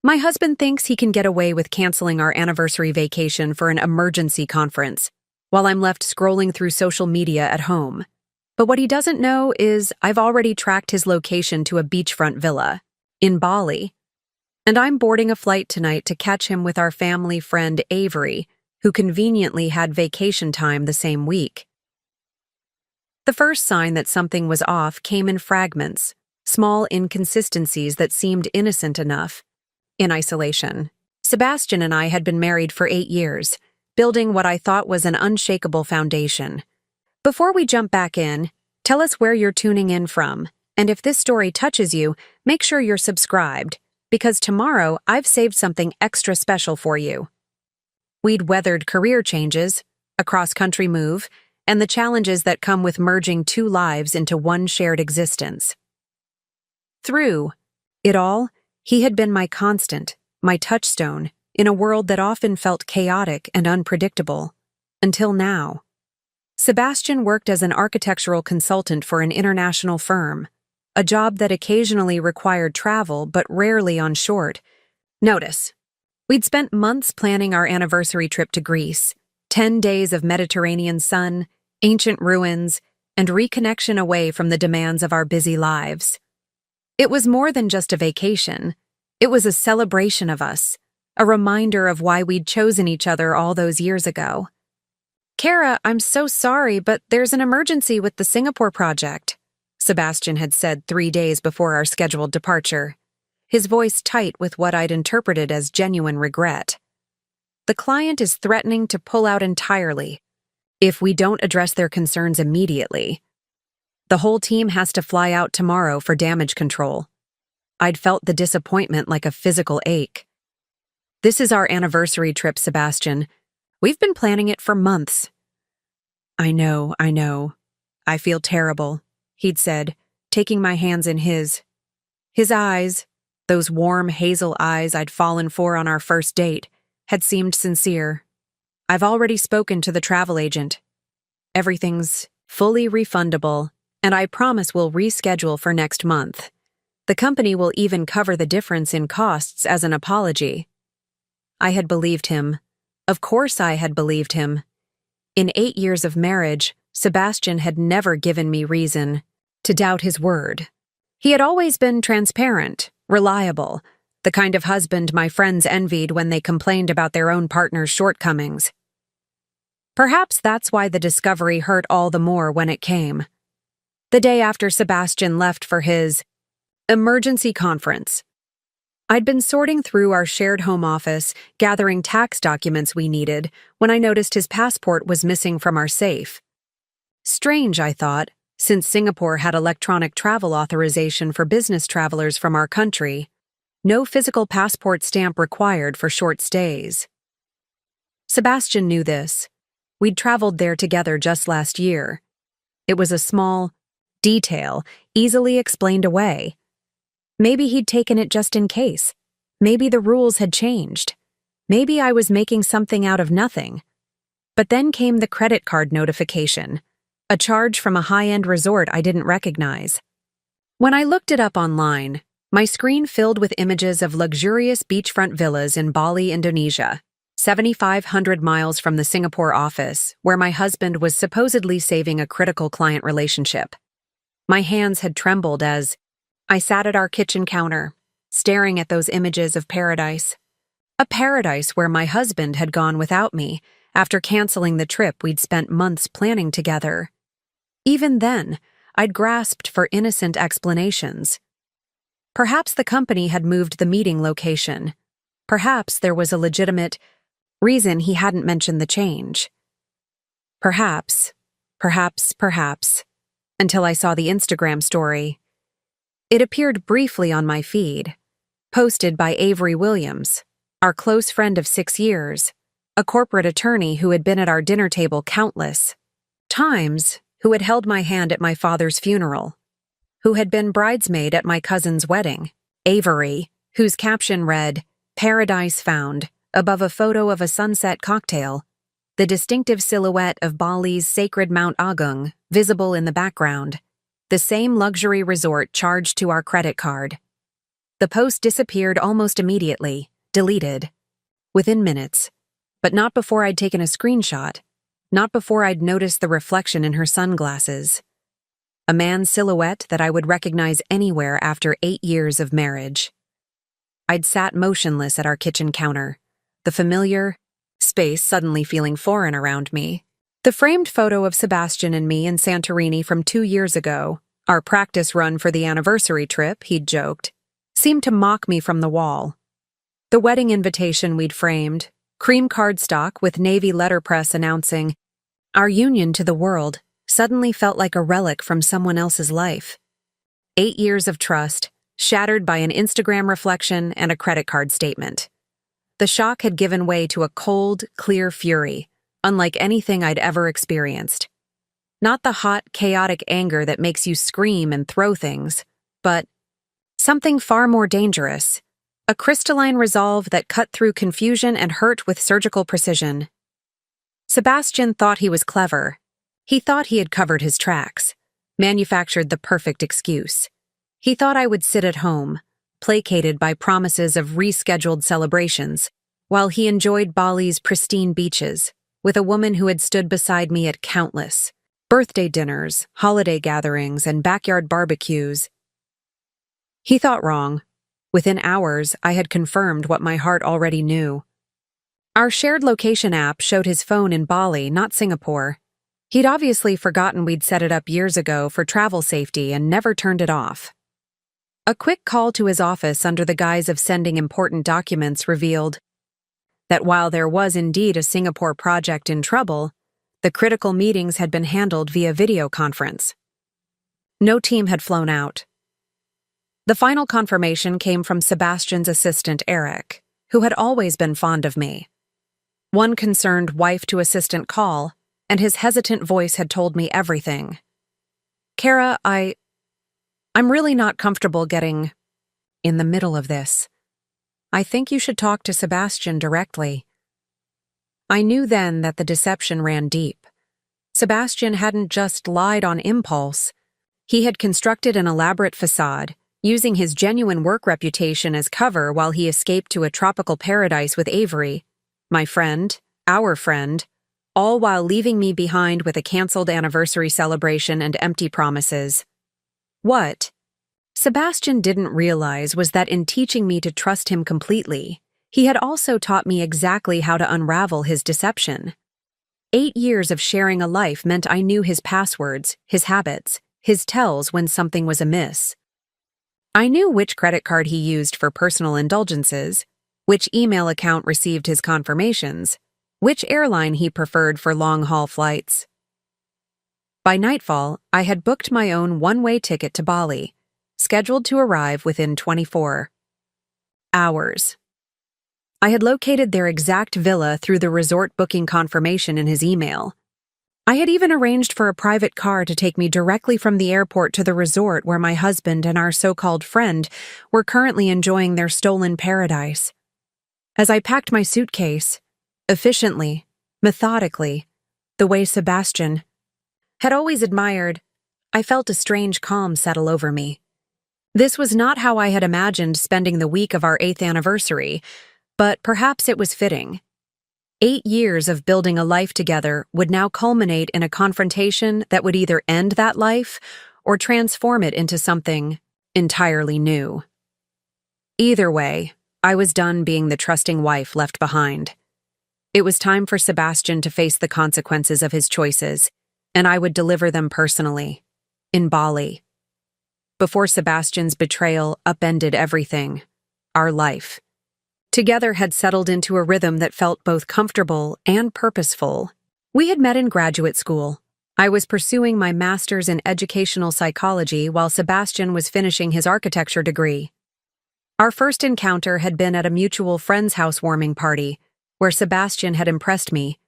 My husband thinks he can get away with canceling our anniversary vacation for an emergency conference, while I'm left scrolling through social media at home. But what he doesn't know is I've already tracked his location to a beachfront villa in Bali, and I'm boarding a flight tonight to catch him with our family friend Avery, who conveniently had vacation time the same week. The first sign that something was off came in fragments, small inconsistencies that seemed innocent enough. In isolation, Sebastian and I had been married for 8 years, building what I thought was an unshakable foundation. Before we jump back in, tell us where you're tuning in from, and if this story touches you, make sure you're subscribed, because tomorrow I've saved something extra special for you. We'd weathered career changes, a cross-country move, and the challenges that come with merging two lives into one shared existence. Through it all, he had been my constant, my touchstone, in a world that often felt chaotic and unpredictable. Until now. Sebastian worked as an architectural consultant for an international firm, a job that occasionally required travel but rarely on short notice. We'd spent months planning our anniversary trip to Greece, 10 days of Mediterranean sun, ancient ruins, and reconnection away from the demands of our busy lives. It was more than just a vacation. It was a celebration of us, a reminder of why we'd chosen each other all those years ago. "Kara, I'm so sorry, but there's an emergency with the Singapore project," Sebastian had said 3 days before our scheduled departure, his voice tight with what I'd interpreted as genuine regret. "The client is threatening to pull out entirely if we don't address their concerns immediately. The whole team has to fly out tomorrow for damage control." I'd felt the disappointment like a physical ache. "This is our anniversary trip, Sebastian. We've been planning it for months." I know. I feel terrible," he'd said, taking my hands in his. His eyes, those warm hazel eyes I'd fallen for on our first date, had seemed sincere. "I've already spoken to the travel agent. Everything's fully refundable, and I promise we'll reschedule for next month. The company will even cover the difference in costs as an apology." I had believed him. Of course I had believed him. In 8 years of marriage, Sebastian had never given me reason to doubt his word. He had always been transparent, reliable, the kind of husband my friends envied when they complained about their own partner's shortcomings. Perhaps that's why the discovery hurt all the more when it came. The day after Sebastian left for his emergency conference, I'd been sorting through our shared home office, gathering tax documents we needed, when I noticed his passport was missing from our safe. Strange, I thought, since Singapore had electronic travel authorization for business travelers from our country. No physical passport stamp required for short stays. Sebastian knew this. We'd traveled there together just last year. It was a small detail, easily explained away. Maybe he'd taken it just in case. Maybe the rules had changed. Maybe I was making something out of nothing. But then came the credit card notification, a charge from a high-end resort I didn't recognize. When I looked it up online, my screen filled with images of luxurious beachfront villas in Bali, Indonesia, 7,500 miles from the Singapore office, where my husband was supposedly saving a critical client relationship. My hands had trembled as I sat at our kitchen counter, staring at those images of paradise. A paradise where my husband had gone without me after canceling the trip we'd spent months planning together. Even then, I'd grasped for innocent explanations. Perhaps the company had moved the meeting location. Perhaps there was a legitimate reason he hadn't mentioned the change. Perhaps, until I saw the Instagram story. It appeared briefly on my feed, posted by Avery Williams, our close friend of 6 years, a corporate attorney who had been at our dinner table countless times, who had held my hand at my father's funeral, who had been bridesmaid at my cousin's wedding. Avery, whose caption read, "Paradise Found," above a photo of a sunset cocktail, the distinctive silhouette of Bali's sacred Mount Agung visible in the background, the same luxury resort charged to our credit card. The post disappeared almost immediately, deleted. Within minutes. But not before I'd taken a screenshot. Not before I'd noticed the reflection in her sunglasses. A man's silhouette that I would recognize anywhere after 8 years of marriage. I'd sat motionless at our kitchen counter, the familiar space suddenly feeling foreign around me. The framed photo of Sebastian and me in Santorini from 2 years ago, our practice run for the anniversary trip, he'd joked, seemed to mock me from the wall. The wedding invitation we'd framed, cream cardstock with navy letterpress announcing, "Our union to the world," suddenly felt like a relic from someone else's life. 8 years of trust, shattered by an Instagram reflection and a credit card statement. The shock had given way to a cold, clear fury, unlike anything I'd ever experienced. Not the hot, chaotic anger that makes you scream and throw things, but something far more dangerous. A crystalline resolve that cut through confusion and hurt with surgical precision. Sebastian thought he was clever. He thought he had covered his tracks, manufactured the perfect excuse. He thought I would sit at home, placated by promises of rescheduled celebrations, while he enjoyed Bali's pristine beaches, with a woman who had stood beside me at countless birthday dinners, holiday gatherings, and backyard barbecues. He thought wrong. Within hours, I had confirmed what my heart already knew. Our shared location app showed his phone in Bali, not Singapore. He'd obviously forgotten we'd set it up years ago for travel safety and never turned it off. A quick call to his office under the guise of sending important documents revealed that while there was indeed a Singapore project in trouble, the critical meetings had been handled via video conference. No team had flown out. The final confirmation came from Sebastian's assistant, Eric, who had always been fond of me. One concerned wife-to-assistant call, and his hesitant voice had told me everything. "Kara, I'm really not comfortable getting in the middle of this. I think you should talk to Sebastian directly." I knew then that the deception ran deep. Sebastian hadn't just lied on impulse. He had constructed an elaborate facade, using his genuine work reputation as cover while he escaped to a tropical paradise with Avery, my friend, our friend, all while leaving me behind with a canceled anniversary celebration and empty promises. What Sebastian didn't realize was that in teaching me to trust him completely, he had also taught me exactly how to unravel his deception. 8 years of sharing a life meant I knew his passwords, his habits, his tells when something was amiss. I knew which credit card he used for personal indulgences, which email account received his confirmations, which airline he preferred for long-haul flights. By nightfall, I had booked my own one-way ticket to Bali, scheduled to arrive within 24 hours. I had located their exact villa through the resort booking confirmation in his email. I had even arranged for a private car to take me directly from the airport to the resort where my husband and our so-called friend were currently enjoying their stolen paradise. As I packed my suitcase, efficiently, methodically, the way Sebastian had always admired, I felt a strange calm settle over me. This was not how I had imagined spending the week of our 8th anniversary, but perhaps it was fitting. 8 years of building a life together would now culminate in a confrontation that would either end that life or transform it into something entirely new. Either way, I was done being the trusting wife left behind. It was time for Sebastian to face the consequences of his choices, and I would deliver them personally, in Bali. Before Sebastian's betrayal upended everything, our life together had settled into a rhythm that felt both comfortable and purposeful. We had met in graduate school. I was pursuing my master's in educational psychology while Sebastian was finishing his architecture degree. Our first encounter had been at a mutual friend's housewarming party, where Sebastian had impressed me,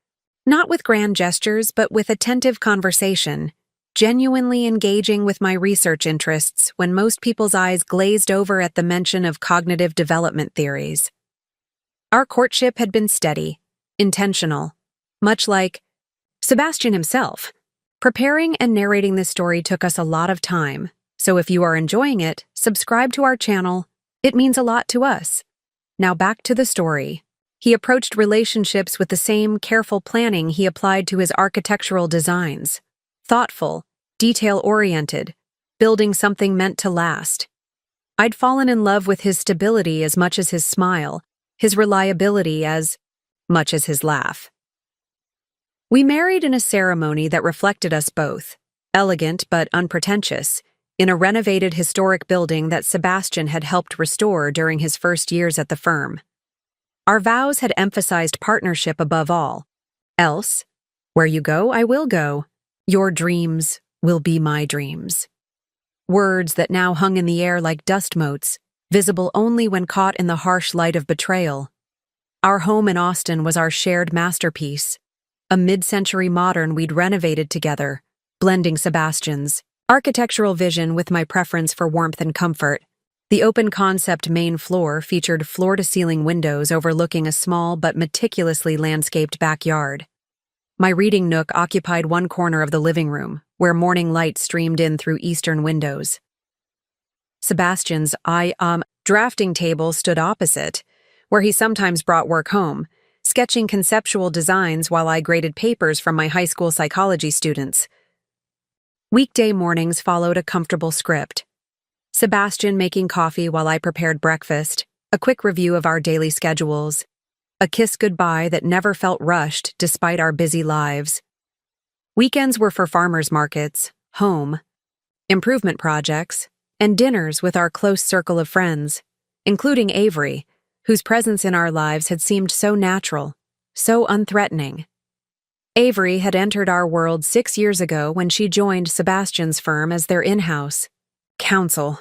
not with grand gestures but with attentive conversation, genuinely engaging with my research interests when most people's eyes glazed over at the mention of cognitive development theories. Our courtship had been steady, intentional, much like Sebastian himself. Preparing and narrating this story took us a lot of time, so if you are enjoying it, subscribe to our channel It means a lot to us. Now back to the story. He approached relationships with the same careful planning he applied to his architectural designs. Thoughtful, detail-oriented, building something meant to last. I'd fallen in love with his stability as much as his smile, his reliability as much as his laugh. We married in a ceremony that reflected us both, elegant but unpretentious, in a renovated historic building that Sebastian had helped restore during his first years at the firm. Our vows had emphasized partnership above all. Else, where you go, I will go. Your dreams will be my dreams. Words that now hung in the air like dust motes, visible only when caught in the harsh light of betrayal. Our home in Austin was our shared masterpiece, a mid-century modern we'd renovated together, blending Sebastian's architectural vision with my preference for warmth and comfort. The open-concept main floor featured floor-to-ceiling windows overlooking a small but meticulously landscaped backyard. My reading nook occupied one corner of the living room, where morning light streamed in through eastern windows. Sebastian's drafting table stood opposite, where he sometimes brought work home, sketching conceptual designs while I graded papers from my high school psychology students. Weekday mornings followed a comfortable script. Sebastian making coffee while I prepared breakfast, a quick review of our daily schedules, a kiss goodbye that never felt rushed despite our busy lives. Weekends were for farmers markets, home, improvement projects, and dinners with our close circle of friends, including Avery, whose presence in our lives had seemed so natural, so unthreatening. Avery had entered our world 6 years ago when she joined Sebastian's firm as their in-house counsel.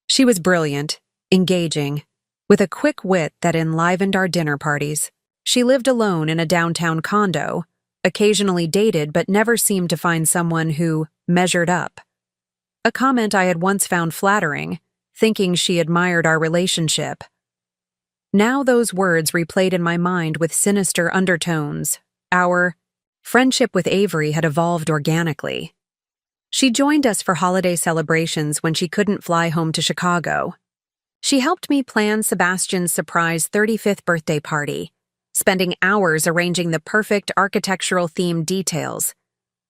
She was brilliant, engaging, with a quick wit that enlivened our dinner parties. She lived alone in a downtown condo, occasionally dated but never seemed to find someone who measured up. A comment I had once found flattering, thinking she admired our relationship. Now those words replayed in my mind with sinister undertones. Our friendship with Avery had evolved organically. She joined us for holiday celebrations when she couldn't fly home to Chicago. She helped me plan Sebastian's surprise 35th birthday party, spending hours arranging the perfect architectural-themed details.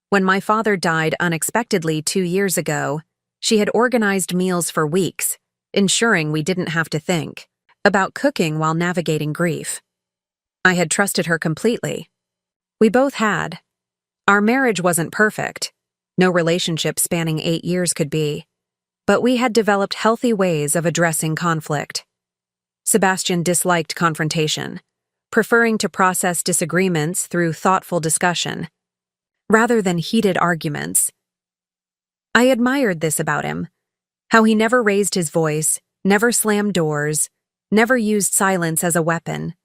When my father died unexpectedly 2 years ago, she had organized meals for weeks, ensuring we didn't have to think about cooking while navigating grief. I had trusted her completely. We both had. Our marriage wasn't perfect. No relationship spanning 8 years could be. But we had developed healthy ways of addressing conflict. Sebastian disliked confrontation, preferring to process disagreements through thoughtful discussion, rather than heated arguments. I admired this about him, how he never raised his voice, never slammed doors, never used silence as a weapon.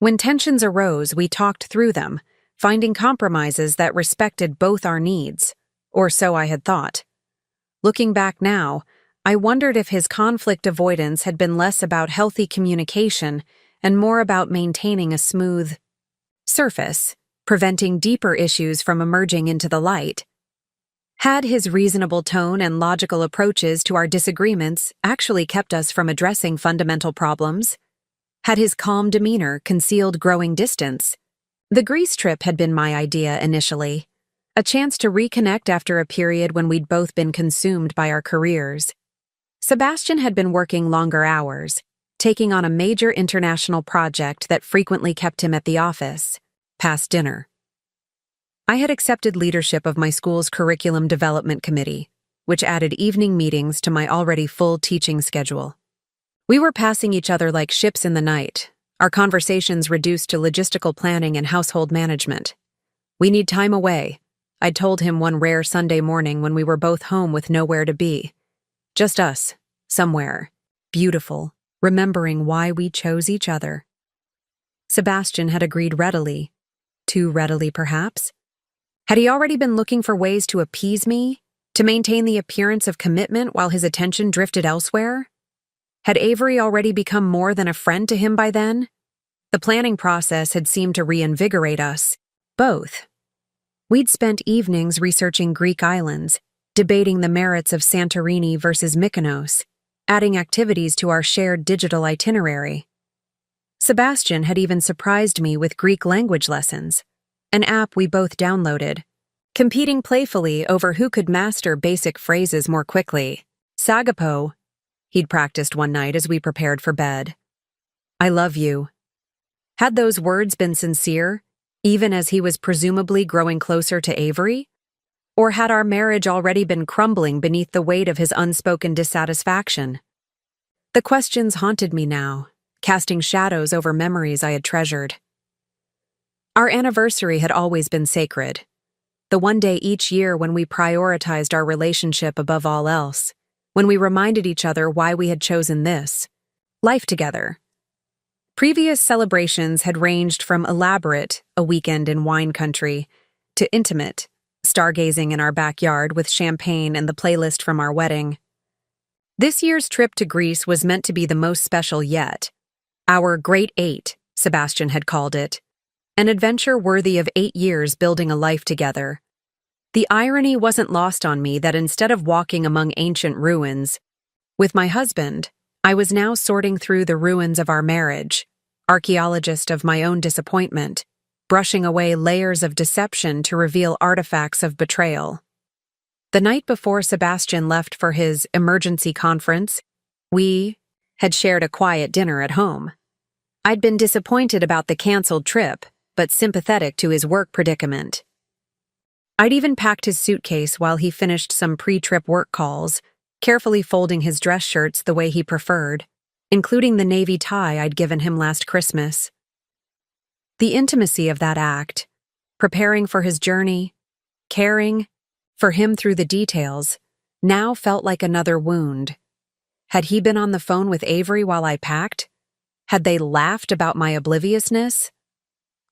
When tensions arose, we talked through them, finding compromises that respected both our needs, or so I had thought. Looking back now, I wondered if his conflict avoidance had been less about healthy communication and more about maintaining a smooth surface, preventing deeper issues from emerging into the light. Had his reasonable tone and logical approaches to our disagreements actually kept us from addressing fundamental problems? Had his calm demeanor concealed growing distance? The Greece trip had been my idea initially, a chance to reconnect after a period when we'd both been consumed by our careers. Sebastian had been working longer hours, taking on a major international project that frequently kept him at the office, past dinner. I had accepted leadership of my school's curriculum development committee, which added evening meetings to my already full teaching schedule. We were passing each other like ships in the night, our conversations reduced to logistical planning and household management. We need time away, I'd told him one rare Sunday morning when we were both home with nowhere to be. Just us, somewhere, beautiful, remembering why we chose each other. Sebastian had agreed readily. Too readily, perhaps? Had he already been looking for ways to appease me, to maintain the appearance of commitment while his attention drifted elsewhere? Had Avery already become more than a friend to him by then? The planning process had seemed to reinvigorate us, both. We'd spent evenings researching Greek islands, debating the merits of Santorini versus Mykonos, adding activities to our shared digital itinerary. Sebastian had even surprised me with Greek language lessons, an app we both downloaded, competing playfully over who could master basic phrases more quickly. Sagapo, he'd practiced one night as we prepared for bed. I love you. Had those words been sincere, even as he was presumably growing closer to Avery? Or had our marriage already been crumbling beneath the weight of his unspoken dissatisfaction? The questions haunted me now, casting shadows over memories I had treasured. Our anniversary had always been sacred, the one day each year when we prioritized our relationship above all else, when we reminded each other why we had chosen this, life together. Previous celebrations had ranged from elaborate, a weekend in wine country, to intimate, stargazing in our backyard with champagne and the playlist from our wedding. This year's trip to Greece was meant to be the most special yet. Our Great Eight, Sebastian had called it, an adventure worthy of 8 years building a life together. The irony wasn't lost on me that instead of walking among ancient ruins, with my husband, I was now sorting through the ruins of our marriage, archaeologist of my own disappointment, brushing away layers of deception to reveal artifacts of betrayal. The night before Sebastian left for his emergency conference, we had shared a quiet dinner at home. I'd been disappointed about the canceled trip, but sympathetic to his work predicament. I'd even packed his suitcase while he finished some pre-trip work calls, carefully folding his dress shirts the way he preferred, including the navy tie I'd given him last Christmas. The intimacy of that act, preparing for his journey, caring for him through the details, now felt like another wound. Had he been on the phone with Avery while I packed? Had they laughed about my obliviousness?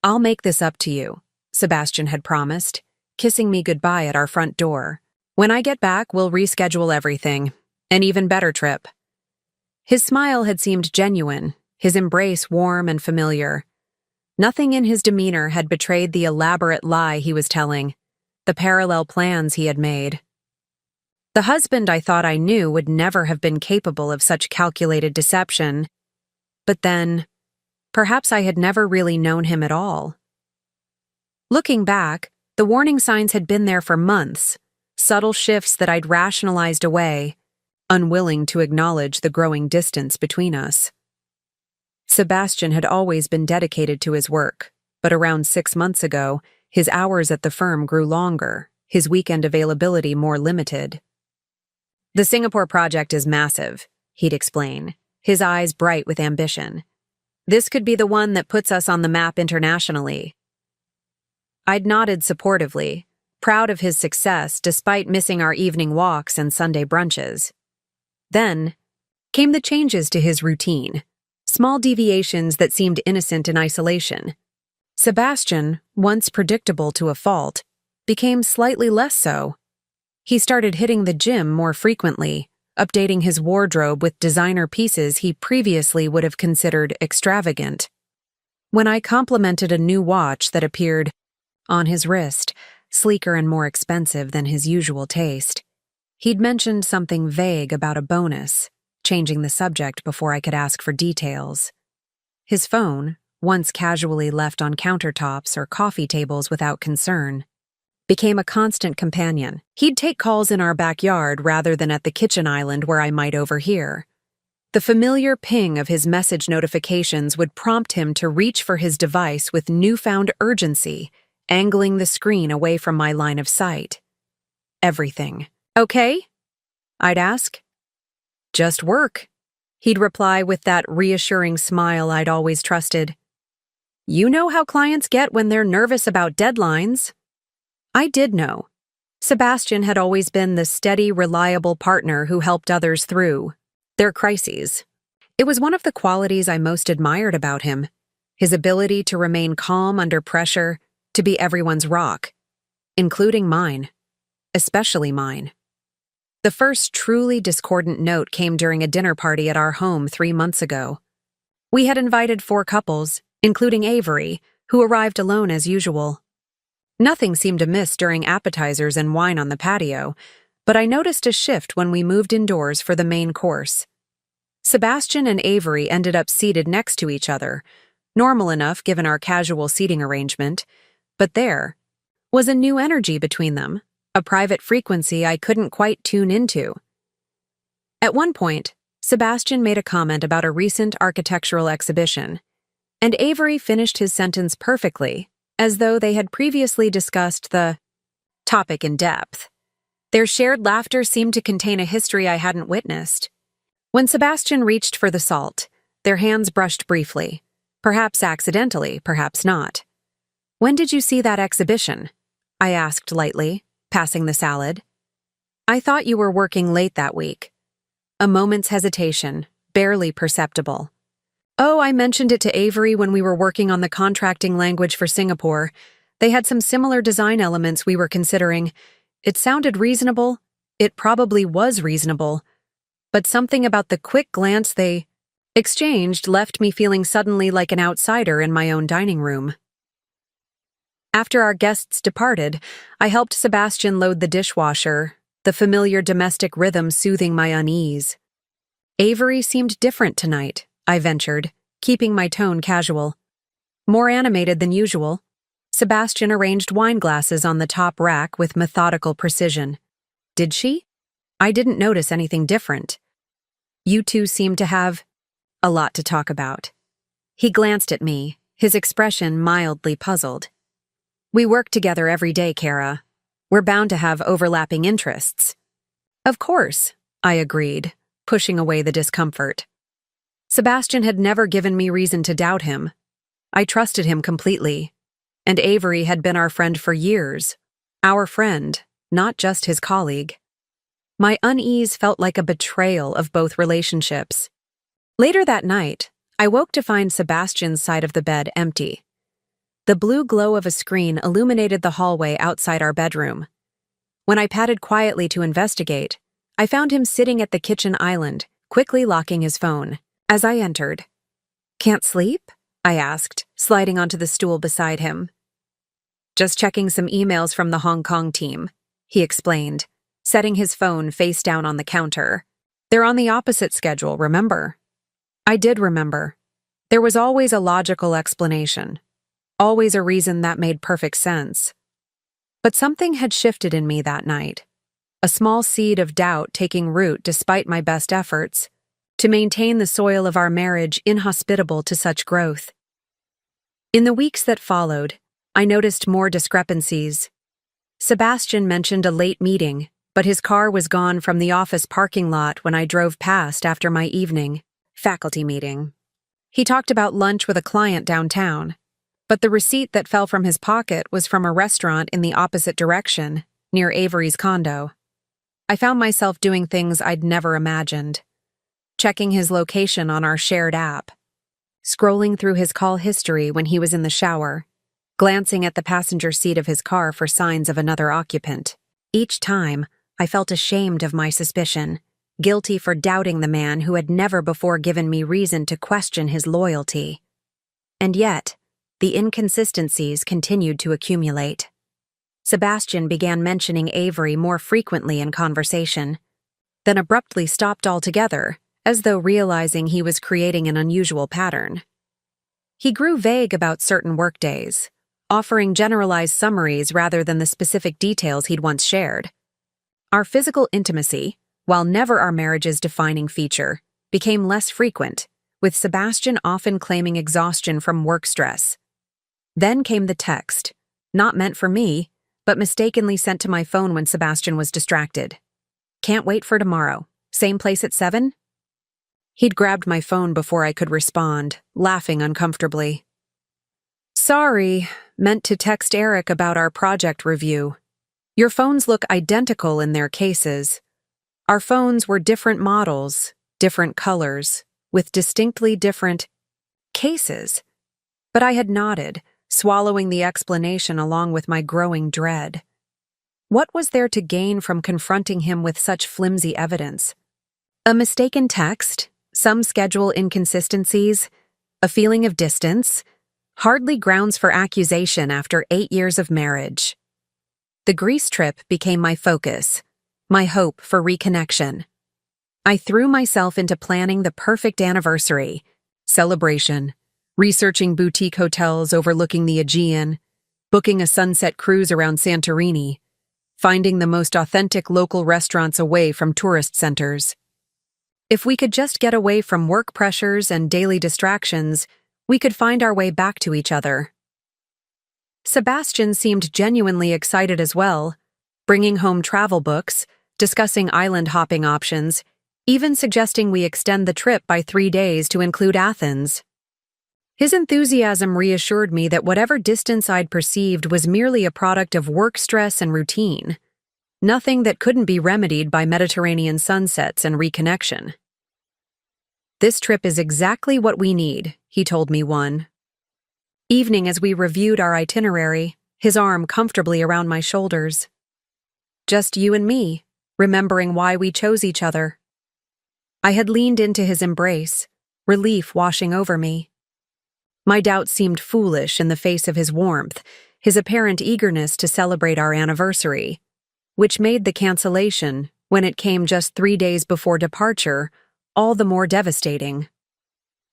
I'll make this up to you, Sebastian had promised, kissing me goodbye at our front door. When I get back, we'll reschedule everything. An even better trip. His smile had seemed genuine, his embrace warm and familiar. Nothing in his demeanor had betrayed the elaborate lie he was telling, the parallel plans he had made. The husband I thought I knew would never have been capable of such calculated deception. But then, perhaps I had never really known him at all. Looking back, the warning signs had been there for months, subtle shifts that I'd rationalized away, unwilling to acknowledge the growing distance between us. Sebastian had always been dedicated to his work, but around 6 months ago, his hours at the firm grew longer, his weekend availability more limited. The Singapore project is massive, he'd explain, his eyes bright with ambition. This could be the one that puts us on the map internationally. I'd nodded supportively, proud of his success despite missing our evening walks and Sunday brunches. Then came the changes to his routine, small deviations that seemed innocent in isolation. Sebastian, once predictable to a fault, became slightly less so. He started hitting the gym more frequently, updating his wardrobe with designer pieces he previously would have considered extravagant. When I complimented a new watch that appeared on his wrist, sleeker and more expensive than his usual taste, he'd mentioned something vague about a bonus, changing the subject before I could ask for details. His phone, once casually left on countertops or coffee tables without concern, became a constant companion. He'd take calls in our backyard rather than at the kitchen island where I might overhear. The familiar ping of his message notifications would prompt him to reach for his device with newfound urgency, angling the screen away from my line of sight. Everything. Okay? I'd ask. Just work, he'd reply with that reassuring smile I'd always trusted. You know how clients get when they're nervous about deadlines. I did know. Sebastian had always been the steady, reliable partner who helped others through their crises. It was one of the qualities I most admired about him, his ability to remain calm under pressure, to be everyone's rock, including mine, especially mine. The first truly discordant note came during a dinner party at our home 3 months ago. We had invited 4 couples, including Avery, who arrived alone as usual. Nothing seemed amiss during appetizers and wine on the patio, but I noticed a shift when we moved indoors for the main course. Sebastian and Avery ended up seated next to each other, normal enough given our casual seating arrangement, but there was a new energy between them, a private frequency I couldn't quite tune into. At one point, Sebastian made a comment about a recent architectural exhibition, and Avery finished his sentence perfectly, as though they had previously discussed the topic in depth. Their shared laughter seemed to contain a history I hadn't witnessed. When Sebastian reached for the salt, their hands brushed briefly, perhaps accidentally, perhaps not. "When did you see that exhibition?" I asked lightly, passing the salad. "I thought you were working late that week." A moment's hesitation, barely perceptible. "Oh, I mentioned it to Avery when we were working on the contracting language for Singapore. They had some similar design elements we were considering. It sounded reasonable. It probably was reasonable. But something about the quick glance they exchanged left me feeling suddenly like an outsider in my own dining room." After our guests departed, I helped Sebastian load the dishwasher, the familiar domestic rhythm soothing my unease. "Avery seemed different tonight," I ventured, keeping my tone casual. "More animated than usual." Sebastian arranged wine glasses on the top rack with methodical precision. "Did she? I didn't notice anything different." "You two seem to have a lot to talk about." He glanced at me, his expression mildly puzzled. "We work together every day, Kara. We're bound to have overlapping interests." "Of course," I agreed, pushing away the discomfort. Sebastian had never given me reason to doubt him. I trusted him completely. And Avery had been our friend for years. Our friend, not just his colleague. My unease felt like a betrayal of both relationships. Later that night, I woke to find Sebastian's side of the bed empty. The blue glow of a screen illuminated the hallway outside our bedroom. When I padded quietly to investigate, I found him sitting at the kitchen island, quickly locking his phone. As I entered, "Can't sleep?" I asked, sliding onto the stool beside him. "Just checking some emails from the Hong Kong team," he explained, setting his phone face down on the counter. "They're on the opposite schedule, remember?" I did remember. There was always a logical explanation. Always a reason that made perfect sense. But something had shifted in me that night. A small seed of doubt taking root despite my best efforts to maintain the soil of our marriage inhospitable to such growth. In the weeks that followed, I noticed more discrepancies. Sebastian mentioned a late meeting, but his car was gone from the office parking lot when I drove past after my evening faculty meeting. He talked about lunch with a client downtown, but the receipt that fell from his pocket was from a restaurant in the opposite direction, near Avery's condo. I found myself doing things I'd never imagined. Checking his location on our shared app, scrolling through his call history when he was in the shower, glancing at the passenger seat of his car for signs of another occupant. Each time, I felt ashamed of my suspicion, guilty for doubting the man who had never before given me reason to question his loyalty. And yet, the inconsistencies continued to accumulate. Sebastian began mentioning Avery more frequently in conversation, then abruptly stopped altogether, as though realizing he was creating an unusual pattern. He grew vague about certain workdays, offering generalized summaries rather than the specific details he'd once shared. Our physical intimacy, while never our marriage's defining feature, became less frequent, with Sebastian often claiming exhaustion from work stress. Then came the text, not meant for me, but mistakenly sent to my phone when Sebastian was distracted. "Can't wait for tomorrow. Same place at 7?" He'd grabbed my phone before I could respond, laughing uncomfortably. "Sorry, meant to text Eric about our project review. Your phones look identical in their cases. Our phones were different models, different colors, with distinctly different cases." But I had nodded, swallowing the explanation along with my growing dread. What was there to gain from confronting him with such flimsy evidence? A mistaken text, some schedule inconsistencies, a feeling of distance, hardly grounds for accusation after 8 years of marriage. The Greece trip became my focus, my hope for reconnection. I threw myself into planning the perfect anniversary, celebration, researching boutique hotels overlooking the Aegean, booking a sunset cruise around Santorini, finding the most authentic local restaurants away from tourist centers. If we could just get away from work pressures and daily distractions, we could find our way back to each other. Sebastian seemed genuinely excited as well, bringing home travel books, discussing island hopping options, even suggesting we extend the trip by 3 days to include Athens. His enthusiasm reassured me that whatever distance I'd perceived was merely a product of work stress and routine, nothing that couldn't be remedied by Mediterranean sunsets and reconnection. "This trip is exactly what we need," he told me one evening as we reviewed our itinerary, his arm comfortably around my shoulders. "Just you and me, remembering why we chose each other." I had leaned into his embrace, relief washing over me. My doubts seemed foolish in the face of his warmth, his apparent eagerness to celebrate our anniversary, which made the cancellation, when it came just 3 days before departure, all the more devastating.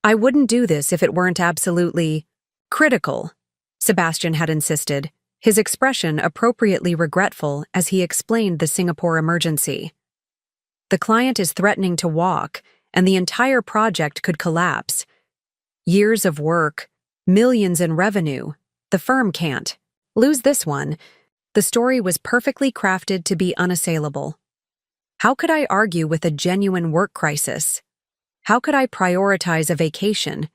"I wouldn't do this if it weren't absolutely critical," Sebastian had insisted, his expression appropriately regretful as he explained the Singapore emergency. "The client is threatening to walk, and the entire project could collapse. Years of work, millions in revenue. The firm can't lose this one." The story was perfectly crafted to be unassailable. How could I argue with a genuine work crisis? How could I prioritize a vacation,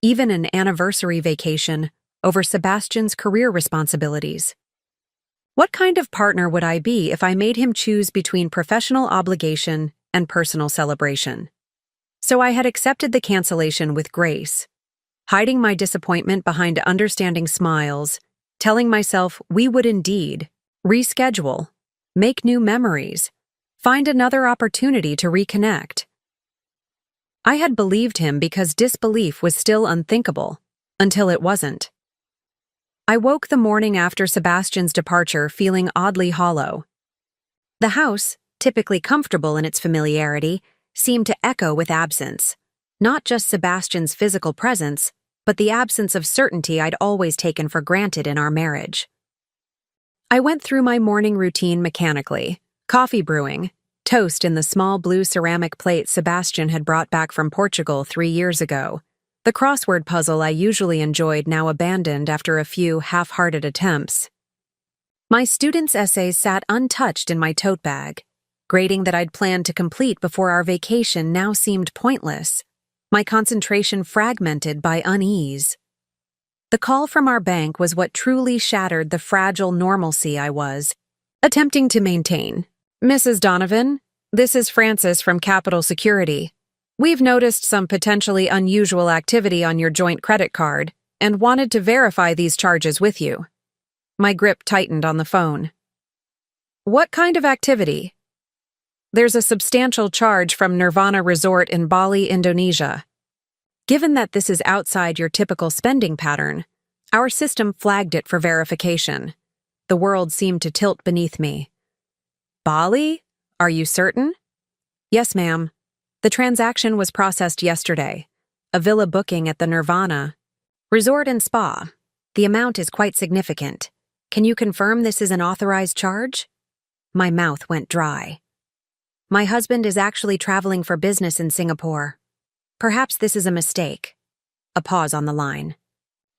even an anniversary vacation, over Sebastian's career responsibilities? What kind of partner would I be if I made him choose between professional obligation and personal celebration? So I had accepted the cancellation with grace, hiding my disappointment behind understanding smiles, telling myself we would indeed reschedule, make new memories, find another opportunity to reconnect. I had believed him because disbelief was still unthinkable, until it wasn't. I woke the morning after Sebastian's departure feeling oddly hollow. The house, typically comfortable in its familiarity, seemed to echo with absence, not just Sebastian's physical presence, but the absence of certainty I'd always taken for granted in our marriage. I went through my morning routine mechanically, coffee brewing, toast in the small blue ceramic plate Sebastian had brought back from Portugal 3 years ago, the crossword puzzle I usually enjoyed now abandoned after a few half-hearted attempts. My student's essays sat untouched in my tote bag. Grading that I'd planned to complete before our vacation now seemed pointless, my concentration fragmented by unease. The call from our bank was what truly shattered the fragile normalcy I was attempting to maintain. "Mrs. Donovan, this is Francis from Capital Security. We've noticed some potentially unusual activity on your joint credit card and wanted to verify these charges with you." My grip tightened on the phone. "What kind of activity?" "There's a substantial charge from Nirvana Resort in Bali, Indonesia. Given that this is outside your typical spending pattern, our system flagged it for verification." The world seemed to tilt beneath me. "Bali? Are you certain?" "Yes, ma'am. The transaction was processed yesterday. A villa booking at the Nirvana Resort and Spa. The amount is quite significant. Can you confirm this is an authorized charge?" My mouth went dry. "My husband is actually traveling for business in Singapore. Perhaps this is a mistake." A pause on the line.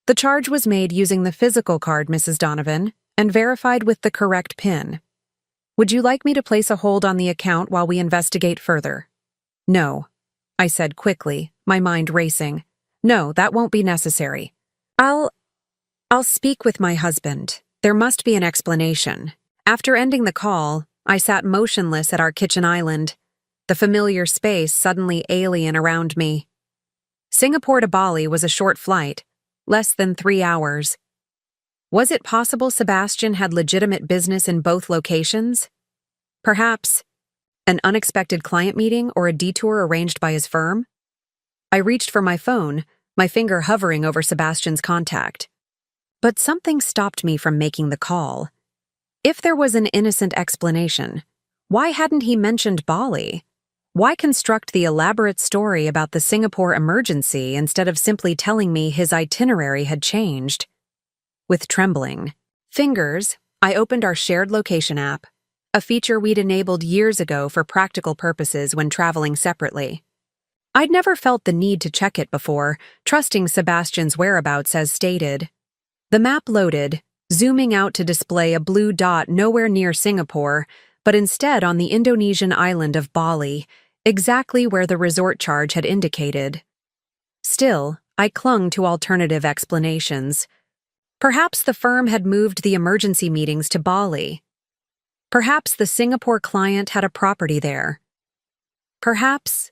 "The charge was made using the physical card, Mrs. Donovan, and verified with the correct PIN. Would you like me to place a hold on the account while we investigate further?" "No," I said quickly, my mind racing. "No, that won't be necessary. I'll speak with my husband. There must be an explanation." After ending the call, I sat motionless at our kitchen island, the familiar space suddenly alien around me. Singapore to Bali was a short flight, less than 3 hours. Was it possible Sebastian had legitimate business in both locations? Perhaps an unexpected client meeting or a detour arranged by his firm? I reached for my phone, my finger hovering over Sebastian's contact. But something stopped me from making the call. If there was an innocent explanation, why hadn't he mentioned Bali? Why construct the elaborate story about the Singapore emergency instead of simply telling me his itinerary had changed? With trembling fingers, I opened our shared location app, a feature we'd enabled years ago for practical purposes when traveling separately. I'd never felt the need to check it before, trusting Sebastian's whereabouts as stated. The map loaded, zooming out to display a blue dot nowhere near Singapore, but instead on the Indonesian island of Bali, exactly where the resort charge had indicated. Still, I clung to alternative explanations. Perhaps the firm had moved the emergency meetings to Bali. Perhaps the Singapore client had a property there. Perhaps.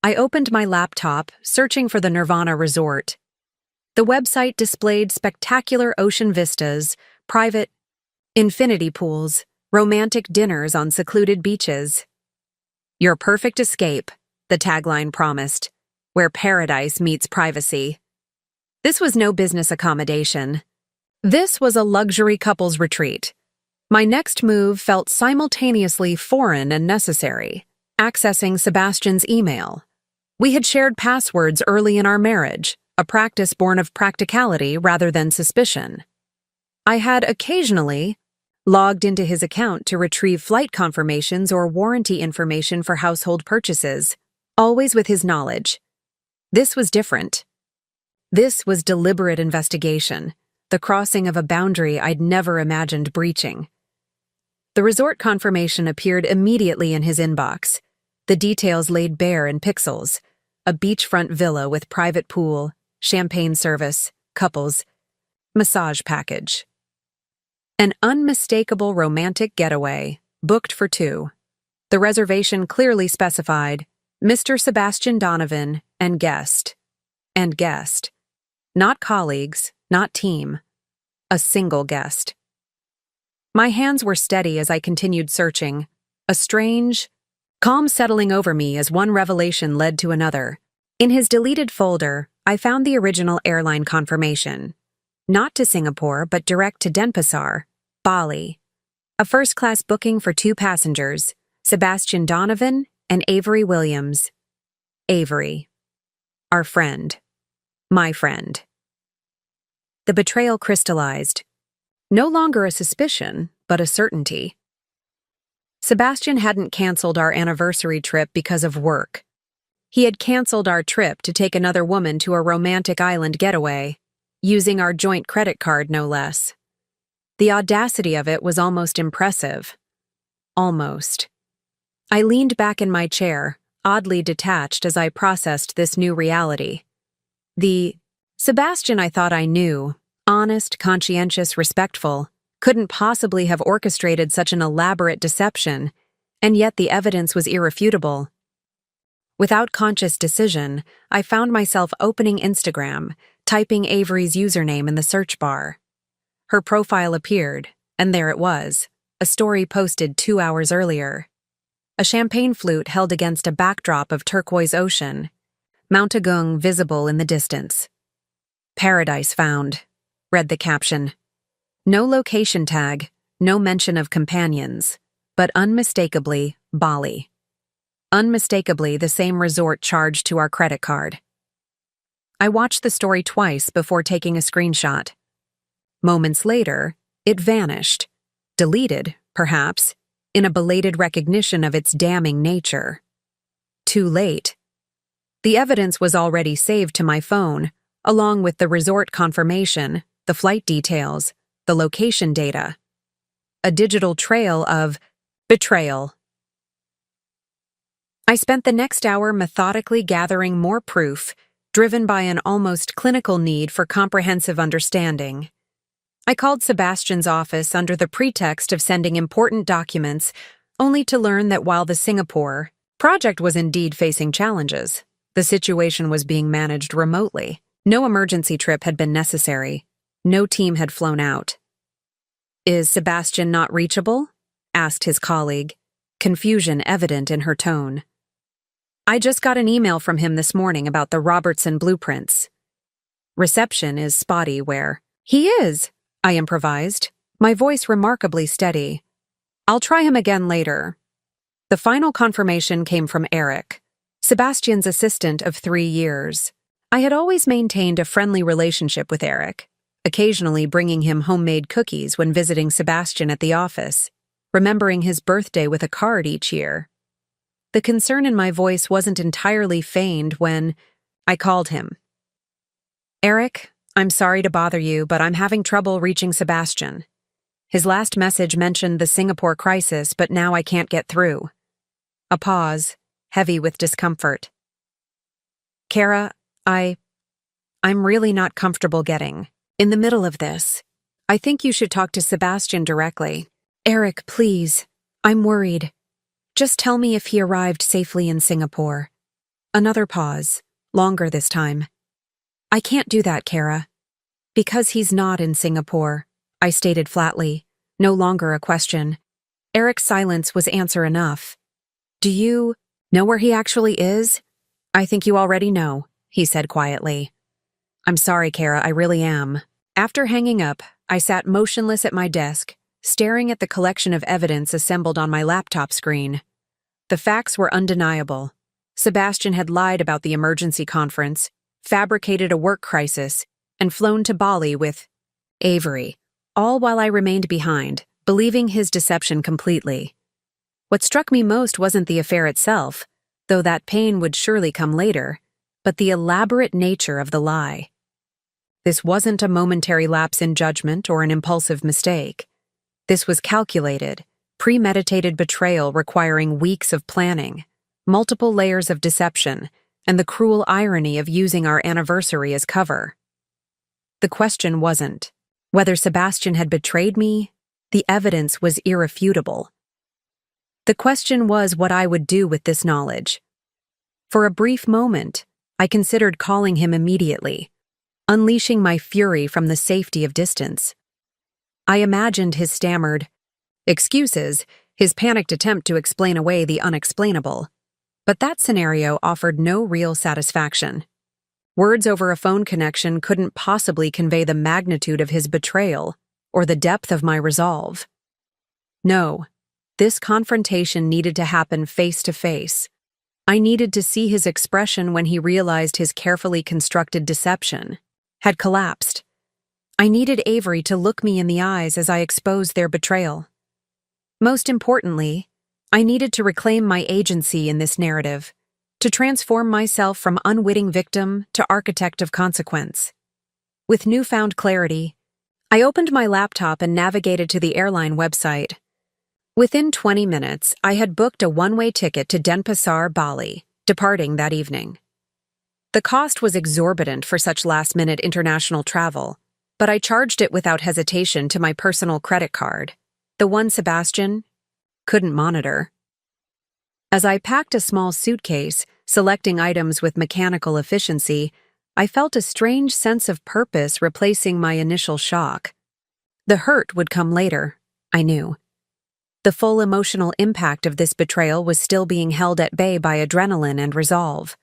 I opened my laptop, searching for the Nirvana Resort. The website displayed spectacular ocean vistas, private infinity pools, romantic dinners on secluded beaches. Your perfect escape, the tagline promised, where paradise meets privacy. This was no business accommodation. This was a luxury couples retreat. My next move felt simultaneously foreign and necessary, accessing Sebastian's email. We had shared passwords early in our marriage, a practice born of practicality rather than suspicion. I had occasionally logged into his account to retrieve flight confirmations or warranty information for household purchases, always with his knowledge. This was different. This was deliberate investigation, the crossing of a boundary I'd never imagined breaching. The resort confirmation appeared immediately in his inbox, the details laid bare in pixels: a beachfront villa with private pool, champagne service, couples, massage package. An unmistakable romantic getaway, booked for 2. The reservation clearly specified Mr. Sebastian Donovan and guest. Not colleagues, not team. A single guest. My hands were steady as I continued searching, a strange calm settling over me as one revelation led to another. In his deleted folder, I found the original airline confirmation. Not to Singapore, but direct to Denpasar, Bali. A first-class booking for 2 passengers, Sebastian Donovan and Avery Williams. Avery. Our friend. My friend. The betrayal crystallized. No longer a suspicion, but a certainty. Sebastian hadn't canceled our anniversary trip because of work. He had canceled our trip to take another woman to a romantic island getaway, using our joint credit card no less. The audacity of it was almost impressive. Almost. I leaned back in my chair, oddly detached as I processed this new reality. The Sebastian I thought I knew, honest, conscientious, respectful, couldn't possibly have orchestrated such an elaborate deception, and yet the evidence was irrefutable. Without conscious decision, I found myself opening Instagram, typing Avery's username in the search bar. Her profile appeared, and there it was, a story posted 2 hours earlier. A champagne flute held against a backdrop of turquoise ocean, Mount Agung visible in the distance. Paradise found, read the caption. No location tag, no mention of companions, but unmistakably Bali. Unmistakably the same resort charged to our credit card. I watched the story twice before taking a screenshot. Moments later, it vanished, deleted, perhaps, in a belated recognition of its damning nature. Too late. The evidence was already saved to my phone, along with the resort confirmation, the flight details, the location data. A digital trail of betrayal. I spent the next hour methodically gathering more proof, driven by an almost clinical need for comprehensive understanding. I called Sebastian's office under the pretext of sending important documents, only to learn that while the Singapore project was indeed facing challenges, the situation was being managed remotely. No emergency trip had been necessary. No team had flown out. "Is Sebastian not reachable?" asked his colleague, confusion evident in her tone. "I just got an email from him this morning about the Robertson blueprints. Reception is spotty where." "He is," I improvised, my voice remarkably steady. I'll try him again later. The final confirmation came from Eric, Sebastian's assistant of 3 years. I had always maintained a friendly relationship with Eric, occasionally bringing him homemade cookies when visiting Sebastian at the office, remembering his birthday with a card each year. The concern in my voice wasn't entirely feigned when I called him. Eric, I'm sorry to bother you, but I'm having trouble reaching Sebastian. His last message mentioned the Singapore crisis, but now I can't get through. A pause, heavy with discomfort. Kara, I'm really not comfortable getting in the middle of this. I think you should talk to Sebastian directly. Eric, please. I'm worried. Just tell me if he arrived safely in Singapore. Another pause, longer this time. I can't do that, Kara. Because he's not in Singapore, I stated flatly, no longer a question. Eric's silence was answer enough. Do you know where he actually is? I think you already know, he said quietly. I'm sorry, Kara, I really am. After hanging up, I sat motionless at my desk, staring at the collection of evidence assembled on my laptop screen. The facts were undeniable. Sebastian had lied about the emergency conference, fabricated a work crisis, and flown to Bali with Avery, all while I remained behind, believing his deception completely. What struck me most wasn't the affair itself, though that pain would surely come later, but the elaborate nature of the lie. This wasn't a momentary lapse in judgment or an impulsive mistake. This was calculated, premeditated betrayal requiring weeks of planning, multiple layers of deception, and the cruel irony of using our anniversary as cover. The question wasn't whether Sebastian had betrayed me. The evidence was irrefutable. The question was what I would do with this knowledge. For a brief moment, I considered calling him immediately, unleashing my fury from the safety of distance. I imagined his stammered excuses, his panicked attempt to explain away the unexplainable. But that scenario offered no real satisfaction. Words over a phone connection couldn't possibly convey the magnitude of his betrayal or the depth of my resolve. No, this confrontation needed to happen face to face. I needed to see his expression when he realized his carefully constructed deception had collapsed. I needed Avery to look me in the eyes as I exposed their betrayal. Most importantly, I needed to reclaim my agency in this narrative, to transform myself from unwitting victim to architect of consequence. With newfound clarity, I opened my laptop and navigated to the airline website. Within 20 minutes, I had booked a one-way ticket to Denpasar, Bali, departing that evening. The cost was exorbitant for such last-minute international travel, but I charged it without hesitation to my personal credit card, the one Sebastian couldn't monitor. As I packed a small suitcase, selecting items with mechanical efficiency, I felt a strange sense of purpose replacing my initial shock. The hurt would come later, I knew. The full emotional impact of this betrayal was still being held at bay by adrenaline and resolve.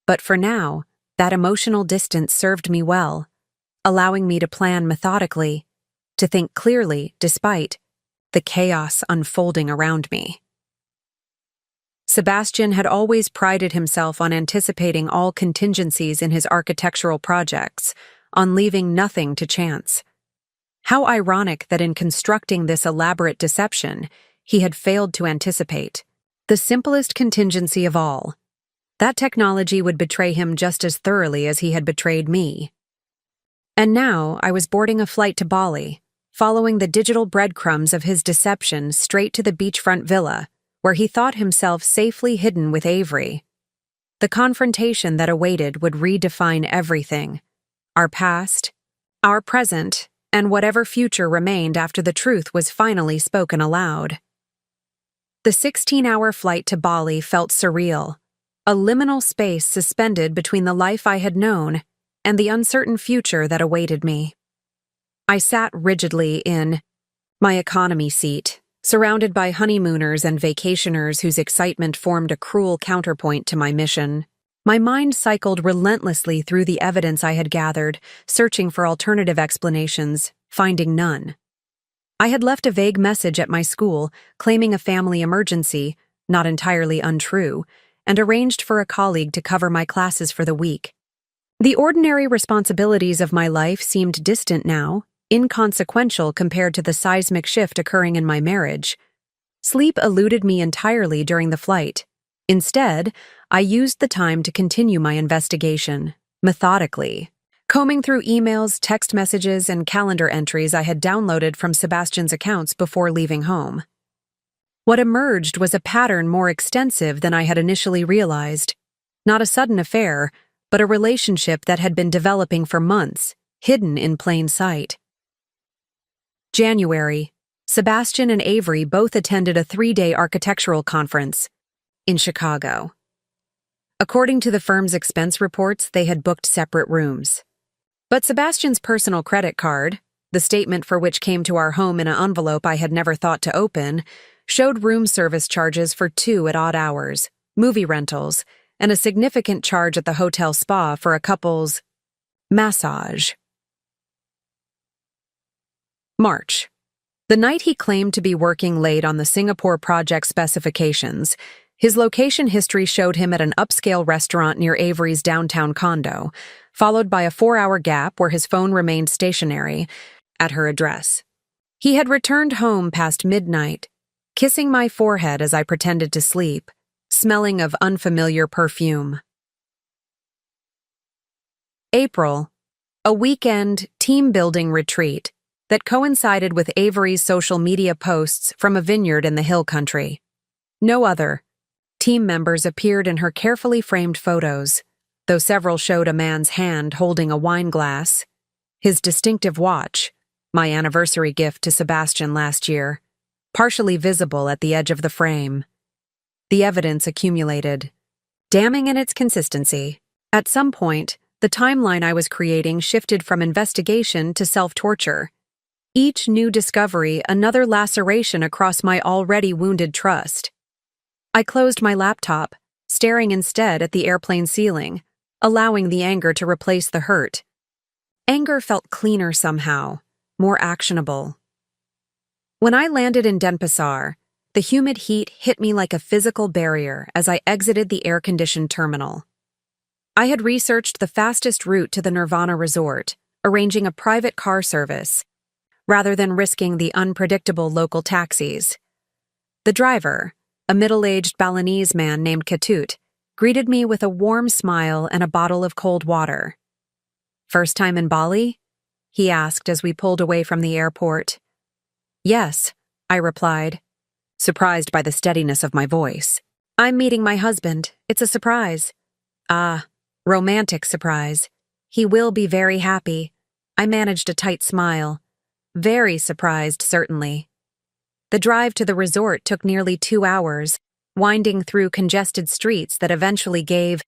But for now, that emotional distance served me well, allowing me to plan methodically, to think clearly despite the chaos unfolding around me. Sebastian had always prided himself on anticipating all contingencies in his architectural projects, on leaving nothing to chance. How ironic that in constructing this elaborate deception, he had failed to anticipate the simplest contingency of all. That technology would betray him just as thoroughly as he had betrayed me. And now I was boarding a flight to Bali, following the digital breadcrumbs of his deception straight to the beachfront villa, where he thought himself safely hidden with Avery. The confrontation that awaited would redefine everything: our past, our present, and whatever future remained after the truth was finally spoken aloud. The 16-hour flight to Bali felt surreal, a liminal space suspended between the life I had known and the uncertain future that awaited me. I sat rigidly in my economy seat, surrounded by honeymooners and vacationers whose excitement formed a cruel counterpoint to my mission. My mind cycled relentlessly through the evidence I had gathered, searching for alternative explanations, finding none. I had left a vague message at my school claiming a family emergency, not entirely untrue, and arranged for a colleague to cover my classes for the week. The ordinary responsibilities of my life seemed distant now, inconsequential compared to the seismic shift occurring in my marriage. Sleep eluded me entirely during the flight. Instead, I used the time to continue my investigation, methodically, combing through emails, text messages, and calendar entries I had downloaded from Sebastian's accounts before leaving home. What emerged was a pattern more extensive than I had initially realized. Not a sudden affair, but a relationship that had been developing for months, hidden in plain sight. January. Sebastian and Avery both attended a 3-day architectural conference in Chicago. According to the firm's expense reports, they had booked separate rooms. But Sebastian's personal credit card, the statement for which came to our home in an envelope I had never thought to open, showed room service charges for 2 at odd hours, movie rentals, and a significant charge at the hotel spa for a couple's massage. March. The night he claimed to be working late on the Singapore project specifications, his location history showed him at an upscale restaurant near Avery's downtown condo, followed by a 4-hour gap where his phone remained stationary at her address. He had returned home past midnight, kissing my forehead as I pretended to sleep, smelling of unfamiliar perfume. April. A weekend team-building retreat that coincided with Avery's social media posts from a vineyard in the hill country. No other team members appeared in her carefully framed photos, though several showed a man's hand holding a wine glass, his distinctive watch, my anniversary gift to Sebastian last year, partially visible at the edge of the frame. The evidence accumulated, damning in its consistency. At some point, the timeline I was creating shifted from investigation to self-torture. Each new discovery another laceration across my already wounded trust. I closed my laptop, staring instead at the airplane ceiling, allowing the anger to replace the hurt. Anger felt cleaner somehow, more actionable. When I landed in Denpasar, the humid heat hit me like a physical barrier as I exited the air-conditioned terminal. I had researched the fastest route to the Nirvana resort, arranging a private car service, rather than risking the unpredictable local taxis. The driver, a middle-aged Balinese man named Ketut, greeted me with a warm smile and a bottle of cold water. "First time in Bali?" he asked as we pulled away from the airport. "Yes," I replied, surprised by the steadiness of my voice. "I'm meeting my husband. It's a surprise." "Ah, romantic surprise. He will be very happy." I managed a tight smile. Very surprised, certainly. The drive to the resort took nearly 2 hours, winding through congested streets that eventually gave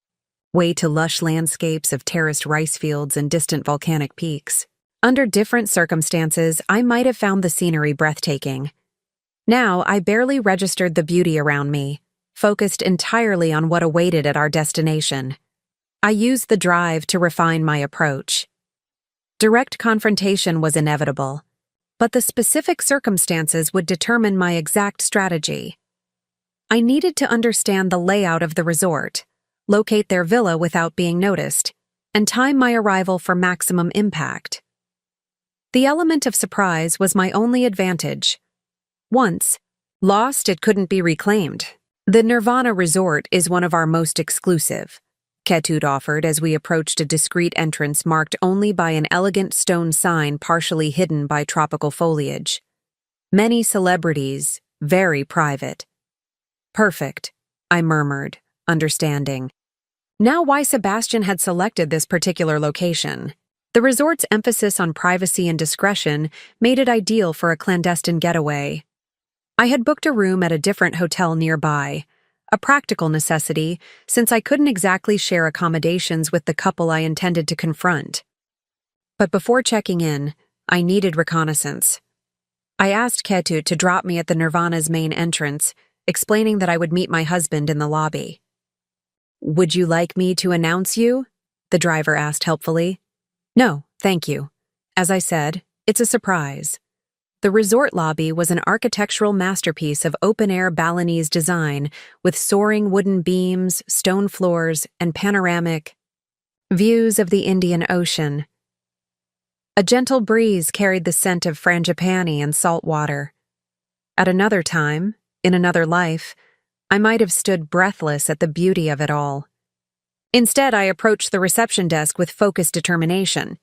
way to lush landscapes of terraced rice fields and distant volcanic peaks. Under different circumstances, I might have found the scenery breathtaking. Now, I barely registered the beauty around me, focused entirely on what awaited at our destination. I used the drive to refine my approach. Direct confrontation was inevitable, but the specific circumstances would determine my exact strategy. I needed to understand the layout of the resort, locate their villa without being noticed, and time my arrival for maximum impact. The element of surprise was my only advantage. Once lost, it couldn't be reclaimed. The Nirvana resort is one of our most exclusive, Ketut offered as we approached a discreet entrance marked only by an elegant stone sign partially hidden by tropical foliage. Many celebrities, very private. "Perfect," I murmured, understanding. Now why Sebastian had selected this particular location. The resort's emphasis on privacy and discretion made it ideal for a clandestine getaway. I had booked a room at a different hotel nearby, a practical necessity since I couldn't exactly share accommodations with the couple I intended to confront. But before checking in, I needed reconnaissance. I asked Ketut to drop me at the Nirvana's main entrance, explaining that I would meet my husband in the lobby. "Would you like me to announce you?" the driver asked helpfully. "No, thank you. As I said, it's a surprise." The resort lobby was an architectural masterpiece of open-air Balinese design with soaring wooden beams, stone floors, and panoramic views of the Indian Ocean. A gentle breeze carried the scent of frangipani and salt water. At another time, in another life, I might have stood breathless at the beauty of it all. Instead, I approached the reception desk with focused determination.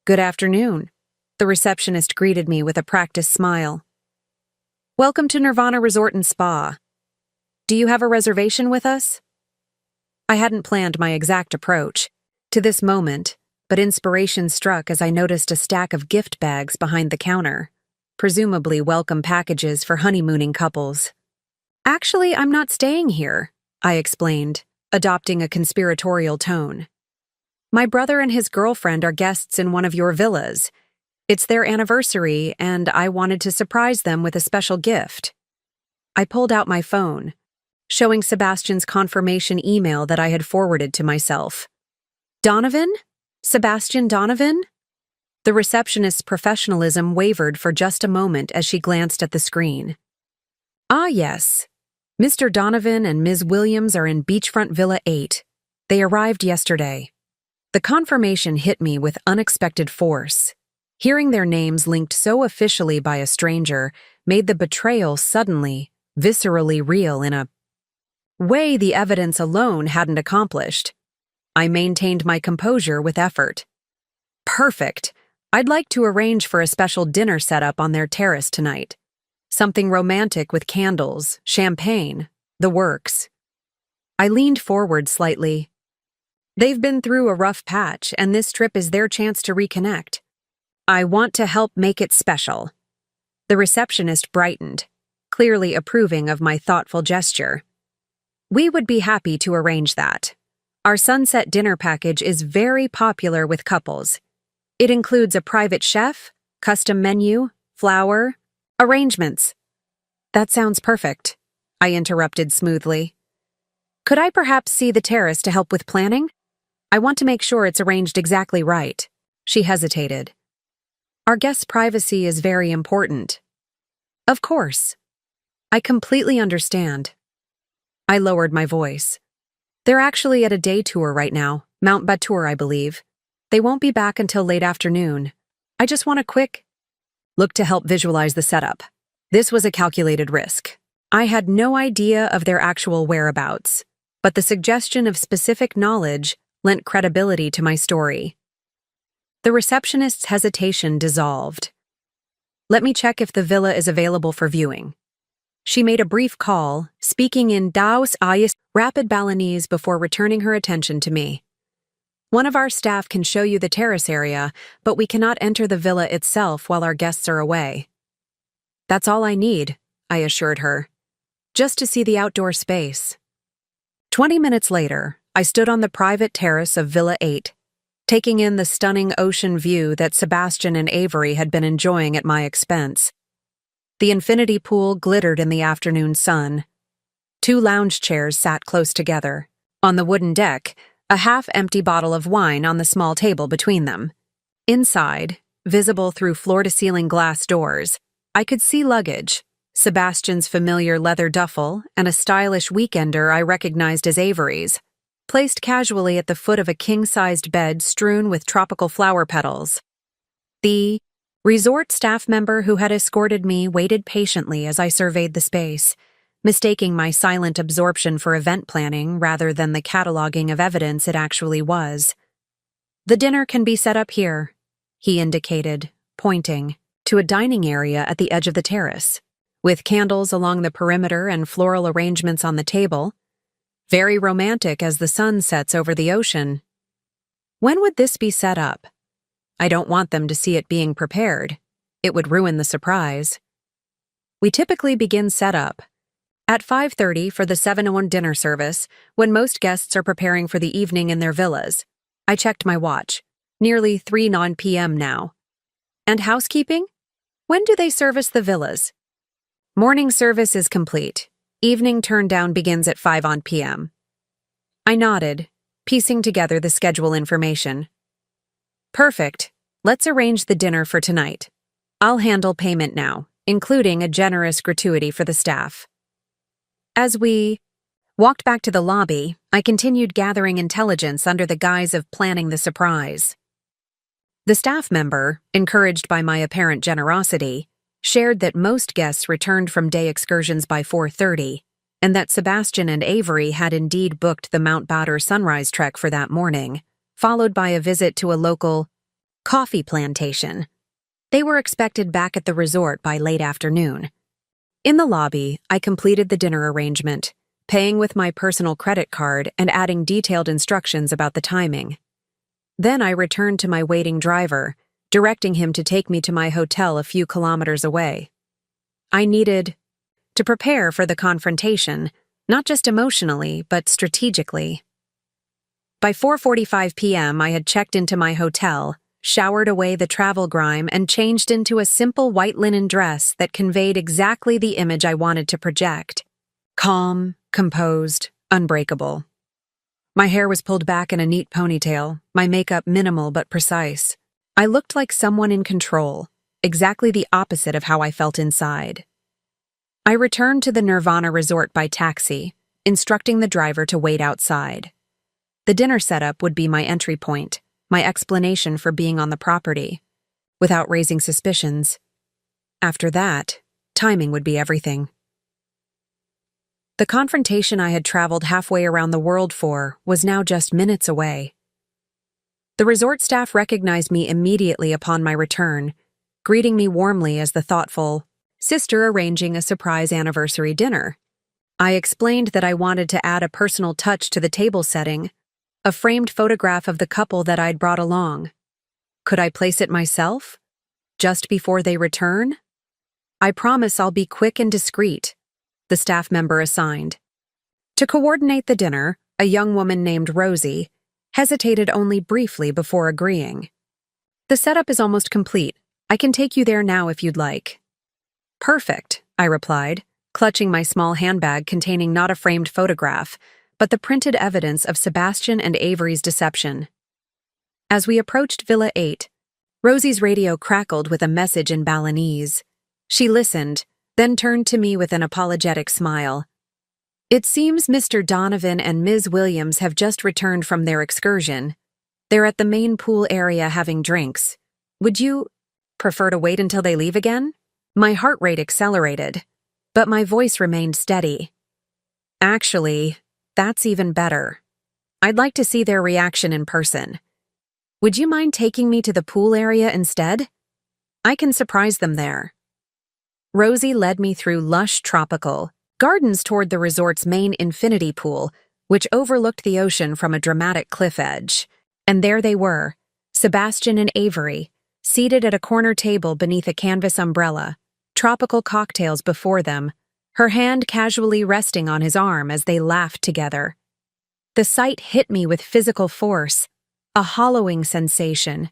"Good afternoon," the receptionist greeted me with a practiced smile. "Welcome to Nirvana Resort and Spa. Do you have a reservation with us?" I hadn't planned my exact approach to this moment, but inspiration struck as I noticed a stack of gift bags behind the counter, presumably welcome packages for honeymooning couples. "Actually, I'm not staying here," I explained, adopting a conspiratorial tone. "My brother and his girlfriend are guests in one of your villas. It's their anniversary, and I wanted to surprise them with a special gift." I pulled out my phone, showing Sebastian's confirmation email that I had forwarded to myself. "Donovan? Sebastian Donovan?" The receptionist's professionalism wavered for just a moment as she glanced at the screen. "Ah, yes. Mr. Donovan and Ms. Williams are in Beachfront Villa 8. They arrived yesterday." The confirmation hit me with unexpected force. Hearing their names linked so officially by a stranger made the betrayal suddenly, viscerally real in a way the evidence alone hadn't accomplished. I maintained my composure with effort. "Perfect. I'd like to arrange for a special dinner setup on their terrace tonight. Something romantic with candles, champagne, the works." I leaned forward slightly. They've been through a rough patch, and this trip is their chance to reconnect. I want to help make it special. The receptionist brightened, clearly approving of my thoughtful gesture. "We would be happy to arrange that. Our sunset dinner package is very popular with couples. It includes a private chef, custom menu, flower, arrangements." "That sounds perfect," I interrupted smoothly. "Could I perhaps see the terrace to help with planning? I want to make sure it's arranged exactly right." She hesitated. "Our guests' privacy is very important." "Of course. I completely understand." I lowered my voice. "They're actually at a day tour right now, Mount Batur, I believe. They won't be back until late afternoon. I just want a quick look to help visualize the setup." This was a calculated risk. I had no idea of their actual whereabouts, but the suggestion of specific knowledge lent credibility to my story. The receptionist's hesitation dissolved. "Let me check if the villa is available for viewing." She made a brief call, speaking in Daos Ayas rapid Balinese before returning her attention to me. "One of our staff can show you the terrace area, but we cannot enter the villa itself while our guests are away." "That's all I need," I assured her. "Just to see the outdoor space." 20 minutes later, I stood on the private terrace of Villa 8, taking in the stunning ocean view that Sebastian and Avery had been enjoying at my expense. The infinity pool glittered in the afternoon sun. 2 lounge chairs sat close together. On the wooden deck, a half-empty bottle of wine on the small table between them. Inside, visible through floor-to-ceiling glass doors, I could see luggage, Sebastian's familiar leather duffel and a stylish weekender I recognized as Avery's, placed casually at the foot of a king-sized bed strewn with tropical flower petals. The resort staff member who had escorted me waited patiently as I surveyed the space, mistaking my silent absorption for event planning rather than the cataloging of evidence it actually was. "The dinner can be set up here," he indicated, pointing to a dining area at the edge of the terrace, with candles along the perimeter and floral arrangements on the table. Very romantic as the sun sets over the ocean. When would this be set up? I don't want them to see it being prepared. It would ruin the surprise. We typically begin setup at 5:30 for the 7:01 dinner service, when most guests are preparing for the evening in their villas. I checked my watch. Nearly 3 p.m. now. "And housekeeping? When do they service the villas?" "Morning service is complete. Evening turndown begins at 5 p.m. I nodded, piecing together the schedule information. "Perfect. Let's arrange the dinner for tonight." I'll handle payment now, including a generous gratuity for the staff. As we walked back to the lobby, I continued gathering intelligence under the guise of planning the surprise. The staff member, encouraged by my apparent generosity, shared that most guests returned from day excursions by 4:30, and that Sebastian and Avery had indeed booked the Mount Bader sunrise trek for that morning, followed by a visit to a local coffee plantation. They were expected back at the resort by late afternoon. In the lobby, I completed the dinner arrangement, paying with my personal credit card and adding detailed instructions about the timing. Then I returned to my waiting driver, directing him to take me to my hotel a few kilometers away. I needed to prepare for the confrontation, not just emotionally, but strategically. By 4:45 p.m., I had checked into my hotel, showered away the travel grime, and changed into a simple white linen dress that conveyed exactly the image I wanted to project. Calm, composed, unbreakable. My hair was pulled back in a neat ponytail, my makeup minimal but precise. I looked like someone in control, exactly the opposite of how I felt inside. I returned to the Nirvana Resort by taxi, instructing the driver to wait outside. The dinner setup would be my entry point, my explanation for being on the property, without raising suspicions. After that, timing would be everything. The confrontation I had traveled halfway around the world for was now just minutes away. The resort staff recognized me immediately upon my return, greeting me warmly as the thoughtful sister arranging a surprise anniversary dinner. I explained that I wanted to add a personal touch to the table setting, a framed photograph of the couple that I'd brought along. Could I place it myself? Just before they return? I promise I'll be quick and discreet, the staff member assigned. To coordinate the dinner, a young woman named Rosie hesitated only briefly before agreeing. The setup is almost complete. I can take you there now if you'd like. Perfect, I replied, clutching my small handbag containing not a framed photograph, but the printed evidence of Sebastian and Avery's deception. As we approached Villa 8, Rosie's radio crackled with a message in Balinese. She listened, then turned to me with an apologetic smile. It seems Mr. Donovan and Ms. Williams have just returned from their excursion. They're at the main pool area having drinks. Would you prefer to wait until they leave again? My heart rate accelerated, but my voice remained steady. Actually, that's even better. I'd like to see their reaction in person. Would you mind taking me to the pool area instead? I can surprise them there. Rosie led me through lush tropical gardens toward the resort's main infinity pool, which overlooked the ocean from a dramatic cliff edge. And there they were, Sebastian and Avery, seated at a corner table beneath a canvas umbrella, tropical cocktails before them, her hand casually resting on his arm as they laughed together. The sight hit me with physical force, a hollowing sensation,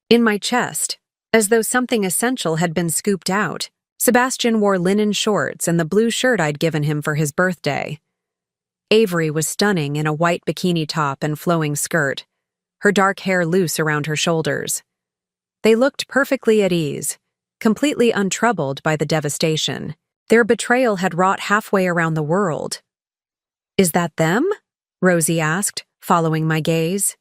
in my chest, as though something essential had been scooped out. Sebastian wore linen shorts and the blue shirt I'd given him for his birthday. Avery was stunning in a white bikini top and flowing skirt, her dark hair loose around her shoulders. They looked perfectly at ease, completely untroubled by the devastation their betrayal had wrought halfway around the world. Is that them? Rosie asked, following my gaze.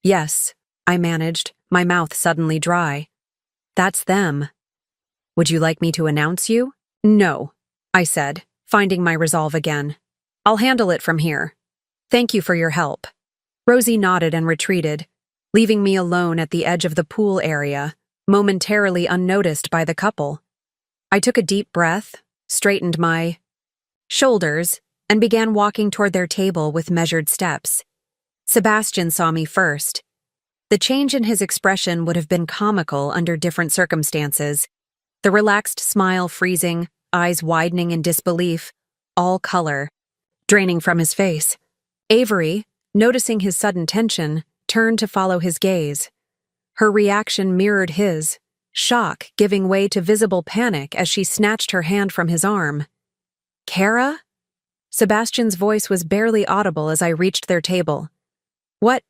Yes, I managed, my mouth suddenly dry. That's them. Would you like me to announce you? No, I said, finding my resolve again. I'll handle it from here. Thank you for your help. Rosie nodded and retreated, leaving me alone at the edge of the pool area, momentarily unnoticed by the couple. I took a deep breath, straightened my shoulders, and began walking toward their table with measured steps. Sebastian saw me first. The change in his expression would have been comical under different circumstances. The relaxed smile freezing, eyes widening in disbelief, all color draining from his face. Avery, noticing his sudden tension, turned to follow his gaze. Her reaction mirrored his, shock giving way to visible panic as she snatched her hand from his arm. Kara? Sebastian's voice was barely audible as I reached their table. What?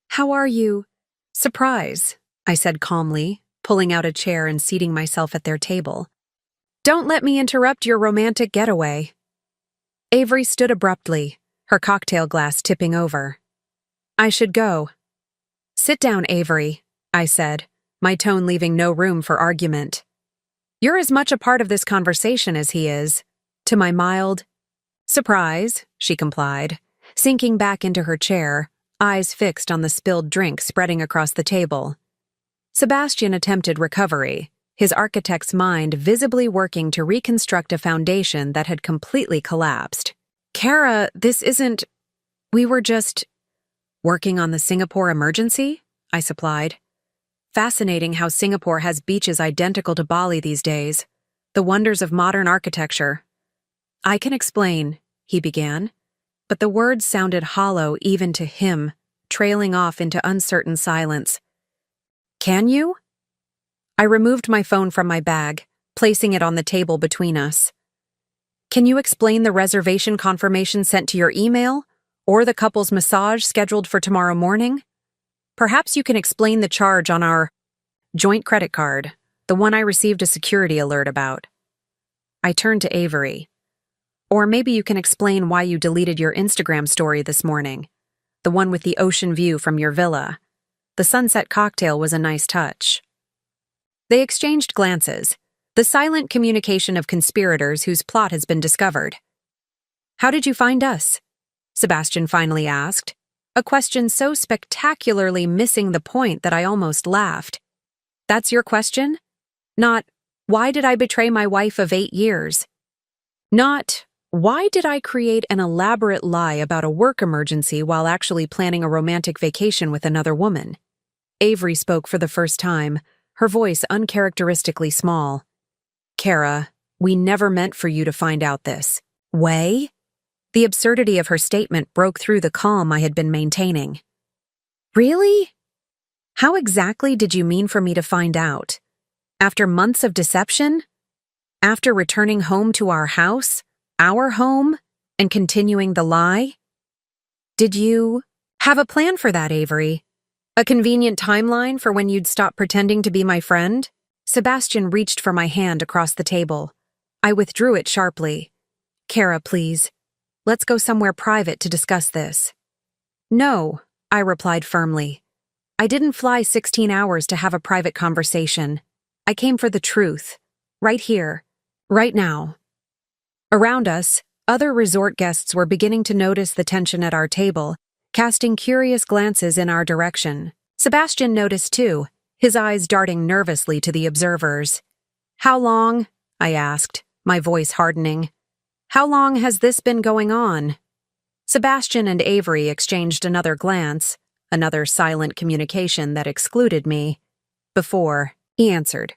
How are you? Surprise, I said calmly, pulling out a chair and seating myself at their table. "Don't let me interrupt your romantic getaway." Avery stood abruptly, her cocktail glass tipping over. "I should go." "Sit down, Avery," I said, my tone leaving no room for argument. "You're as much a part of this conversation as he is." To my mild surprise, she complied, sinking back into her chair, eyes fixed on the spilled drink spreading across the table. Sebastian attempted recovery, his architect's mind visibly working to reconstruct a foundation that had completely collapsed. "Kara, this isn't... We were just... working on the Singapore emergency?" I supplied. "Fascinating how Singapore has beaches identical to Bali these days. The wonders of modern architecture." "I can explain," he began, but the words sounded hollow even to him, trailing off into uncertain silence. "Can you?" I removed my phone from my bag, placing it on the table between us. "Can you explain the reservation confirmation sent to your email, or the couple's massage scheduled for tomorrow morning? Perhaps you can explain the charge on our joint credit card, the one I received a security alert about." I turned to Avery. "Or maybe you can explain why you deleted your Instagram story this morning, the one with the ocean view from your villa. The sunset cocktail was a nice touch." They exchanged glances, the silent communication of conspirators whose plot has been discovered. "How did you find us?" Sebastian finally asked, a question so spectacularly missing the point that I almost laughed. "That's your question? Not, why did I betray my wife of 8 years? Not, why did I create an elaborate lie about a work emergency while actually planning a romantic vacation with another woman?" Avery spoke for the first time, her voice uncharacteristically small. "Kara, we never meant for you to find out this way." The absurdity of her statement broke through the calm I had been maintaining. "Really? How exactly did you mean for me to find out? After months of deception? After returning home to our house, our home, and continuing the lie? Did you have a plan for that, Avery? A convenient timeline for when you'd stop pretending to be my friend?" Sebastian reached for my hand across the table. I withdrew it sharply. "Kara, please. Let's go somewhere private to discuss this." "No," I replied firmly. "I didn't fly 16 hours to have a private conversation. I came for the truth. Right here. Right now." Around us, other resort guests were beginning to notice the tension at our table, casting curious glances in our direction. Sebastian noticed too, his eyes darting nervously to the observers. "How long?" I asked, my voice hardening. "How long has this been going on?" Sebastian and Avery exchanged another glance, another silent communication that excluded me. "Before," he answered.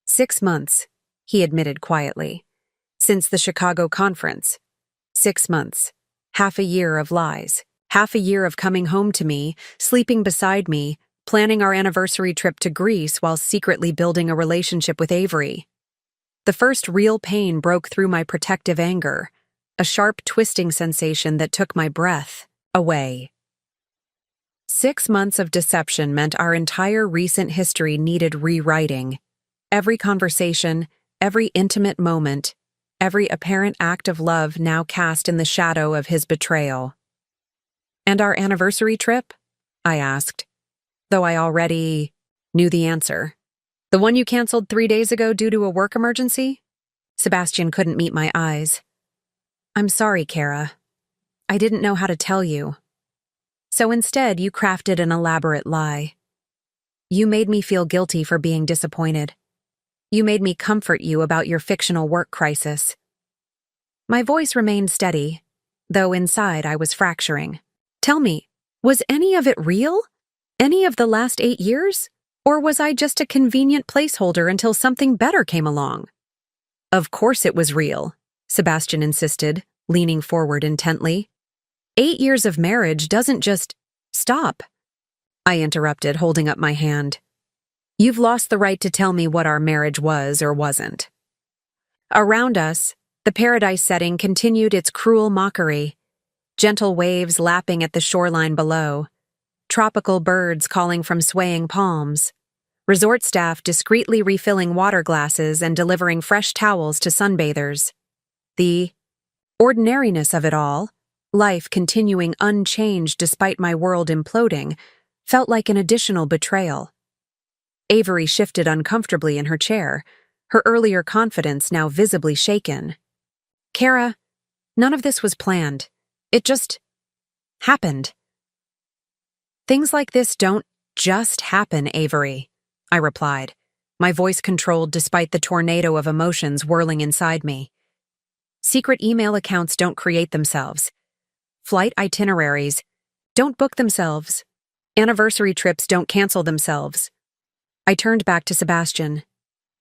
6 months, he admitted quietly. "Since the Chicago conference. 6 months. Half a year of lies. Half a year of coming home to me, sleeping beside me, planning our anniversary trip to Greece while secretly building a relationship with Avery." The first real pain broke through my protective anger, a sharp twisting sensation that took my breath away. 6 months of deception meant our entire recent history needed rewriting. Every conversation, every intimate moment, every apparent act of love now cast in the shadow of his betrayal. "And our anniversary trip?" I asked, though I already knew the answer. "The one you canceled 3 days ago due to a work emergency?" Sebastian couldn't meet my eyes. "I'm sorry, Kara. I didn't know how to tell you. So instead, you crafted an elaborate lie. You made me feel guilty for being disappointed. You made me comfort you about your fictional work crisis." My voice remained steady, though inside I was fracturing. "Tell me, was any of it real? Any of the last 8 years? Or was I just a convenient placeholder until something better came along?" "Of course it was real," Sebastian insisted, leaning forward intently. 8 years of marriage doesn't just stop." I interrupted, holding up my hand. "You've lost the right to tell me what our marriage was or wasn't." Around us, the paradise setting continued its cruel mockery. Gentle waves lapping at the shoreline below. Tropical birds calling from swaying palms. resort staff discreetly refilling water glasses and delivering fresh towels to sunbathers. The ordinariness of it all, life continuing unchanged despite my world imploding, felt like an additional betrayal. Avery shifted uncomfortably in her chair, her earlier confidence now visibly shaken. Kara, none of this was planned. It just happened. Things like this don't just happen, Avery, I replied, my voice controlled despite the tornado of emotions whirling inside me. Secret email accounts don't create themselves. Flight itineraries don't book themselves. Anniversary trips don't cancel themselves. I turned back to Sebastian.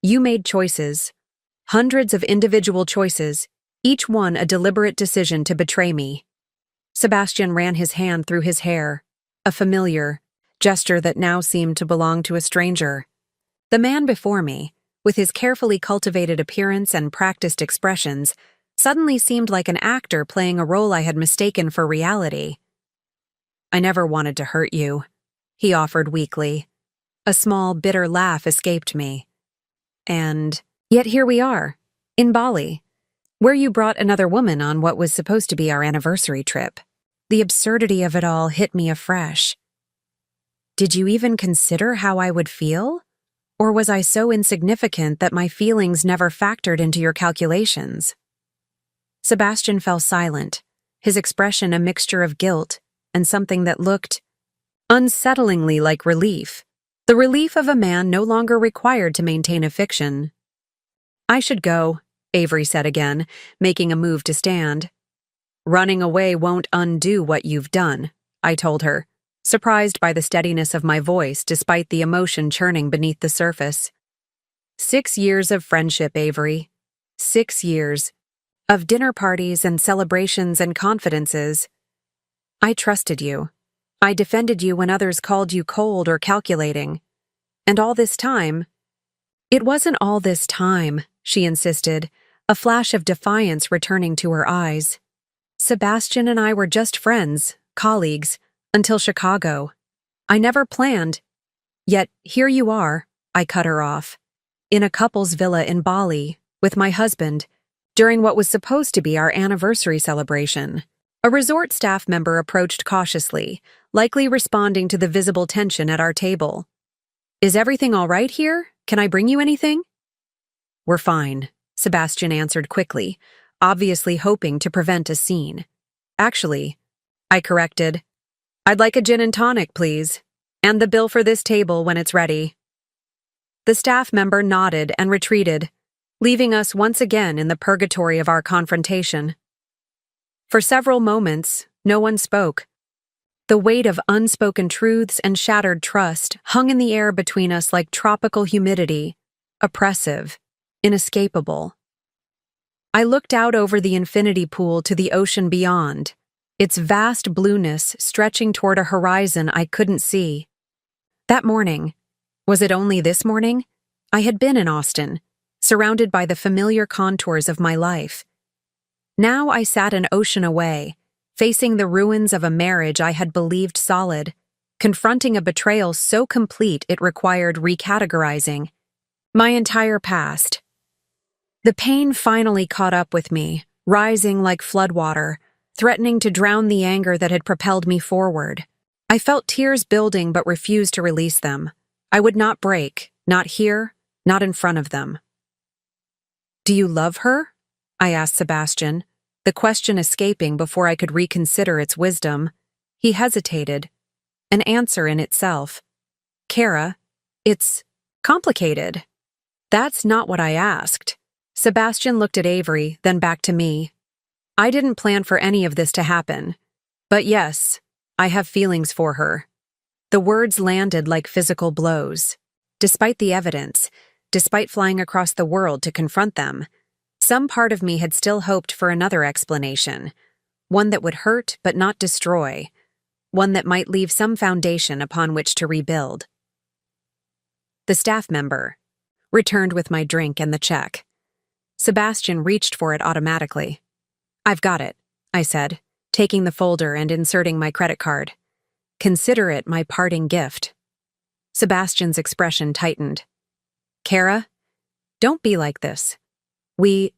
You made choices. Hundreds of individual choices, each one a deliberate decision to betray me. Sebastian ran his hand through his hair, a familiar gesture that now seemed to belong to a stranger. The man before me, with his carefully cultivated appearance and practiced expressions, suddenly seemed like an actor playing a role I had mistaken for reality. I never wanted to hurt you, he offered weakly. A small, bitter laugh escaped me. And yet here we are, in Bali, where you brought another woman on what was supposed to be our anniversary trip. The absurdity of it all hit me afresh. Did you even consider how I would feel? Or was I so insignificant that my feelings never factored into your calculations? Sebastian fell silent, his expression a mixture of guilt and something that looked unsettlingly like relief. The relief of a man no longer required to maintain a fiction. I should go, Avery said again, making a move to stand. Running away won't undo what you've done, I told her, surprised by the steadiness of my voice despite the emotion churning beneath the surface. 6 years of friendship, Avery. 6 years. Of dinner parties and celebrations and confidences. I trusted you. I defended you when others called you cold or calculating. And all this time— It wasn't all this time, she insisted, a flash of defiance returning to her eyes. Sebastian and I were just friends, colleagues, until Chicago. I never planned. Yet here you are, I cut her off, in a couple's villa in Bali, with my husband, during what was supposed to be our anniversary celebration. A resort staff member approached cautiously, likely responding to the visible tension at our table. Is everything all right here? Can I bring you anything? We're fine, Sebastian answered quickly, obviously hoping to prevent a scene. Actually, I corrected, I'd like a gin and tonic, please, and the bill for this table when it's ready. The staff member nodded and retreated, leaving us once again in the purgatory of our confrontation. For several moments, no one spoke. The weight of unspoken truths and shattered trust hung in the air between us like tropical humidity, oppressive, inescapable. I looked out over the infinity pool to the ocean beyond, its vast blueness stretching toward a horizon I couldn't see. That morning, was it only this morning? I had been in Austin, surrounded by the familiar contours of my life. Now I sat an ocean away, facing the ruins of a marriage I had believed solid, confronting a betrayal so complete it required recategorizing. My entire past. The pain finally caught up with me, rising like floodwater, threatening to drown the anger that had propelled me forward. I felt tears building but refused to release them. I would not break, not here, not in front of them. Do you love her? I asked Sebastian, the question escaping before I could reconsider its wisdom. He hesitated. An answer in itself. Kara, it's complicated. That's not what I asked. Sebastian looked at Avery, then back to me. I didn't plan for any of this to happen. But yes, I have feelings for her. The words landed like physical blows. Despite the evidence, despite flying across the world to confront them, some part of me had still hoped for another explanation, one that would hurt but not destroy, one that might leave some foundation upon which to rebuild. The staff member returned with my drink and the check. Sebastian reached for it automatically. I've got it, I said, taking the folder and inserting my credit card. Consider it my parting gift. Sebastian's expression tightened. Kara, don't be like this. We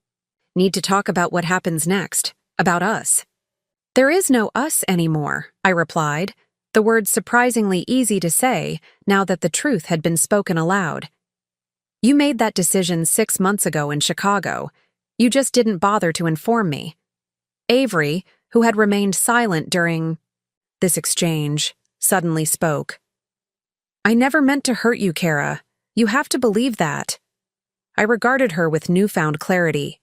need to talk about what happens next, about us. There is no us anymore, I replied, the words surprisingly easy to say now that the truth had been spoken aloud. You made that decision 6 months ago in Chicago. You just didn't bother to inform me. Avery, who had remained silent during this exchange, suddenly spoke. I never meant to hurt you, Kara. You have to believe that. I regarded her with newfound clarity.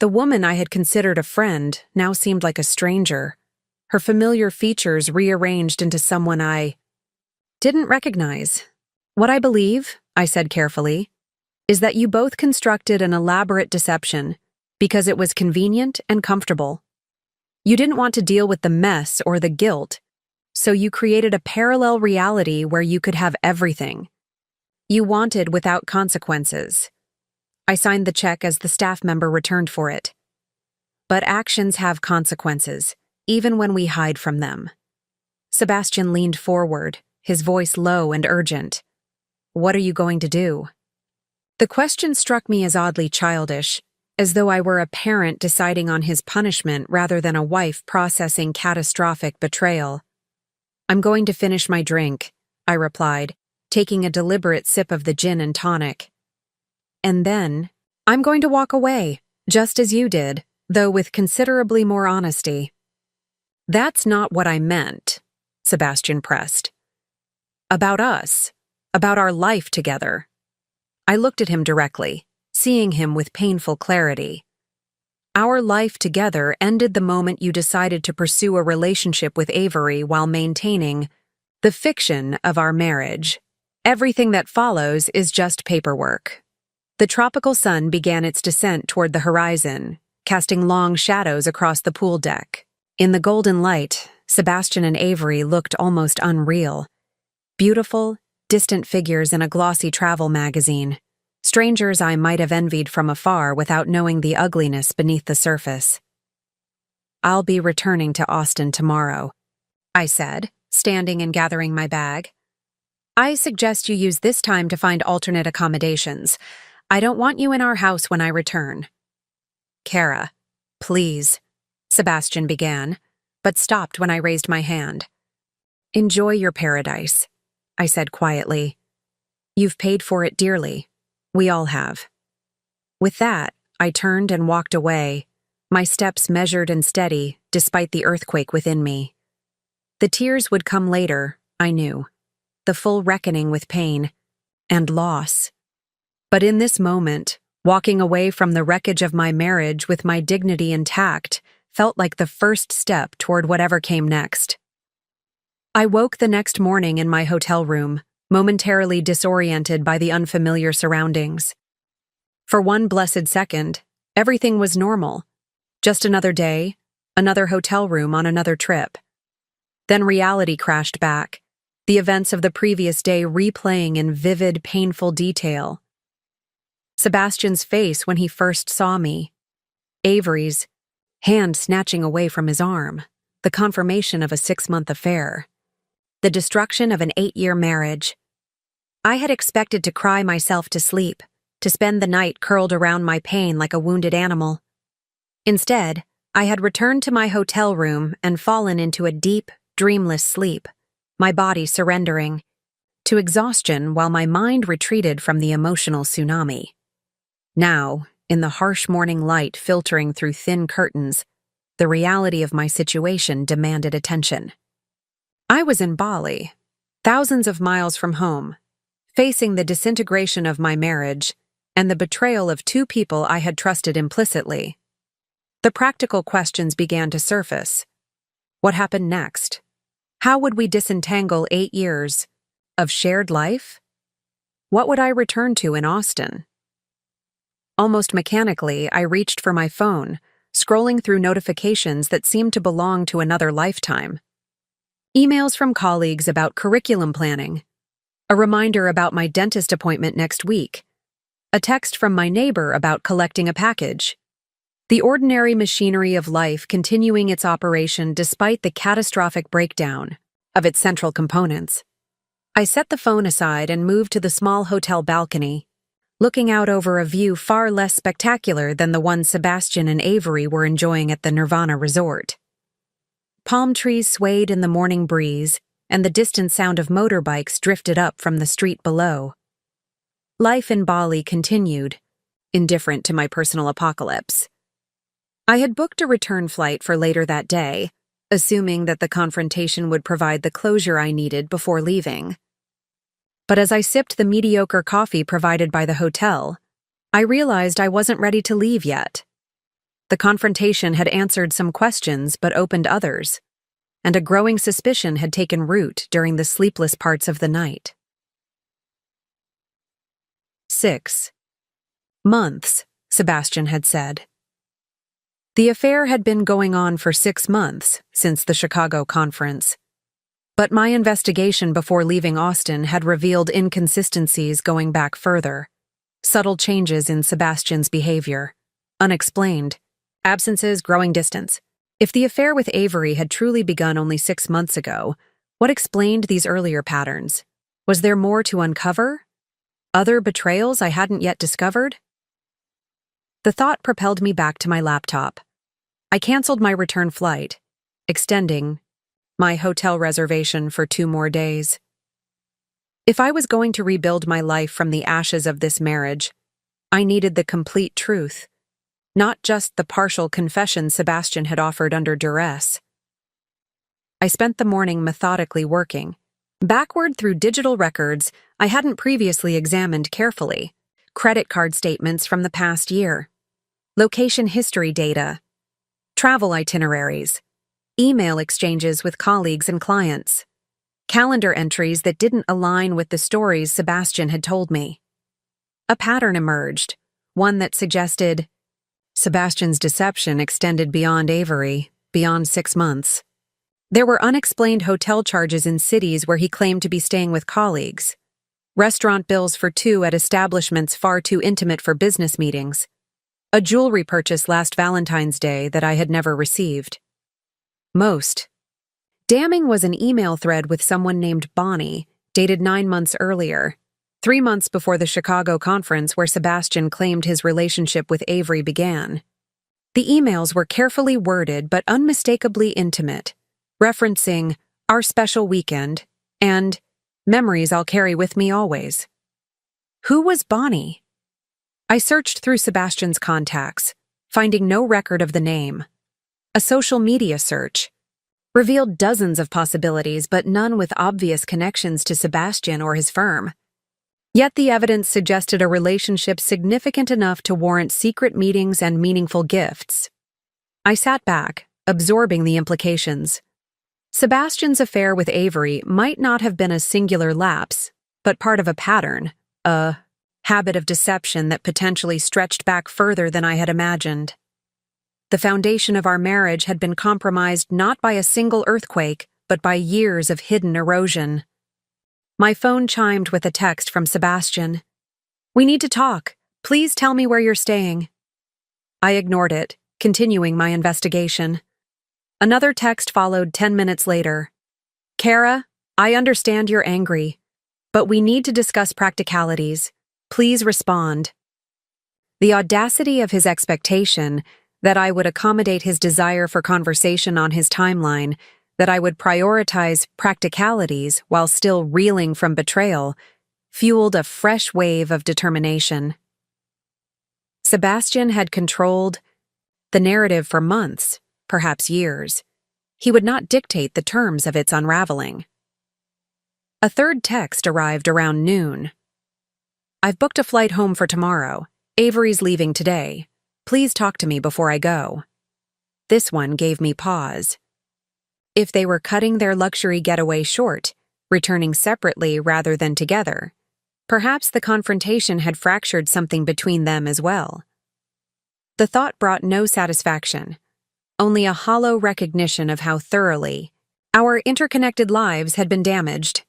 The woman I had considered a friend now seemed like a stranger, her familiar features rearranged into someone I didn't recognize. What I believe, I said carefully, is that you both constructed an elaborate deception because it was convenient and comfortable. You didn't want to deal with the mess or the guilt, so you created a parallel reality where you could have everything. You wanted without consequences. I signed the check as the staff member returned for it. But actions have consequences, even when we hide from them. Sebastian leaned forward, his voice low and urgent. What are you going to do? The question struck me as oddly childish, as though I were a parent deciding on his punishment rather than a wife processing catastrophic betrayal. I'm going to finish my drink, I replied, taking a deliberate sip of the gin and tonic. And then, I'm going to walk away, just as you did, though with considerably more honesty. That's not what I meant, Sebastian pressed. About us, about our life together. I looked at him directly, seeing him with painful clarity. Our life together ended the moment you decided to pursue a relationship with Avery while maintaining the fiction of our marriage. Everything that follows is just paperwork. The tropical sun began its descent toward the horizon, casting long shadows across the pool deck. In the golden light, Sebastian and Avery looked almost unreal. Beautiful, distant figures in a glossy travel magazine. Strangers I might have envied from afar without knowing the ugliness beneath the surface. I'll be returning to Austin tomorrow, I said, standing and gathering my bag. I suggest you use this time to find alternate accommodations. I don't want you in our house when I return. Kara, please, Sebastian began, but stopped when I raised my hand. Enjoy your paradise, I said quietly. You've paid for it dearly. We all have. With that, I turned and walked away, my steps measured and steady despite the earthquake within me. The tears would come later, I knew. The full reckoning with pain and loss. But in this moment, walking away from the wreckage of my marriage with my dignity intact felt like the first step toward whatever came next. I woke the next morning in my hotel room, momentarily disoriented by the unfamiliar surroundings. For one blessed second, everything was normal. Just another day, another hotel room on another trip. Then reality crashed back, the events of the previous day replaying in vivid, painful detail. Sebastian's face when he first saw me. Avery's hand snatching away from his arm, the confirmation of a 6-month affair. The destruction of an 8-year marriage. I had expected to cry myself to sleep, to spend the night curled around my pain like a wounded animal. Instead, I had returned to my hotel room and fallen into a deep, dreamless sleep, my body surrendering to exhaustion while my mind retreated from the emotional tsunami. Now, in the harsh morning light filtering through thin curtains, the reality of my situation demanded attention. I was in Bali, thousands of miles from home, facing the disintegration of my marriage and the betrayal of 2 people I had trusted implicitly. The practical questions began to surface. What happened next? How would we disentangle 8 years of shared life? What would I return to in Austin? Almost mechanically, I reached for my phone, scrolling through notifications that seemed to belong to another lifetime. Emails from colleagues about curriculum planning, a reminder about my dentist appointment next week, a text from my neighbor about collecting a package. The ordinary machinery of life continuing its operation despite the catastrophic breakdown of its central components. I set the phone aside and moved to the small hotel balcony, looking out over a view far less spectacular than the one Sebastian and Avery were enjoying at the Nirvana resort. Palm trees swayed in the morning breeze, and the distant sound of motorbikes drifted up from the street below. Life in Bali continued, indifferent to my personal apocalypse. I had booked a return flight for later that day, assuming that the confrontation would provide the closure I needed before leaving. But as I sipped the mediocre coffee provided by the hotel, I realized I wasn't ready to leave yet. The confrontation had answered some questions but opened others, and a growing suspicion had taken root during the sleepless parts of the night. 6 months, Sebastian had said. The affair had been going on for 6 months since the Chicago conference, but my investigation before leaving Austin had revealed inconsistencies going back further, subtle changes in Sebastian's behavior, unexplained, absences, growing distance. If the affair with Avery had truly begun only 6 months ago, what explained these earlier patterns? Was there more to uncover? Other betrayals I hadn't yet discovered? The thought propelled me back to my laptop. I canceled my return flight, extending my hotel reservation for 2 more days. If I was going to rebuild my life from the ashes of this marriage, I needed the complete truth, not just the partial confession Sebastian had offered under duress. I spent the morning methodically working, backward through digital records I hadn't previously examined carefully, credit card statements from the past year, location history data, travel itineraries, email exchanges with colleagues and clients, calendar entries that didn't align with the stories Sebastian had told me. A pattern emerged, one that suggested Sebastian's deception extended beyond Avery, beyond 6 months. There were unexplained hotel charges in cities where he claimed to be staying with colleagues, restaurant bills for 2 at establishments far too intimate for business meetings, a jewelry purchase last Valentine's Day that I had never received. Most damning was an email thread with someone named Bonnie, dated 9 months earlier, 3 months before the Chicago conference where Sebastian claimed his relationship with Avery began. The emails were carefully worded but unmistakably intimate, referencing our special weekend and memories I'll carry with me always. Who was Bonnie? I searched through Sebastian's contacts, finding no record of the name. A social media search revealed dozens of possibilities, but none with obvious connections to Sebastian or his firm. Yet the evidence suggested a relationship significant enough to warrant secret meetings and meaningful gifts. I sat back, absorbing the implications. Sebastian's affair with Avery might not have been a singular lapse, but part of a pattern, a habit of deception that potentially stretched back further than I had imagined. The foundation of our marriage had been compromised not by a single earthquake, but by years of hidden erosion. My phone chimed with a text from Sebastian. "We need to talk. Please tell me where you're staying." I ignored it, continuing my investigation. Another text followed 10 minutes later. "Kara, I understand you're angry, but we need to discuss practicalities. Please respond." The audacity of his expectation that I would accommodate his desire for conversation on his timeline, that I would prioritize practicalities while still reeling from betrayal, fueled a fresh wave of determination. Sebastian had controlled the narrative for months, perhaps years. He would not dictate the terms of its unraveling. A third text arrived around noon. "I've booked a flight home for tomorrow. Avery's leaving today. Please talk to me before I go." This one gave me pause. If they were cutting their luxury getaway short, returning separately rather than together, perhaps the confrontation had fractured something between them as well. The thought brought no satisfaction, only a hollow recognition of how thoroughly our interconnected lives had been damaged.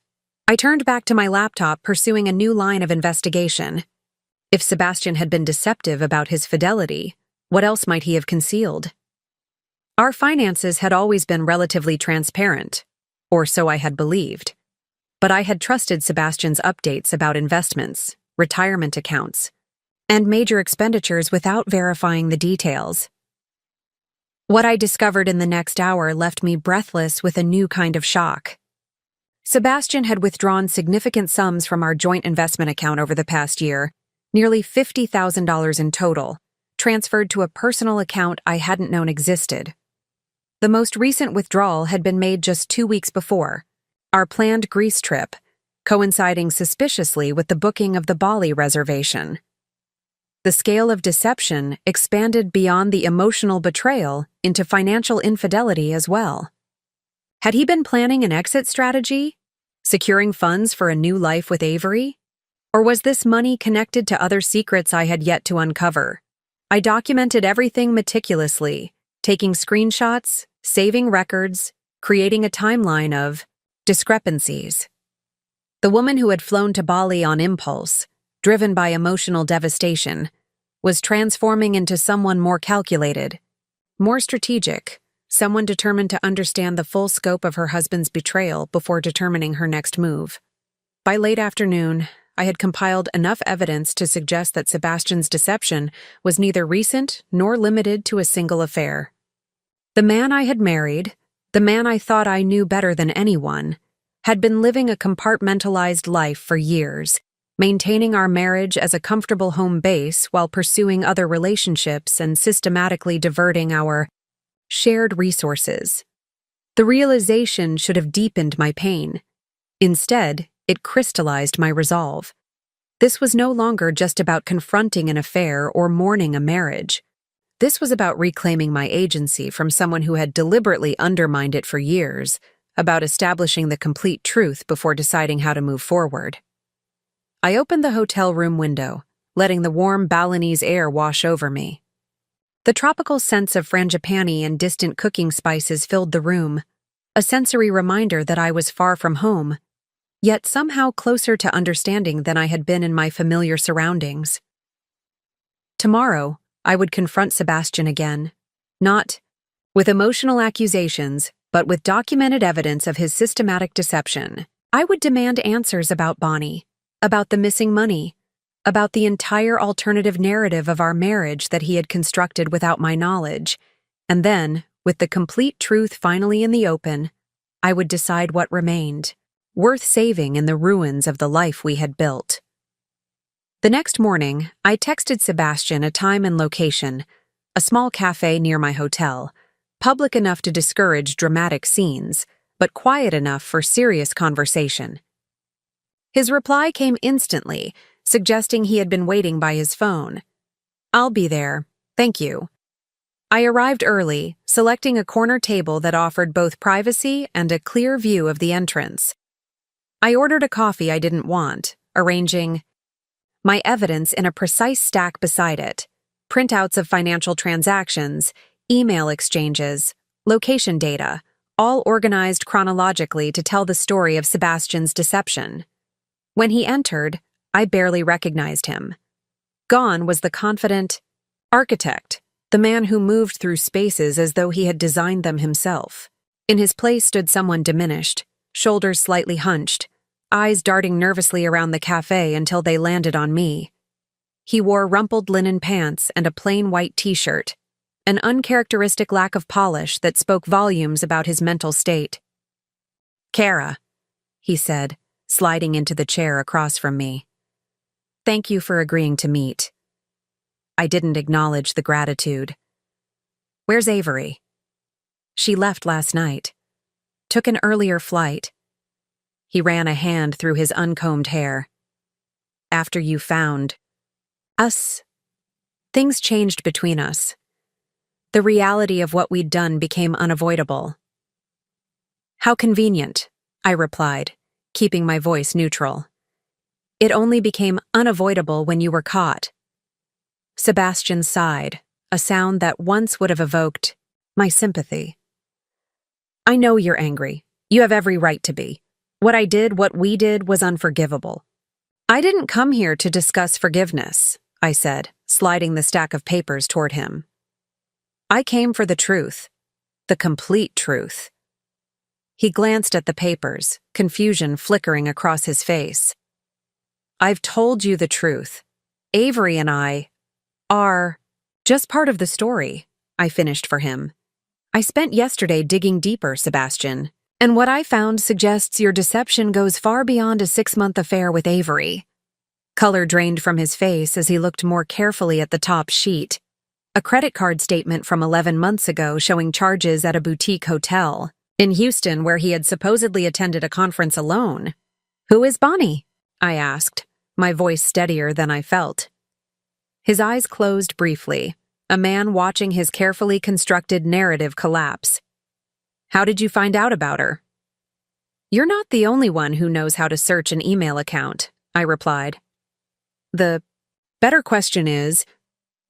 I turned back to my laptop, pursuing a new line of investigation. If Sebastian had been deceptive about his fidelity, what else might he have concealed? Our finances had always been relatively transparent, or so I had believed. but I had trusted Sebastian's updates about investments, retirement accounts, and major expenditures without verifying the details. What I discovered in the next hour left me breathless with a new kind of shock. Sebastian had withdrawn significant sums from our joint investment account over the past year, nearly $50,000 in total, transferred to a personal account I hadn't known existed. The most recent withdrawal had been made just 2 weeks before, our planned Greece trip, coinciding suspiciously with the booking of the Bali reservation. The scale of deception expanded beyond the emotional betrayal into financial infidelity as well. Had he been planning an exit strategy? Securing funds for a new life with Avery? Or was this money connected to other secrets I had yet to uncover? I documented everything meticulously, taking screenshots, saving records, creating a timeline of discrepancies. The woman who had flown to Bali on impulse, driven by emotional devastation, was transforming into someone more calculated, more strategic, someone determined to understand the full scope of her husband's betrayal before determining her next move. By late afternoon, I had compiled enough evidence to suggest that Sebastian's deception was neither recent nor limited to a single affair. The man I had married, the man I thought I knew better than anyone, had been living a compartmentalized life for years, maintaining our marriage as a comfortable home base while pursuing other relationships and systematically diverting our shared resources. The realization should have deepened my pain. Instead, it crystallized my resolve. This was no longer just about confronting an affair or mourning a marriage. This was about reclaiming my agency from someone who had deliberately undermined it for years, about establishing the complete truth before deciding how to move forward. I opened the hotel room window, letting the warm Balinese air wash over me. The tropical scents of frangipani and distant cooking spices filled the room, a sensory reminder that I was far from home, yet somehow closer to understanding than I had been in my familiar surroundings. Tomorrow, I would confront Sebastian again, not with emotional accusations, but with documented evidence of his systematic deception. I would demand answers about Bonnie, about the missing money, about the entire alternative narrative of our marriage that he had constructed without my knowledge, and then, with the complete truth finally in the open, I would decide what remained, worth saving in the ruins of the life we had built. The next morning, I texted Sebastian a time and location, a small cafe near my hotel, public enough to discourage dramatic scenes, but quiet enough for serious conversation. His reply came instantly, suggesting he had been waiting by his phone. "I'll be there, thank you." I arrived early, selecting a corner table that offered both privacy and a clear view of the entrance. I ordered a coffee I didn't want, arranging my evidence in a precise stack beside it, printouts of financial transactions, email exchanges, location data, all organized chronologically to tell the story of Sebastian's deception. When he entered, I barely recognized him. Gone was the confident architect, the man who moved through spaces as though he had designed them himself. In his place stood someone diminished, shoulders slightly hunched, eyes darting nervously around the cafe until they landed on me. He wore rumpled linen pants and a plain white t-shirt, an uncharacteristic lack of polish that spoke volumes about his mental state. "Kara," he said, sliding into the chair across from me. "Thank you for agreeing to meet." I didn't acknowledge the gratitude. "Where's Avery?" "She left last night. Took an earlier flight." He ran a hand through his uncombed hair. "After you found us, things changed between us. The reality of what we'd done became unavoidable." "How convenient," I replied, keeping my voice neutral. "It only became unavoidable when you were caught." Sebastian sighed, a sound that once would have evoked my sympathy. "I know you're angry. You have every right to be. What we did was unforgivable." "I didn't come here to discuss forgiveness," I said, sliding the stack of papers toward him. "I came for the truth, the complete truth." He glanced at the papers, confusion flickering across his face. I've told you the truth. Avery and I are just part of the story, I finished for him. I spent yesterday digging deeper, Sebastian, and what I found suggests your deception goes far beyond a 6-month affair with Avery. Color drained from his face as he looked more carefully at the top sheet. A credit card statement from 11 months ago showing charges at a boutique hotel in Houston where he had supposedly attended a conference alone. Who is Bonnie? I asked, my voice steadier than I felt. His eyes closed briefly, a man watching his carefully constructed narrative collapse. How did you find out about her? You're not the only one who knows how to search an email account, I replied. The better question is,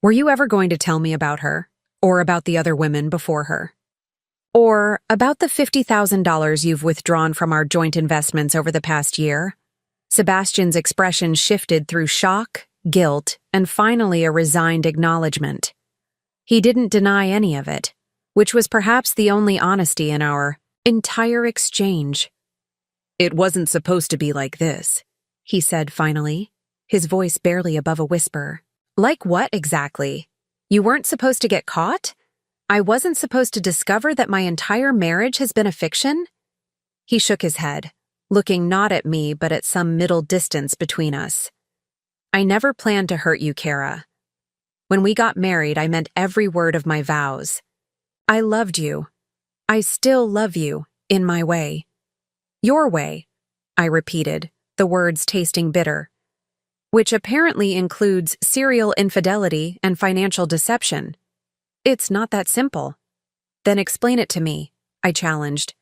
were you ever going to tell me about her, or about the other women before her? Or about the $50,000 you've withdrawn from our joint investments over the past year? Sebastian's expression shifted through shock, guilt, and finally a resigned acknowledgement. He didn't deny any of it, which was perhaps the only honesty in our entire exchange. It wasn't supposed to be like this, he said finally, his voice barely above a whisper. Like what exactly? You weren't supposed to get caught? I wasn't supposed to discover that my entire marriage has been a fiction? He shook his head, looking not at me but at some middle distance between us. I never planned to hurt you, Kara. When we got married, I meant every word of my vows. I loved you. I still love you, in my way. Your way, I repeated, the words tasting bitter. Which apparently includes serial infidelity and financial deception. It's not that simple. Then explain it to me, I challenged.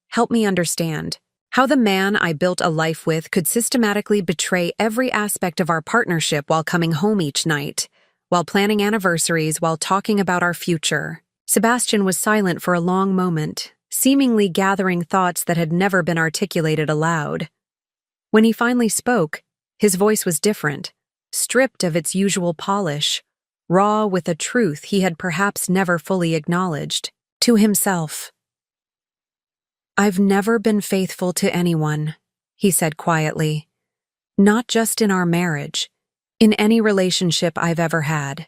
Help me understand how the man I built a life with could systematically betray every aspect of our partnership while coming home each night, while planning anniversaries, while talking about our future. Sebastian was silent for a long moment, seemingly gathering thoughts that had never been articulated aloud. When he finally spoke, his voice was different, stripped of its usual polish, raw with a truth he had perhaps never fully acknowledged, to himself. I've never been faithful to anyone, he said quietly. Not just in our marriage, in any relationship I've ever had.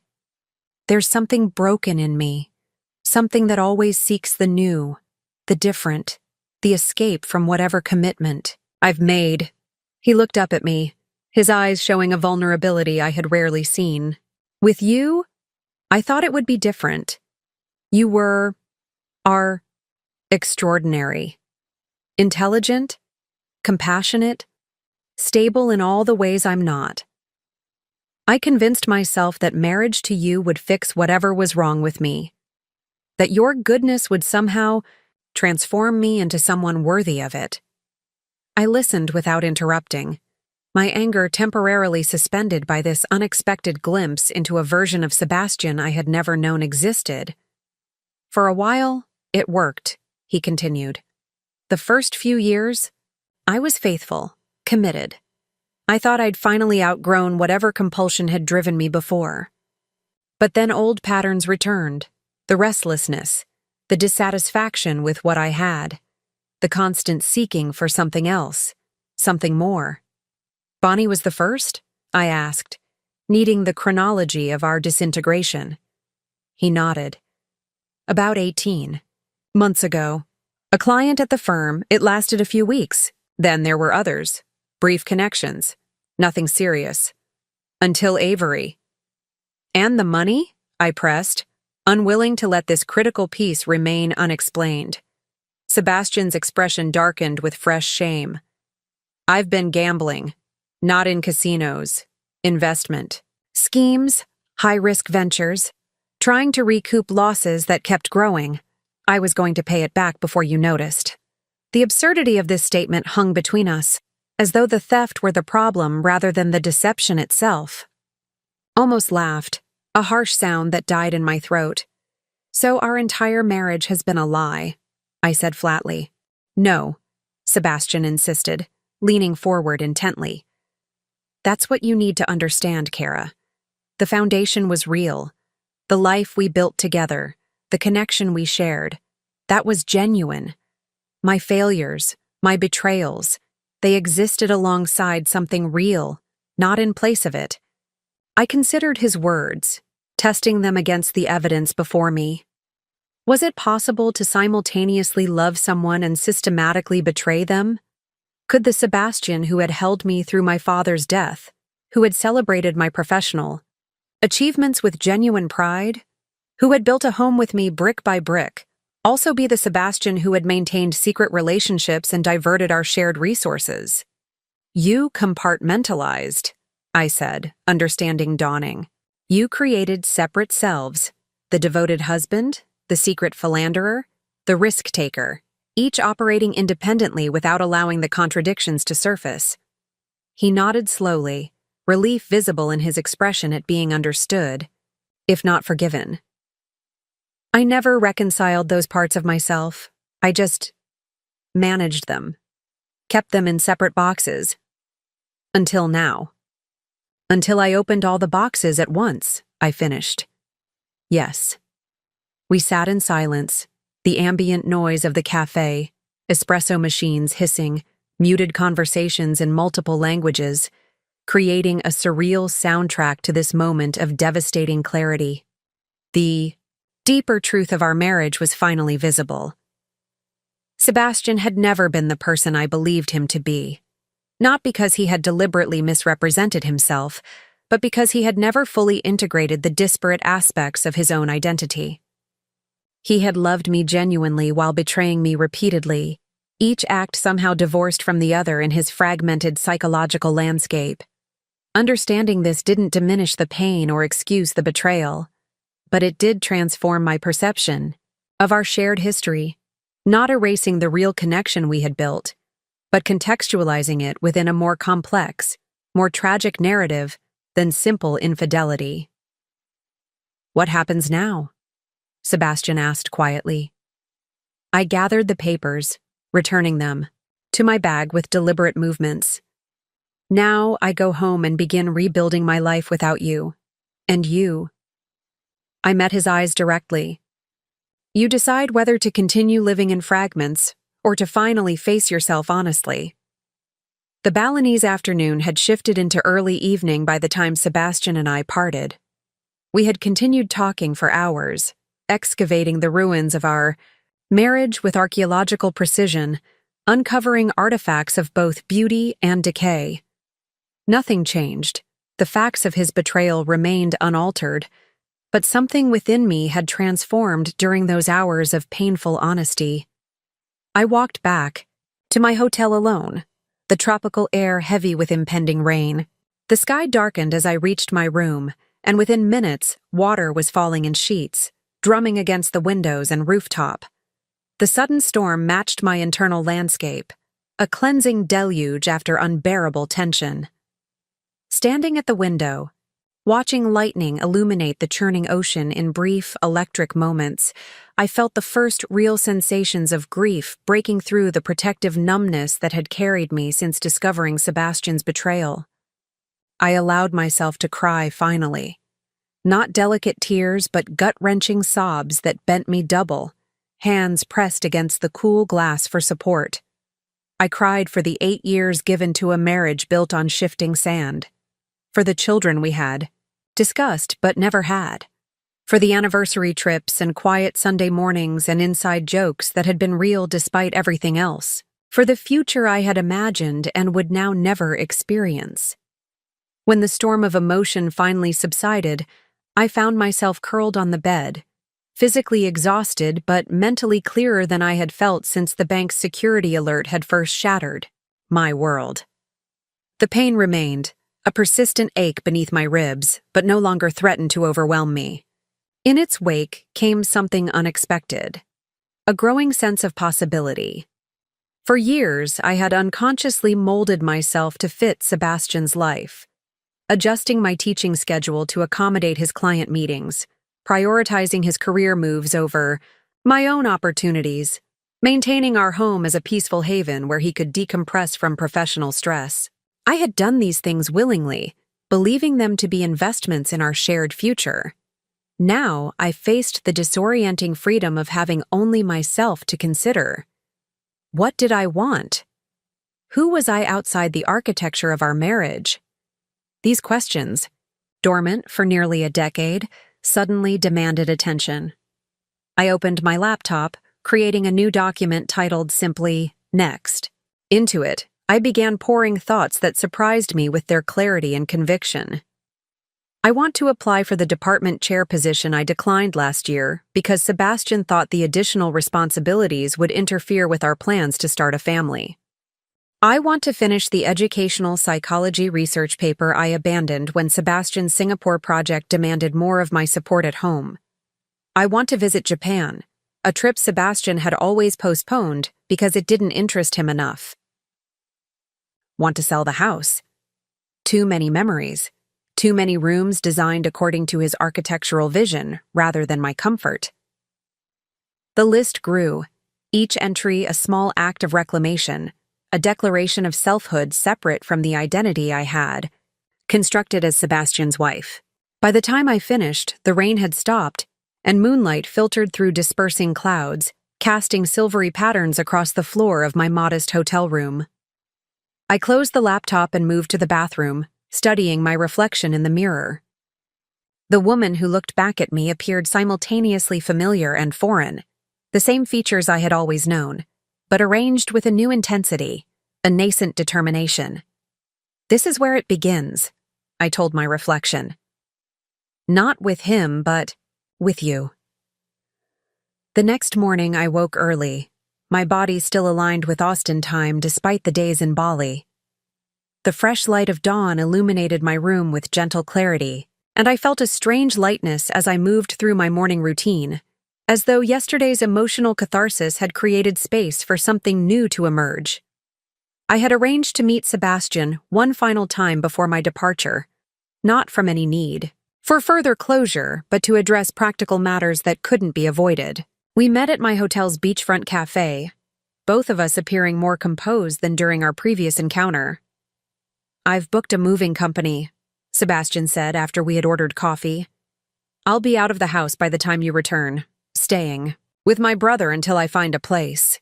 There's something broken in me, something that always seeks the new, the different, the escape from whatever commitment I've made. He looked up at me, his eyes showing a vulnerability I had rarely seen. With you, I thought it would be different. You are extraordinary. Intelligent, compassionate, stable in all the ways I'm not. I convinced myself that marriage to you would fix whatever was wrong with me, that your goodness would somehow transform me into someone worthy of it. I listened without interrupting, my anger temporarily suspended by this unexpected glimpse into a version of Sebastian I had never known existed. For a while, it worked, he continued. The first few years, I was faithful, committed. I thought I'd finally outgrown whatever compulsion had driven me before. But then old patterns returned, the restlessness, the dissatisfaction with what I had, the constant seeking for something else, something more. Bonnie was the first? I asked, needing the chronology of our disintegration. He nodded. About 18 months ago. A client at the firm, it lasted a few weeks. Then there were others. Brief connections. Nothing serious. Until Avery. And the money? I pressed, unwilling to let this critical piece remain unexplained. Sebastian's expression darkened with fresh shame. I've been gambling. Not in casinos. Investment. Schemes. High-risk ventures. Trying to recoup losses that kept growing. I was going to pay it back before you noticed. The absurdity of this statement hung between us, as though the theft were the problem rather than the deception itself. Almost laughed, a harsh sound that died in my throat. So our entire marriage has been a lie, I said flatly. No, Sebastian insisted, leaning forward intently. That's what you need to understand, Kara. The foundation was real. The life we built together, the connection we shared, that was genuine. My failures, my betrayals, they existed alongside something real, not in place of it. I considered his words, testing them against the evidence before me. Was it possible to simultaneously love someone and systematically betray them? Could the Sebastian who had held me through my father's death, who had celebrated my professional achievements with genuine pride, who had built a home with me brick by brick, also be the Sebastian who had maintained secret relationships and diverted our shared resources? You compartmentalized, I said, understanding dawning. You created separate selves, the devoted husband, the secret philanderer, the risk-taker, each operating independently without allowing the contradictions to surface. He nodded slowly, relief visible in his expression at being understood, if not forgiven. I never reconciled those parts of myself. I just managed them, kept them in separate boxes. Until now. Until I opened all the boxes at once, I finished. Yes. We sat in silence, the ambient noise of the cafe, espresso machines hissing, muted conversations in multiple languages, creating a surreal soundtrack to this moment of devastating clarity. The deeper truth of our marriage was finally visible. Sebastian had never been the person I believed him to be. Not because he had deliberately misrepresented himself, but because he had never fully integrated the disparate aspects of his own identity. He had loved me genuinely while betraying me repeatedly, each act somehow divorced from the other in his fragmented psychological landscape. Understanding this didn't diminish the pain or excuse the betrayal, but it did transform my perception of our shared history, not erasing the real connection we had built, but contextualizing it within a more complex, more tragic narrative than simple infidelity. "What happens now?" Sebastian asked quietly. I gathered the papers, returning them, to my bag with deliberate movements. "Now I go home and begin rebuilding my life without you. And you." I met his eyes directly. "You decide whether to continue living in fragments or to finally face yourself honestly." The Balinese afternoon had shifted into early evening by the time Sebastian and I parted. We had continued talking for hours, excavating the ruins of our marriage with archaeological precision, uncovering artifacts of both beauty and decay. Nothing changed. The facts of his betrayal remained unaltered, but something within me had transformed during those hours of painful honesty. I walked back to my hotel alone, the tropical air heavy with impending rain. The sky darkened as I reached my room, and within minutes, water was falling in sheets, drumming against the windows and rooftop. The sudden storm matched my internal landscape, a cleansing deluge after unbearable tension. Standing at the window, watching lightning illuminate the churning ocean in brief, electric moments, I felt the first real sensations of grief breaking through the protective numbness that had carried me since discovering Sebastian's betrayal. I allowed myself to cry finally. Not delicate tears, but gut-wrenching sobs that bent me double, hands pressed against the cool glass for support. I cried for the 8 years given to a marriage built on shifting sand, for the children we had, discussed but never had, for the anniversary trips and quiet Sunday mornings and inside jokes that had been real despite everything else, for the future I had imagined and would now never experience. When the storm of emotion finally subsided, I found myself curled on the bed, physically exhausted but mentally clearer than I had felt since the bank's security alert had first shattered my world. The pain remained, a persistent ache beneath my ribs, but no longer threatened to overwhelm me. In its wake came something unexpected, a growing sense of possibility. For years, I had unconsciously molded myself to fit Sebastian's life, adjusting my teaching schedule to accommodate his client meetings, prioritizing his career moves over my own opportunities, maintaining our home as a peaceful haven where he could decompress from professional stress. I had done these things willingly, believing them to be investments in our shared future. Now I faced the disorienting freedom of having only myself to consider. What did I want? Who was I outside the architecture of our marriage? These questions, dormant for nearly a decade, suddenly demanded attention. I opened my laptop, creating a new document titled simply, Next. Into it, I began pouring thoughts that surprised me with their clarity and conviction. I want to apply for the department chair position I declined last year because Sebastian thought the additional responsibilities would interfere with our plans to start a family. I want to finish the educational psychology research paper I abandoned when Sebastian's Singapore project demanded more of my support at home. I want to visit Japan, a trip Sebastian had always postponed because it didn't interest him enough. Want to sell the house. Too many memories. Too many rooms designed according to his architectural vision rather than my comfort. The list grew, each entry a small act of reclamation, a declaration of selfhood separate from the identity I had, constructed as Sebastian's wife. By the time I finished, the rain had stopped, and moonlight filtered through dispersing clouds, casting silvery patterns across the floor of my modest hotel room. I closed the laptop and moved to the bathroom, studying my reflection in the mirror. The woman who looked back at me appeared simultaneously familiar and foreign, the same features I had always known, but arranged with a new intensity, a nascent determination. This is where it begins, I told my reflection. Not with him, but with you. The next morning I woke early, my body still aligned with Austin time despite the days in Bali. The fresh light of dawn illuminated my room with gentle clarity, and I felt a strange lightness as I moved through my morning routine, as though yesterday's emotional catharsis had created space for something new to emerge. I had arranged to meet Sebastian one final time before my departure, not from any need for further closure, but to address practical matters that couldn't be avoided. We met at my hotel's beachfront cafe, both of us appearing more composed than during our previous encounter. "I've booked a moving company," Sebastian said after we had ordered coffee. "I'll be out of the house by the time you return, staying with my brother until I find a place."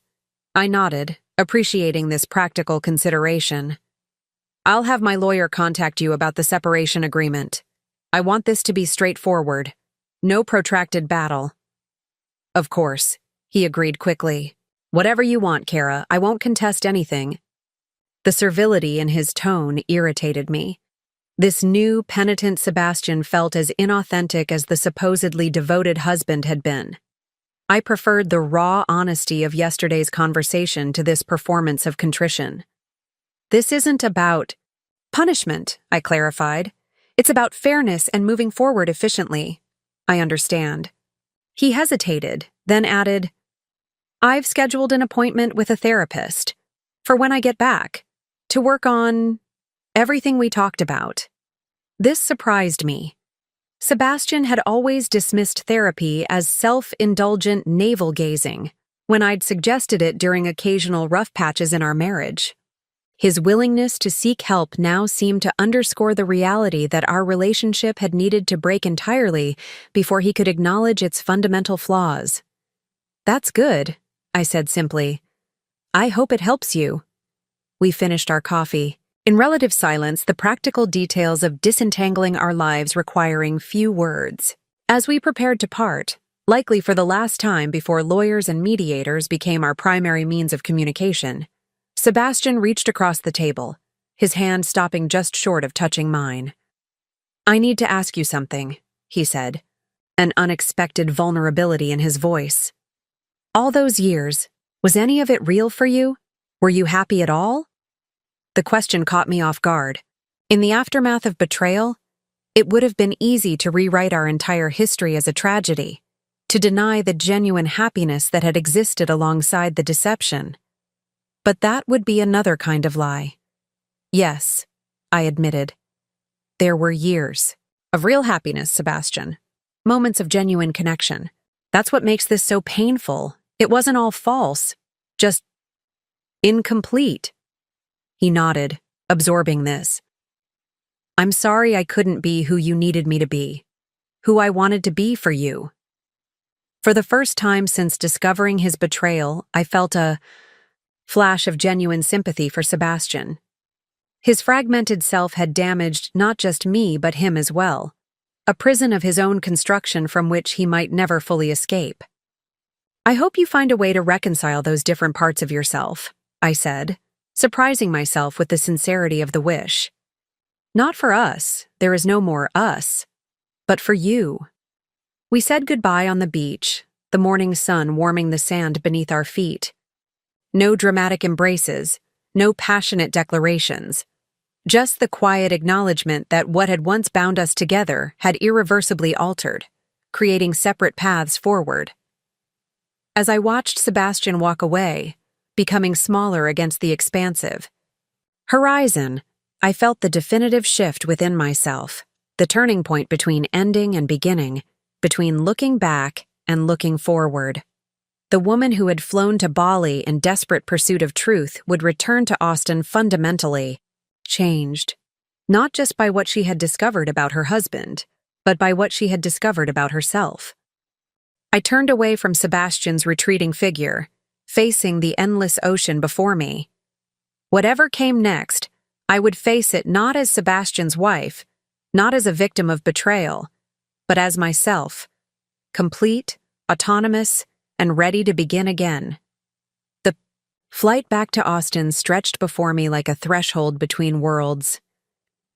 I nodded, appreciating this practical consideration. "I'll have my lawyer contact you about the separation agreement. I want this to be straightforward. No protracted battle." "Of course," he agreed quickly. "Whatever you want, Kara, I won't contest anything." The servility in his tone irritated me. This new, penitent Sebastian felt as inauthentic as the supposedly devoted husband had been. I preferred the raw honesty of yesterday's conversation to this performance of contrition. "This isn't about punishment," I clarified. "It's about fairness and moving forward efficiently." "I understand." He hesitated, then added, "I've scheduled an appointment with a therapist for when I get back, to work on everything we talked about." This surprised me. Sebastian had always dismissed therapy as self-indulgent navel-gazing when I'd suggested it during occasional rough patches in our marriage. His willingness to seek help now seemed to underscore the reality that our relationship had needed to break entirely before he could acknowledge its fundamental flaws. "That's good," I said simply. "I hope it helps you." We finished our coffee. In relative silence, the practical details of disentangling our lives requiring few words. As we prepared to part, likely for the last time before lawyers and mediators became our primary means of communication, Sebastian reached across the table, his hand stopping just short of touching mine. "I need to ask you something," he said, an unexpected vulnerability in his voice. "All those years, was any of it real for you? Were you happy at all?" The question caught me off guard. In the aftermath of betrayal, it would have been easy to rewrite our entire history as a tragedy, to deny the genuine happiness that had existed alongside the deception. But that would be another kind of lie. "Yes," I admitted. "There were years of real happiness, Sebastian. Moments of genuine connection. That's what makes this so painful. It wasn't all false, just incomplete." He nodded, absorbing this. "I'm sorry I couldn't be who you needed me to be, who I wanted to be for you." For the first time since discovering his betrayal, I felt a flash of genuine sympathy for Sebastian. His fragmented self had damaged not just me but him as well, a prison of his own construction from which he might never fully escape. "I hope you find a way to reconcile those different parts of yourself," I said, surprising myself with the sincerity of the wish. "Not for us, there is no more us, but for you." We said goodbye on the beach, the morning sun warming the sand beneath our feet. No dramatic embraces, no passionate declarations, just the quiet acknowledgement that what had once bound us together had irreversibly altered, creating separate paths forward. As I watched Sebastian walk away, becoming smaller against the expansive horizon, I felt the definitive shift within myself, the turning point between ending and beginning, between looking back and looking forward. The woman who had flown to Bali in desperate pursuit of truth would return to Austin fundamentally changed, not just by what she had discovered about her husband, but by what she had discovered about herself. I turned away from Sebastian's retreating figure, facing the endless ocean before me. Whatever came next, I would face it not as Sebastian's wife, not as a victim of betrayal, but as myself, complete, autonomous, and ready to begin again. The flight back to Austin stretched before me like a threshold between worlds.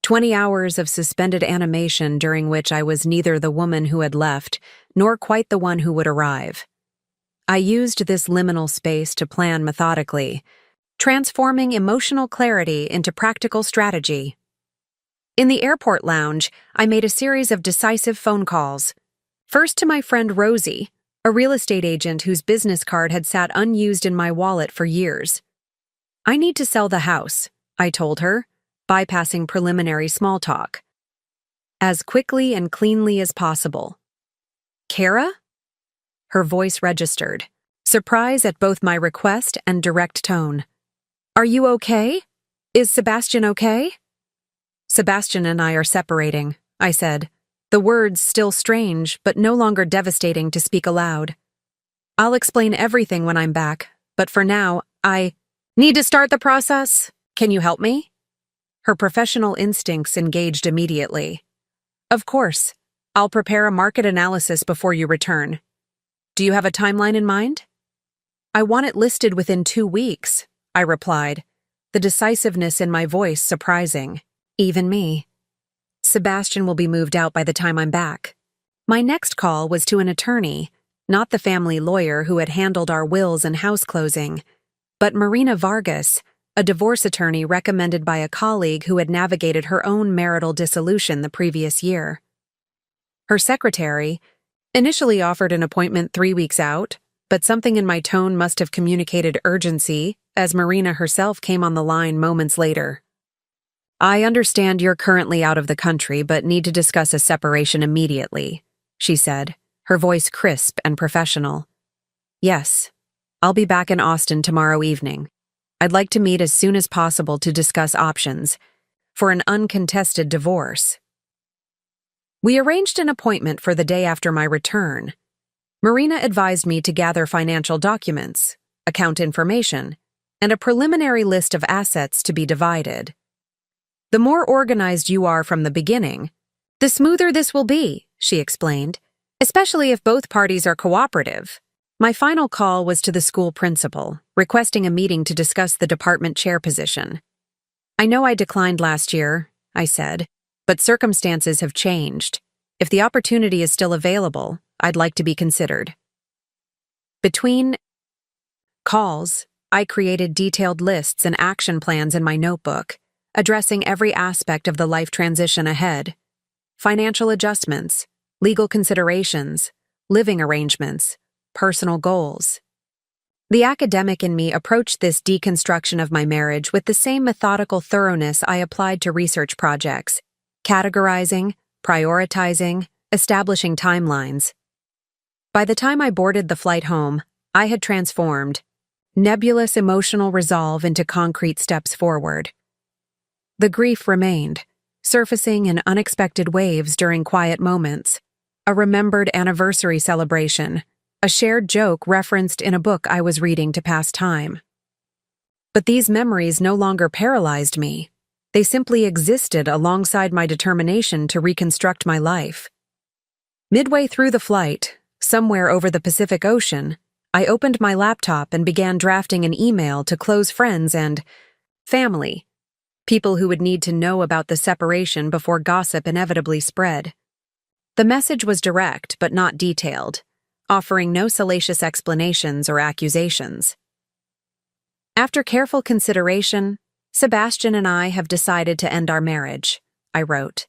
20 hours of suspended animation during which I was neither the woman who had left, nor quite the one who would arrive. I used this liminal space to plan methodically, transforming emotional clarity into practical strategy. In the airport lounge, I made a series of decisive phone calls. First to my friend Rosie, a real estate agent whose business card had sat unused in my wallet for years. "I need to sell the house," I told her, bypassing preliminary small talk. "As quickly and cleanly as possible." "Kara?" Her voice registered, surprise at both my request and direct tone. "Are you okay? Is Sebastian okay?" "Sebastian and I are separating," I said, the words still strange but no longer devastating to speak aloud. "I'll explain everything when I'm back, but for now, I need to start the process. Can you help me?" Her professional instincts engaged immediately. "Of course. I'll prepare a market analysis before you return. Do you have a timeline in mind?" "I want it listed within 2 weeks," I replied, the decisiveness in my voice surprising, even me. "Sebastian will be moved out by the time I'm back." My next call was to an attorney, not the family lawyer who had handled our wills and house closing, but Marina Vargas, a divorce attorney recommended by a colleague who had navigated her own marital dissolution the previous year. Her secretary initially offered an appointment 3 weeks out, but something in my tone must have communicated urgency as Marina herself came on the line moments later. "I understand you're currently out of the country but need to discuss a separation immediately," she said, her voice crisp and professional. "Yes, I'll be back in Austin tomorrow evening. I'd like to meet as soon as possible to discuss options for an uncontested divorce." We arranged an appointment for the day after my return. Marina advised me to gather financial documents, account information, and a preliminary list of assets to be divided. "The more organized you are from the beginning, the smoother this will be," she explained, "especially if both parties are cooperative." My final call was to the school principal, requesting a meeting to discuss the department chair position. "I know I declined last year," I said, "but circumstances have changed. If the opportunity is still available, I'd like to be considered." Between calls, I created detailed lists and action plans in my notebook, addressing every aspect of the life transition ahead: financial adjustments, legal considerations, living arrangements, personal goals. The academic in me approached this deconstruction of my marriage with the same methodical thoroughness I applied to research projects, categorizing, prioritizing, establishing timelines. By the time I boarded the flight home, I had transformed nebulous emotional resolve into concrete steps forward. The grief remained, surfacing in unexpected waves during quiet moments: a remembered anniversary celebration, a shared joke referenced in a book I was reading to pass time. But these memories no longer paralyzed me. They simply existed alongside my determination to reconstruct my life. Midway through the flight, somewhere over the Pacific Ocean, I opened my laptop and began drafting an email to close friends and family, people who would need to know about the separation before gossip inevitably spread. The message was direct but not detailed, offering no salacious explanations or accusations. After careful consideration, Sebastian and I have decided to end our marriage, I wrote.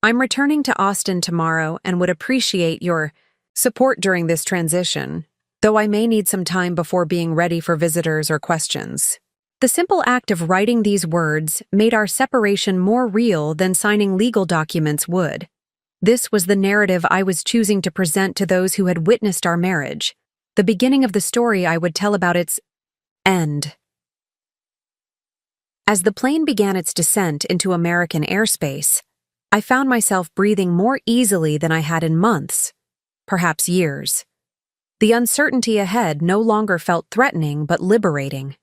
I'm returning to Austin tomorrow and would appreciate your support during this transition, though I may need some time before being ready for visitors or questions. The simple act of writing these words made our separation more real than signing legal documents would. This was the narrative I was choosing to present to those who had witnessed our marriage, the beginning of the story I would tell about its end. As the plane began its descent into American airspace, I found myself breathing more easily than I had in months, perhaps years. The uncertainty ahead no longer felt threatening but liberating.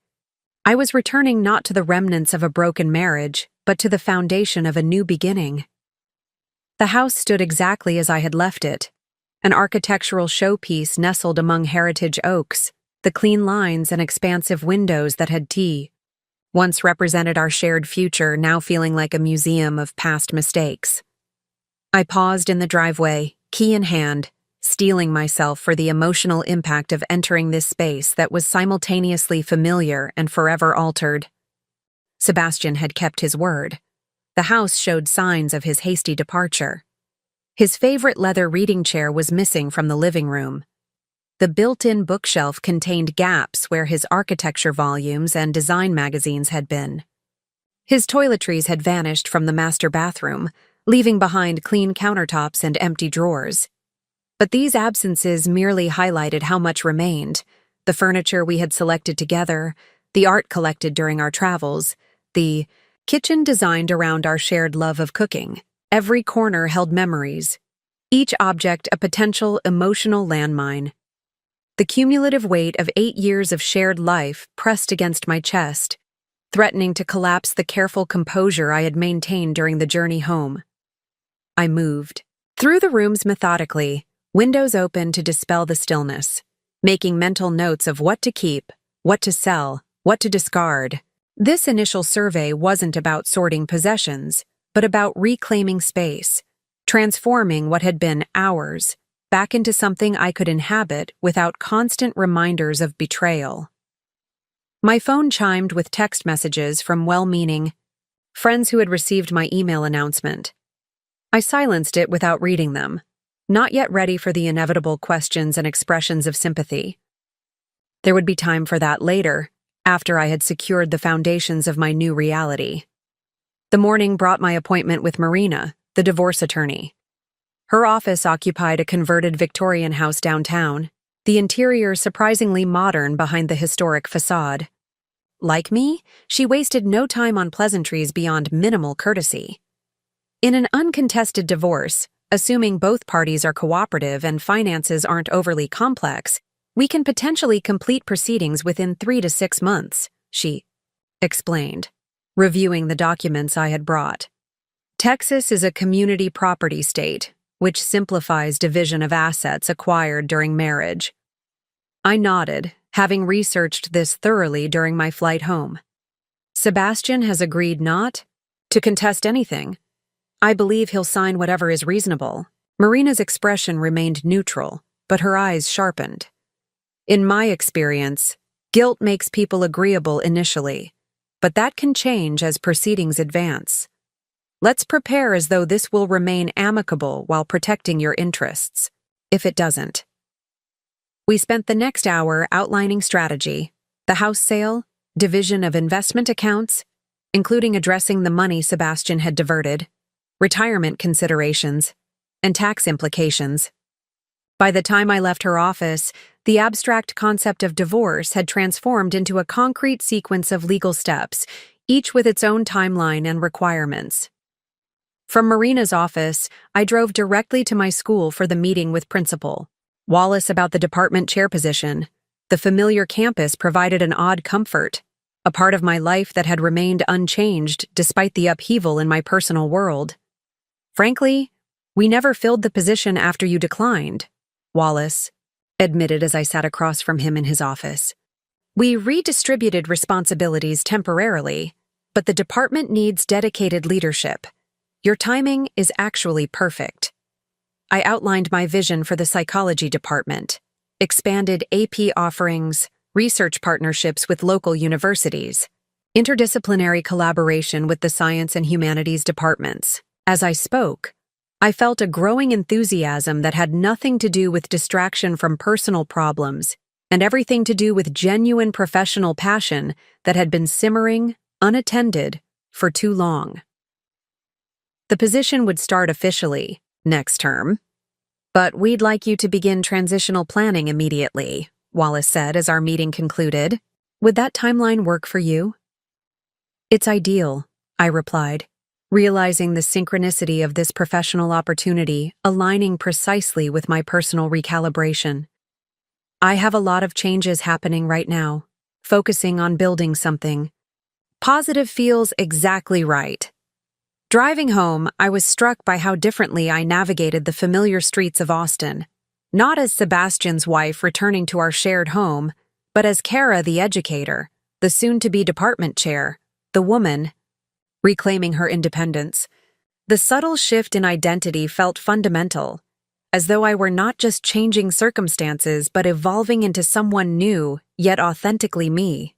I was returning not to the remnants of a broken marriage, but to the foundation of a new beginning. The house stood exactly as I had left it, an architectural showpiece nestled among heritage oaks, the clean lines and expansive windows that had once represented our shared future, now feeling like a museum of past mistakes. I paused in the driveway, key in hand, steeling myself for the emotional impact of entering this space that was simultaneously familiar and forever altered. Sebastian had kept his word. The house showed signs of his hasty departure. His favorite leather reading chair was missing from the living room. The built-in bookshelf contained gaps where his architecture volumes and design magazines had been. His toiletries had vanished from the master bathroom, leaving behind clean countertops and empty drawers. But these absences merely highlighted how much remained: the furniture we had selected together, the art collected during our travels, the kitchen designed around our shared love of cooking. Every corner held memories, each object a potential emotional landmine. The cumulative weight of 8 years of shared life pressed against my chest, threatening to collapse the careful composure I had maintained during the journey home. I moved through the rooms methodically, windows open to dispel the stillness, making mental notes of what to keep, what to sell, what to discard. This initial survey wasn't about sorting possessions, but about reclaiming space, transforming what had been ours back into something I could inhabit without constant reminders of betrayal. My phone chimed with text messages from well-meaning friends who had received my email announcement. I silenced it without reading them, not yet ready for the inevitable questions and expressions of sympathy. There would be time for that later, after I had secured the foundations of my new reality. The morning brought my appointment with Marina, the divorce attorney. Her office occupied a converted Victorian house downtown, the interior surprisingly modern behind the historic facade. Like me, she wasted no time on pleasantries beyond minimal courtesy. In an uncontested divorce, assuming both parties are cooperative and finances aren't overly complex, we can potentially complete proceedings within 3 to 6 months, she explained, reviewing the documents I had brought. Texas is a community property state, which simplifies division of assets acquired during marriage. I nodded, having researched this thoroughly during my flight home. Sebastian has agreed not to contest anything. I believe he'll sign whatever is reasonable. Marina's expression remained neutral, but her eyes sharpened. In my experience, guilt makes people agreeable initially, but that can change as proceedings advance. Let's prepare as though this will remain amicable while protecting your interests, if it doesn't. We spent the next hour outlining strategy, the house sale, division of investment accounts, including addressing the money Sebastian had diverted, retirement considerations, and tax implications. By the time I left her office, the abstract concept of divorce had transformed into a concrete sequence of legal steps, each with its own timeline and requirements. From Marina's office, I drove directly to my school for the meeting with Principal Wallace about the department chair position. The familiar campus provided an odd comfort. a part of my life that had remained unchanged despite the upheaval in my personal world. Frankly, we never filled the position after you declined, Wallace admitted as I sat across from him in his office. We redistributed responsibilities temporarily, but the department needs dedicated leadership. Your timing is actually perfect. I outlined my vision for the psychology department, expanded AP offerings, research partnerships with local universities, interdisciplinary collaboration with the science and humanities departments. As I spoke, I felt a growing enthusiasm that had nothing to do with distraction from personal problems and everything to do with genuine professional passion that had been simmering, unattended, for too long. The position would start officially next term, but we'd like you to begin transitional planning immediately, Wallace said as our meeting concluded. Would that timeline work for you? It's ideal, I replied, realizing the synchronicity of this professional opportunity aligning precisely with my personal recalibration. I have a lot of changes happening right now, focusing on building something. Positive feels exactly right. Driving home, I was struck by how differently I navigated the familiar streets of Austin, not as Sebastian's wife returning to our shared home, but as Kara the educator, the soon-to-be department chair, the woman, reclaiming her independence. The subtle shift in identity felt fundamental, as though I were not just changing circumstances but evolving into someone new, yet authentically me.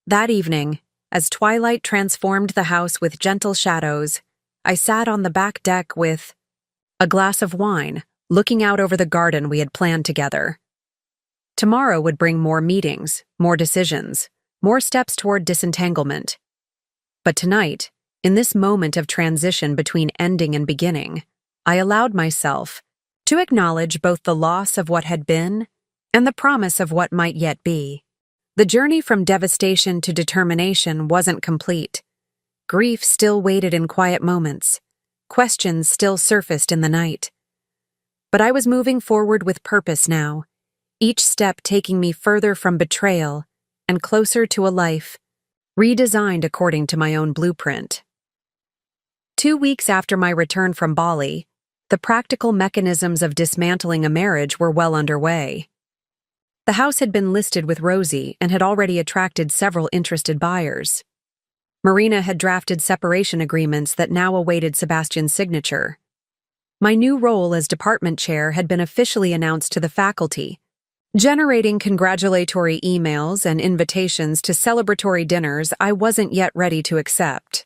That evening, as twilight transformed the house with gentle shadows, I sat on the back deck with a glass of wine, looking out over the garden we had planned together. Tomorrow would bring more meetings, more decisions, more steps toward disentanglement. But tonight, in this moment of transition between ending and beginning, I allowed myself to acknowledge both the loss of what had been and the promise of what might yet be. The journey from devastation to determination wasn't complete. Grief still waited in quiet moments. Questions still surfaced in the night. But I was moving forward with purpose now, each step taking me further from betrayal and closer to a life redesigned according to my own blueprint. 2 weeks after my return from Bali, the practical mechanisms of dismantling a marriage were well underway. The house had been listed with Rosie and had already attracted several interested buyers. Marina had drafted separation agreements that now awaited Sebastian's signature. My new role as department chair had been officially announced to the faculty, generating congratulatory emails and invitations to celebratory dinners I wasn't yet ready to accept.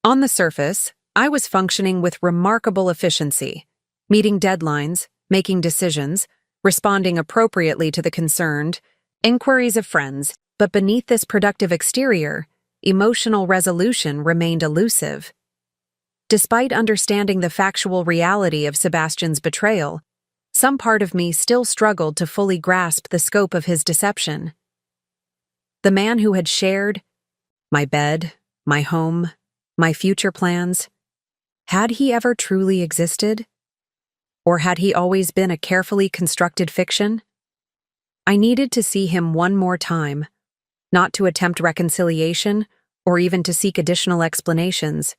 On the surface, I was functioning with remarkable efficiency, meeting deadlines, making decisions, responding appropriately to the concerned, inquiries of friends, but beneath this productive exterior, emotional resolution remained elusive. Despite understanding the factual reality of Sebastian's betrayal, some part of me still struggled to fully grasp the scope of his deception. The man who had shared my bed, my home, my future plans, had he ever truly existed? Or had he always been a carefully constructed fiction? I needed to see him one more time, not to attempt reconciliation or even to seek additional explanations,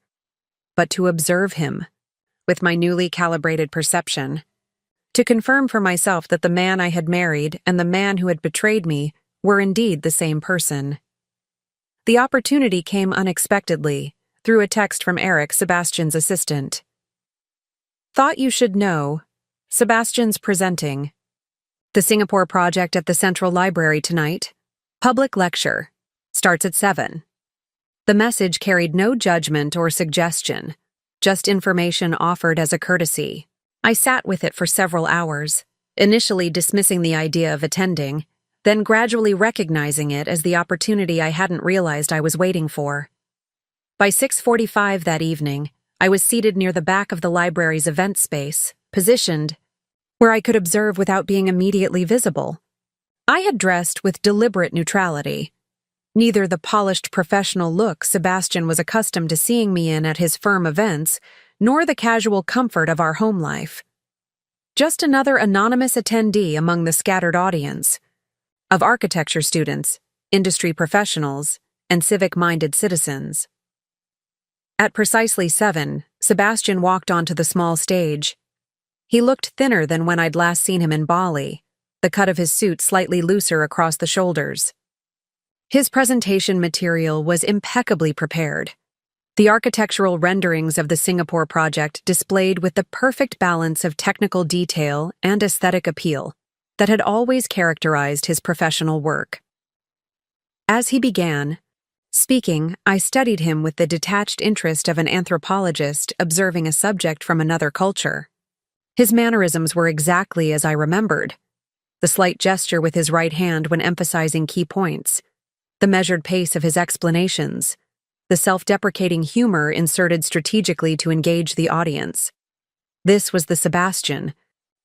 but to observe him, with my newly calibrated perception, to confirm for myself that the man I had married and the man who had betrayed me were indeed the same person. The opportunity came unexpectedly, through a text from Eric, Sebastian's assistant. Thought you should know, Sebastian's presenting. The Singapore project at the Central Library tonight. Public lecture. Starts at 7. The message carried no judgment or suggestion, just information offered as a courtesy. I sat with it for several hours, initially dismissing the idea of attending, then gradually recognizing it as the opportunity I hadn't realized I was waiting for. By 6:45 that evening, I was seated near the back of the library's event space, positioned where I could observe without being immediately visible. I had dressed with deliberate neutrality, neither the polished professional look Sebastian was accustomed to seeing me in at his firm events, nor the casual comfort of our home life. Just another anonymous attendee among the scattered audience of architecture students, industry professionals, and civic-minded citizens. At precisely 7, Sebastian walked onto the small stage. He looked thinner than when I'd last seen him in Bali, the cut of his suit slightly looser across the shoulders. His presentation material was impeccably prepared. The architectural renderings of the Singapore project displayed with the perfect balance of technical detail and aesthetic appeal that had always characterized his professional work. As he began speaking, I studied him with the detached interest of an anthropologist observing a subject from another culture. His mannerisms were exactly as I remembered. The slight gesture with his right hand when emphasizing key points, the measured pace of his explanations, the self-deprecating humor inserted strategically to engage the audience. This was the Sebastian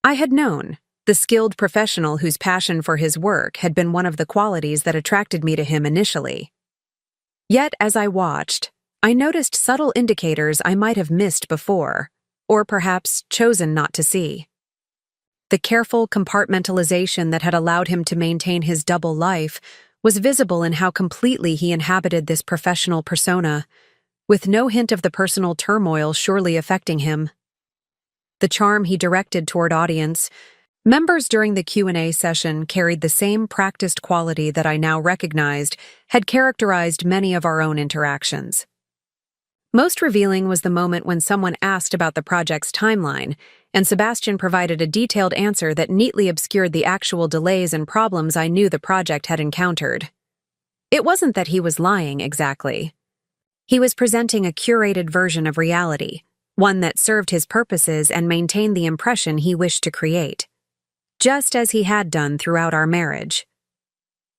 I had known, the skilled professional whose passion for his work had been one of the qualities that attracted me to him initially. Yet, as I watched, I noticed subtle indicators I might have missed before, or perhaps chosen not to see. The careful compartmentalization that had allowed him to maintain his double life was visible in how completely he inhabited this professional persona, with no hint of the personal turmoil surely affecting him. The charm he directed toward audience members during the Q&A session carried the same practiced quality that I now recognized had characterized many of our own interactions. Most revealing was the moment when someone asked about the project's timeline, and Sebastian provided a detailed answer that neatly obscured the actual delays and problems I knew the project had encountered. It wasn't that he was lying exactly. He was presenting a curated version of reality, one that served his purposes and maintained the impression he wished to create, just as he had done throughout our marriage.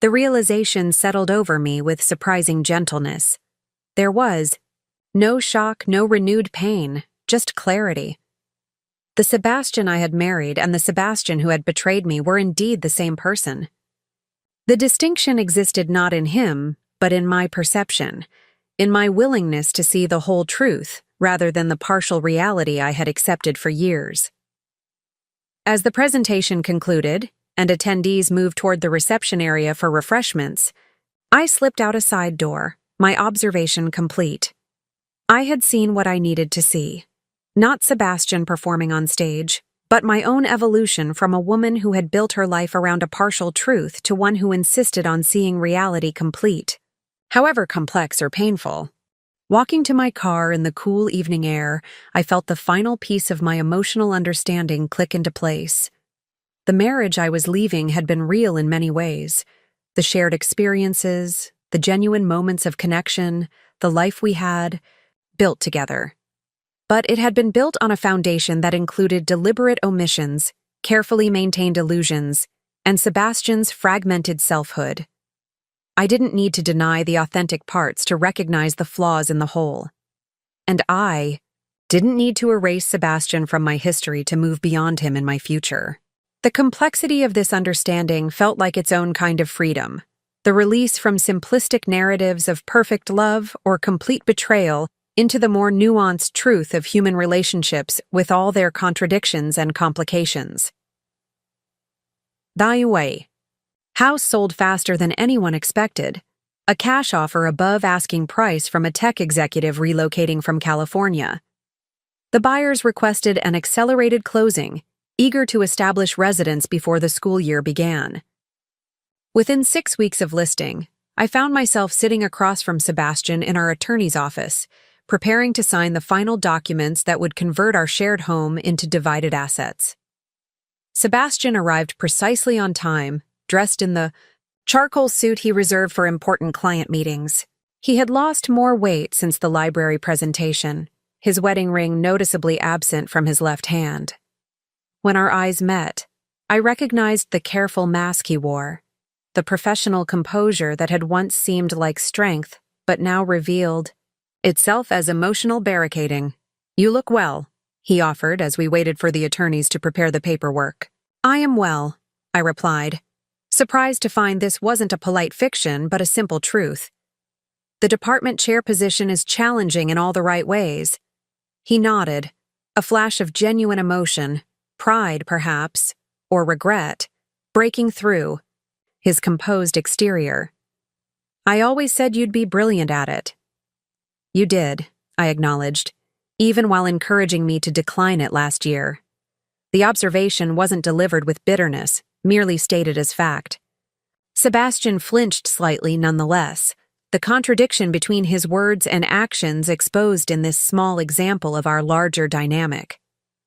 The realization settled over me with surprising gentleness. There was no shock, no renewed pain, just clarity. The Sebastian I had married and the Sebastian who had betrayed me were indeed the same person. The distinction existed not in him, but in my perception, in my willingness to see the whole truth rather than the partial reality I had accepted for years. As the presentation concluded and attendees moved toward the reception area for refreshments, I slipped out a side door, my observation complete. I had seen what I needed to see. Not Sebastian performing on stage, but my own evolution from a woman who had built her life around a partial truth to one who insisted on seeing reality complete, however complex or painful. Walking to my car in the cool evening air, I felt the final piece of my emotional understanding click into place. The marriage I was leaving had been real in many ways. The shared experiences, the genuine moments of connection, the life we had built together. But it had been built on a foundation that included deliberate omissions, carefully maintained illusions, and Sebastian's fragmented selfhood. I didn't need to deny the authentic parts to recognize the flaws in the whole. And I didn't need to erase Sebastian from my history to move beyond him in my future. The complexity of this understanding felt like its own kind of freedom, the release from simplistic narratives of perfect love or complete betrayal into the more nuanced truth of human relationships with all their contradictions and complications. Daiwei. House sold faster than anyone expected. A cash offer above asking price from a tech executive relocating from California. The buyers requested an accelerated closing, eager to establish residence before the school year began. Within 6 weeks of listing, I found myself sitting across from Sebastian in our attorney's office, preparing to sign the final documents that would convert our shared home into divided assets. Sebastian arrived precisely on time, dressed in the charcoal suit he reserved for important client meetings. He had lost more weight since the library presentation, his wedding ring noticeably absent from his left hand. When our eyes met, I recognized the careful mask he wore, the professional composure that had once seemed like strength but now revealed itself as emotional barricading. "You look well," he offered as we waited for the attorneys to prepare the paperwork. "I am well," I replied, surprised to find this wasn't a polite fiction but a simple truth. "The department chair position is challenging in all the right ways." He nodded, a flash of genuine emotion, pride perhaps, or regret, breaking through his composed exterior. I always said you'd be brilliant at it. You did, I acknowledged, even while encouraging me to decline it last year. The observation wasn't delivered with bitterness, merely stated as fact. Sebastian flinched slightly nonetheless, the contradiction between his words and actions exposed in this small example of our larger dynamic.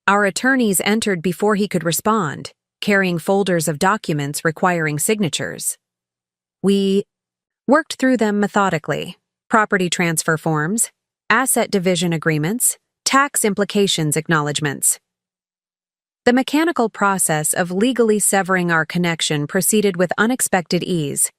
Our attorneys entered before he could respond, carrying folders of documents requiring signatures. We worked through them methodically: property transfer forms, asset division agreements, tax implications acknowledgments. The mechanical process of legally severing our connection proceeded with unexpected ease,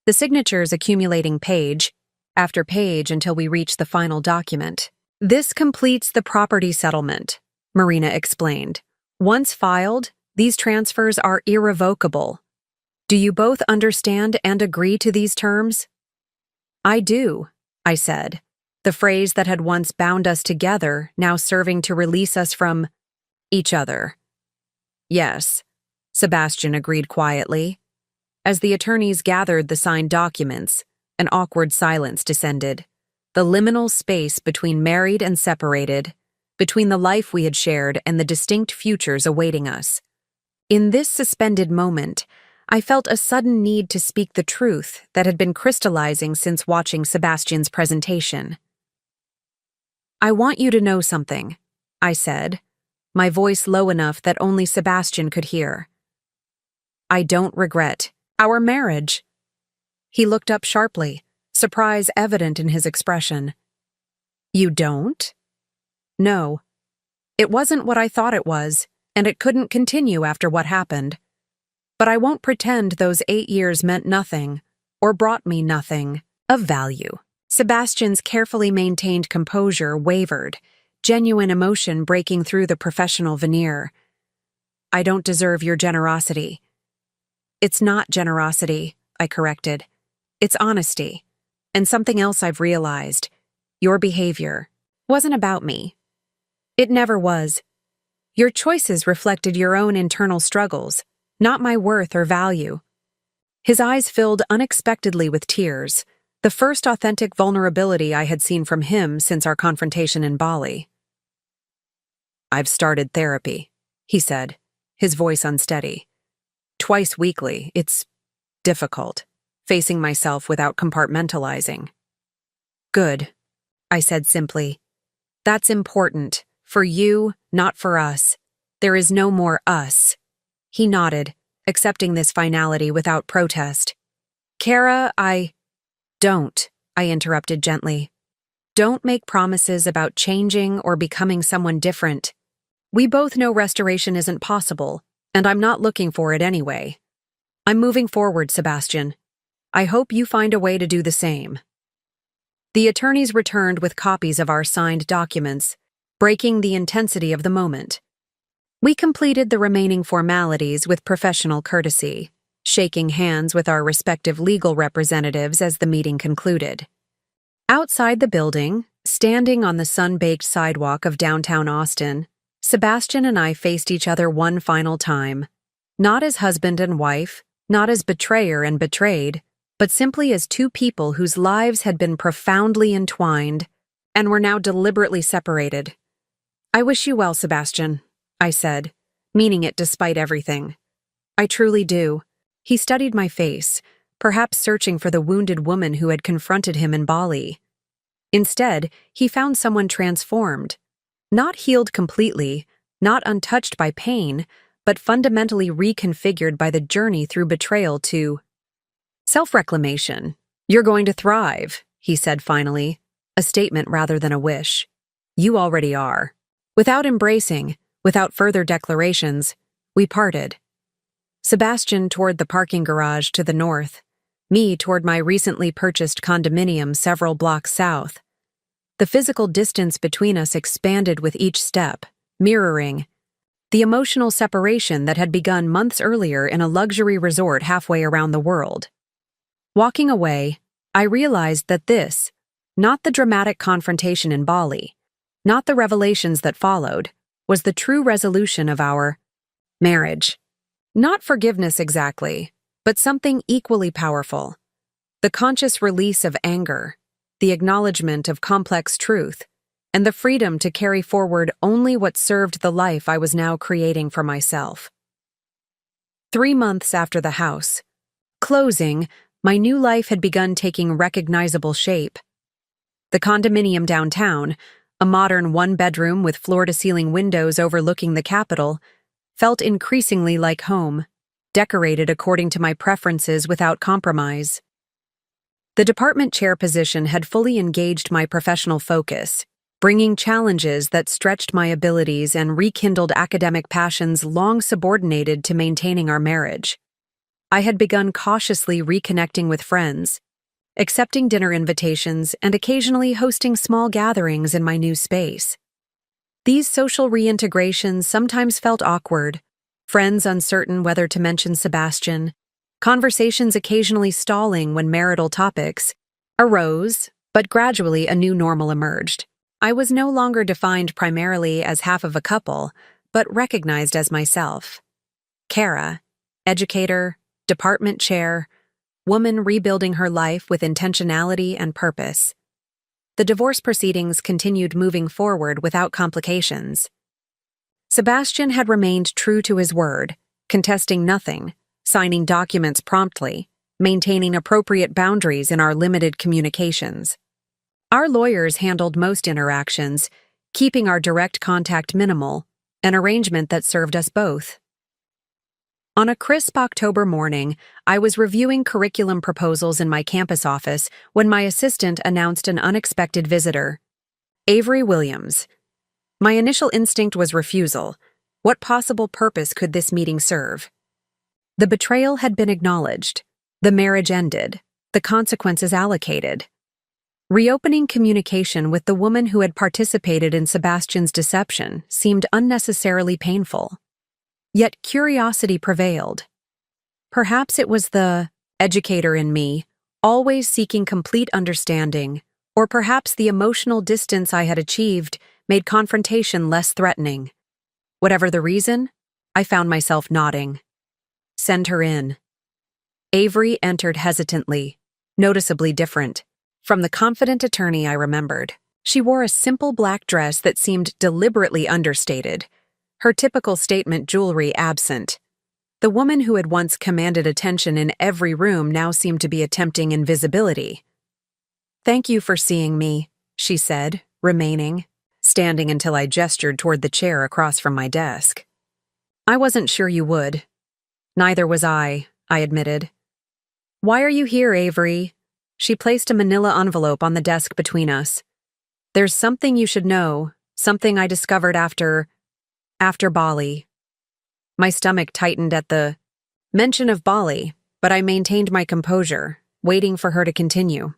the signatures accumulating page after page until we reached the final document. This completes the property settlement, Marina explained. Once filed, these transfers are irrevocable. Do you both understand and agree to these terms? I do, I said, the phrase that had once bound us together now serving to release us from each other. Yes, Sebastian agreed quietly. As the attorneys gathered the signed documents, an awkward silence descended. The liminal space between married and separated, between the life we had shared and the distinct futures awaiting us. In this suspended moment, I felt a sudden need to speak the truth that had been crystallizing since watching Sebastian's presentation. I want you to know something, I said, my voice low enough that only Sebastian could hear. I don't regret our marriage. He looked up sharply, surprise evident in his expression. You don't? No. It wasn't what I thought it was, and it couldn't continue after what happened. But I won't pretend those 8 years meant nothing, or brought me nothing of value. Sebastian's carefully maintained composure wavered, genuine emotion breaking through the professional veneer. I don't deserve your generosity. It's not generosity, I corrected. It's honesty. And something else I've realized. Your behavior wasn't about me. It never was. Your choices reflected your own internal struggles, not my worth or value. His eyes filled unexpectedly with tears, the first authentic vulnerability I had seen from him since our confrontation in Bali. I've started therapy, he said, his voice unsteady. Twice weekly, it's difficult, facing myself without compartmentalizing. Good, I said simply. That's important, for you, not for us. There is no more us. He nodded, accepting this finality without protest. Kara, Don't, I interrupted gently. Don't make promises about changing or becoming someone different. We both know restoration isn't possible, and I'm not looking for it anyway. I'm moving forward, Sebastian. I hope you find a way to do the same. The attorneys returned with copies of our signed documents, breaking the intensity of the moment. We completed the remaining formalities with professional courtesy, shaking hands with our respective legal representatives as the meeting concluded. Outside the building, standing on the sun-baked sidewalk of downtown Austin, Sebastian and I faced each other one final time, not as husband and wife, not as betrayer and betrayed, but simply as two people whose lives had been profoundly entwined and were now deliberately separated. I wish you well, Sebastian, I said, meaning it despite everything. I truly do. He studied my face, perhaps searching for the wounded woman who had confronted him in Bali. Instead, he found someone transformed, not healed completely, not untouched by pain, but fundamentally reconfigured by the journey through betrayal to self-reclamation. You're going to thrive, he said finally, a statement rather than a wish. You already are. Without embracing, without further declarations, we parted. Sebastian toward the parking garage to the north, me toward my recently purchased condominium several blocks south. The physical distance between us expanded with each step, mirroring the emotional separation that had begun months earlier in a luxury resort halfway around the world. Walking away, I realized that this, not the dramatic confrontation in Bali, not the revelations that followed, was the true resolution of our marriage. Not forgiveness exactly, but something equally powerful. The conscious release of anger, the acknowledgement of complex truth, and the freedom to carry forward only what served the life I was now creating for myself. 3 months after the house closing, my new life had begun taking recognizable shape. The condominium downtown, a modern one-bedroom with floor-to-ceiling windows overlooking the Capitol, felt increasingly like home, decorated according to my preferences without compromise. The department chair position had fully engaged my professional focus, bringing challenges that stretched my abilities and rekindled academic passions long subordinated to maintaining our marriage. I had begun cautiously reconnecting with friends, accepting dinner invitations, and occasionally hosting small gatherings in my new space. These social reintegrations sometimes felt awkward, friends uncertain whether to mention Sebastian, conversations occasionally stalling when marital topics arose, but gradually a new normal emerged. I was no longer defined primarily as half of a couple, but recognized as myself. Kara, educator, department chair, woman rebuilding her life with intentionality and purpose. The divorce proceedings continued moving forward without complications. Sebastian had remained true to his word, contesting nothing, signing documents promptly, maintaining appropriate boundaries in our limited communications. Our lawyers handled most interactions, keeping our direct contact minimal, an arrangement that served us both. On a crisp October morning, I was reviewing curriculum proposals in my campus office when my assistant announced an unexpected visitor. Avery Williams. My initial instinct was refusal. What possible purpose could this meeting serve? The betrayal had been acknowledged. The marriage ended. The consequences allocated. Reopening communication with the woman who had participated in Sebastian's deception seemed unnecessarily painful. Yet curiosity prevailed. Perhaps it was the educator in me, always seeking complete understanding, or perhaps the emotional distance I had achieved made confrontation less threatening. Whatever the reason, I found myself nodding. Send her in. Avery entered hesitantly, noticeably different from the confident attorney I remembered. She wore a simple black dress that seemed deliberately understated, her typical statement jewelry absent. The woman who had once commanded attention in every room now seemed to be attempting invisibility. "Thank you for seeing me," she said, remaining, standing until I gestured toward the chair across from my desk. "I wasn't sure you would." "Neither was I admitted. "Why are you here, Avery?" She placed a manila envelope on the desk between us. "There's something you should know, something I discovered after Bali." My stomach tightened at the mention of Bali, but I maintained my composure, waiting for her to continue.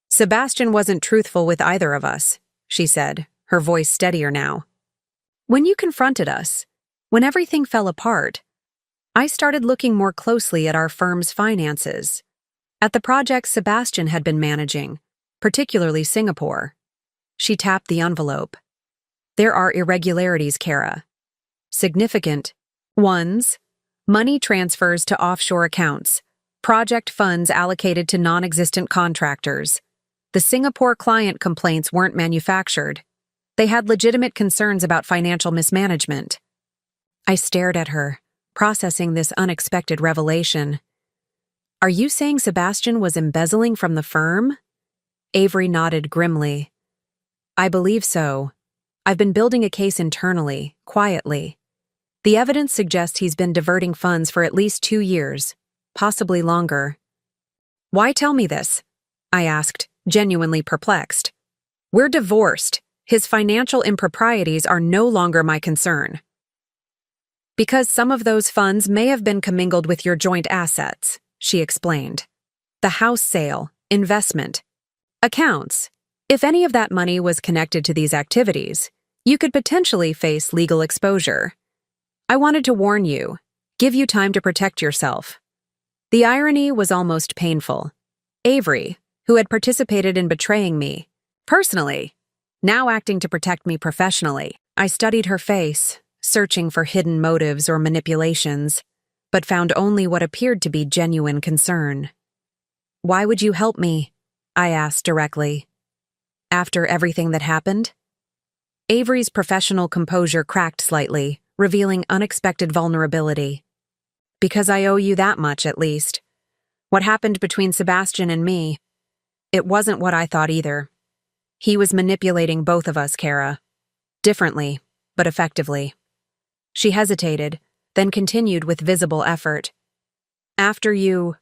"Sebastian wasn't truthful with either of us," she said, her voice steadier now. "When you confronted us, when everything fell apart, I started looking more closely at our firm's finances, at the projects Sebastian had been managing, particularly Singapore." She tapped the envelope. "There are irregularities, Kara. Significant ones: money transfers to offshore accounts, project funds allocated to non-existent contractors. The Singapore client complaints weren't manufactured. They had legitimate concerns about financial mismanagement." I stared at her, processing this unexpected revelation. "Are you saying Sebastian was embezzling from the firm?" Avery nodded grimly. "I believe so. I've been building a case internally, quietly. The evidence suggests he's been diverting funds for at least 2 years, possibly longer." "Why tell me this?" I asked, genuinely perplexed. "We're divorced. His financial improprieties are no longer my concern." "Because some of those funds may have been commingled with your joint assets," she explained. "The house sale, investment, accounts. If any of that money was connected to these activities, you could potentially face legal exposure. I wanted to warn you, give you time to protect yourself." The irony was almost painful. Avery, who had participated in betraying me, personally, now acting to protect me professionally. I studied her face, searching for hidden motives or manipulations, but found only what appeared to be genuine concern. Why would you help me? I asked directly. After everything that happened? Avery's professional composure cracked slightly, revealing unexpected vulnerability. Because I owe you that much, at least. What happened between Sebastian and me? It wasn't what I thought either. He was manipulating both of us, Kara. Differently, but effectively. She hesitated, then continued with visible effort. After you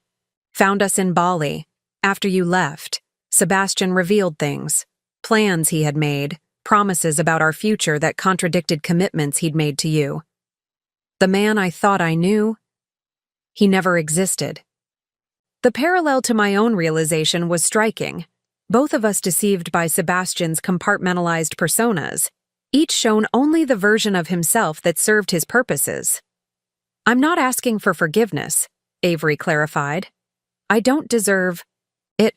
found us in Bali, after you left, Sebastian revealed things, plans he had made, promises about our future that contradicted commitments he'd made to you. The man I thought I knew, he never existed. The parallel to my own realization was striking. Both of us deceived by Sebastian's compartmentalized personas, each shown only the version of himself that served his purposes. I'm not asking for forgiveness, Avery clarified. I don't deserve it.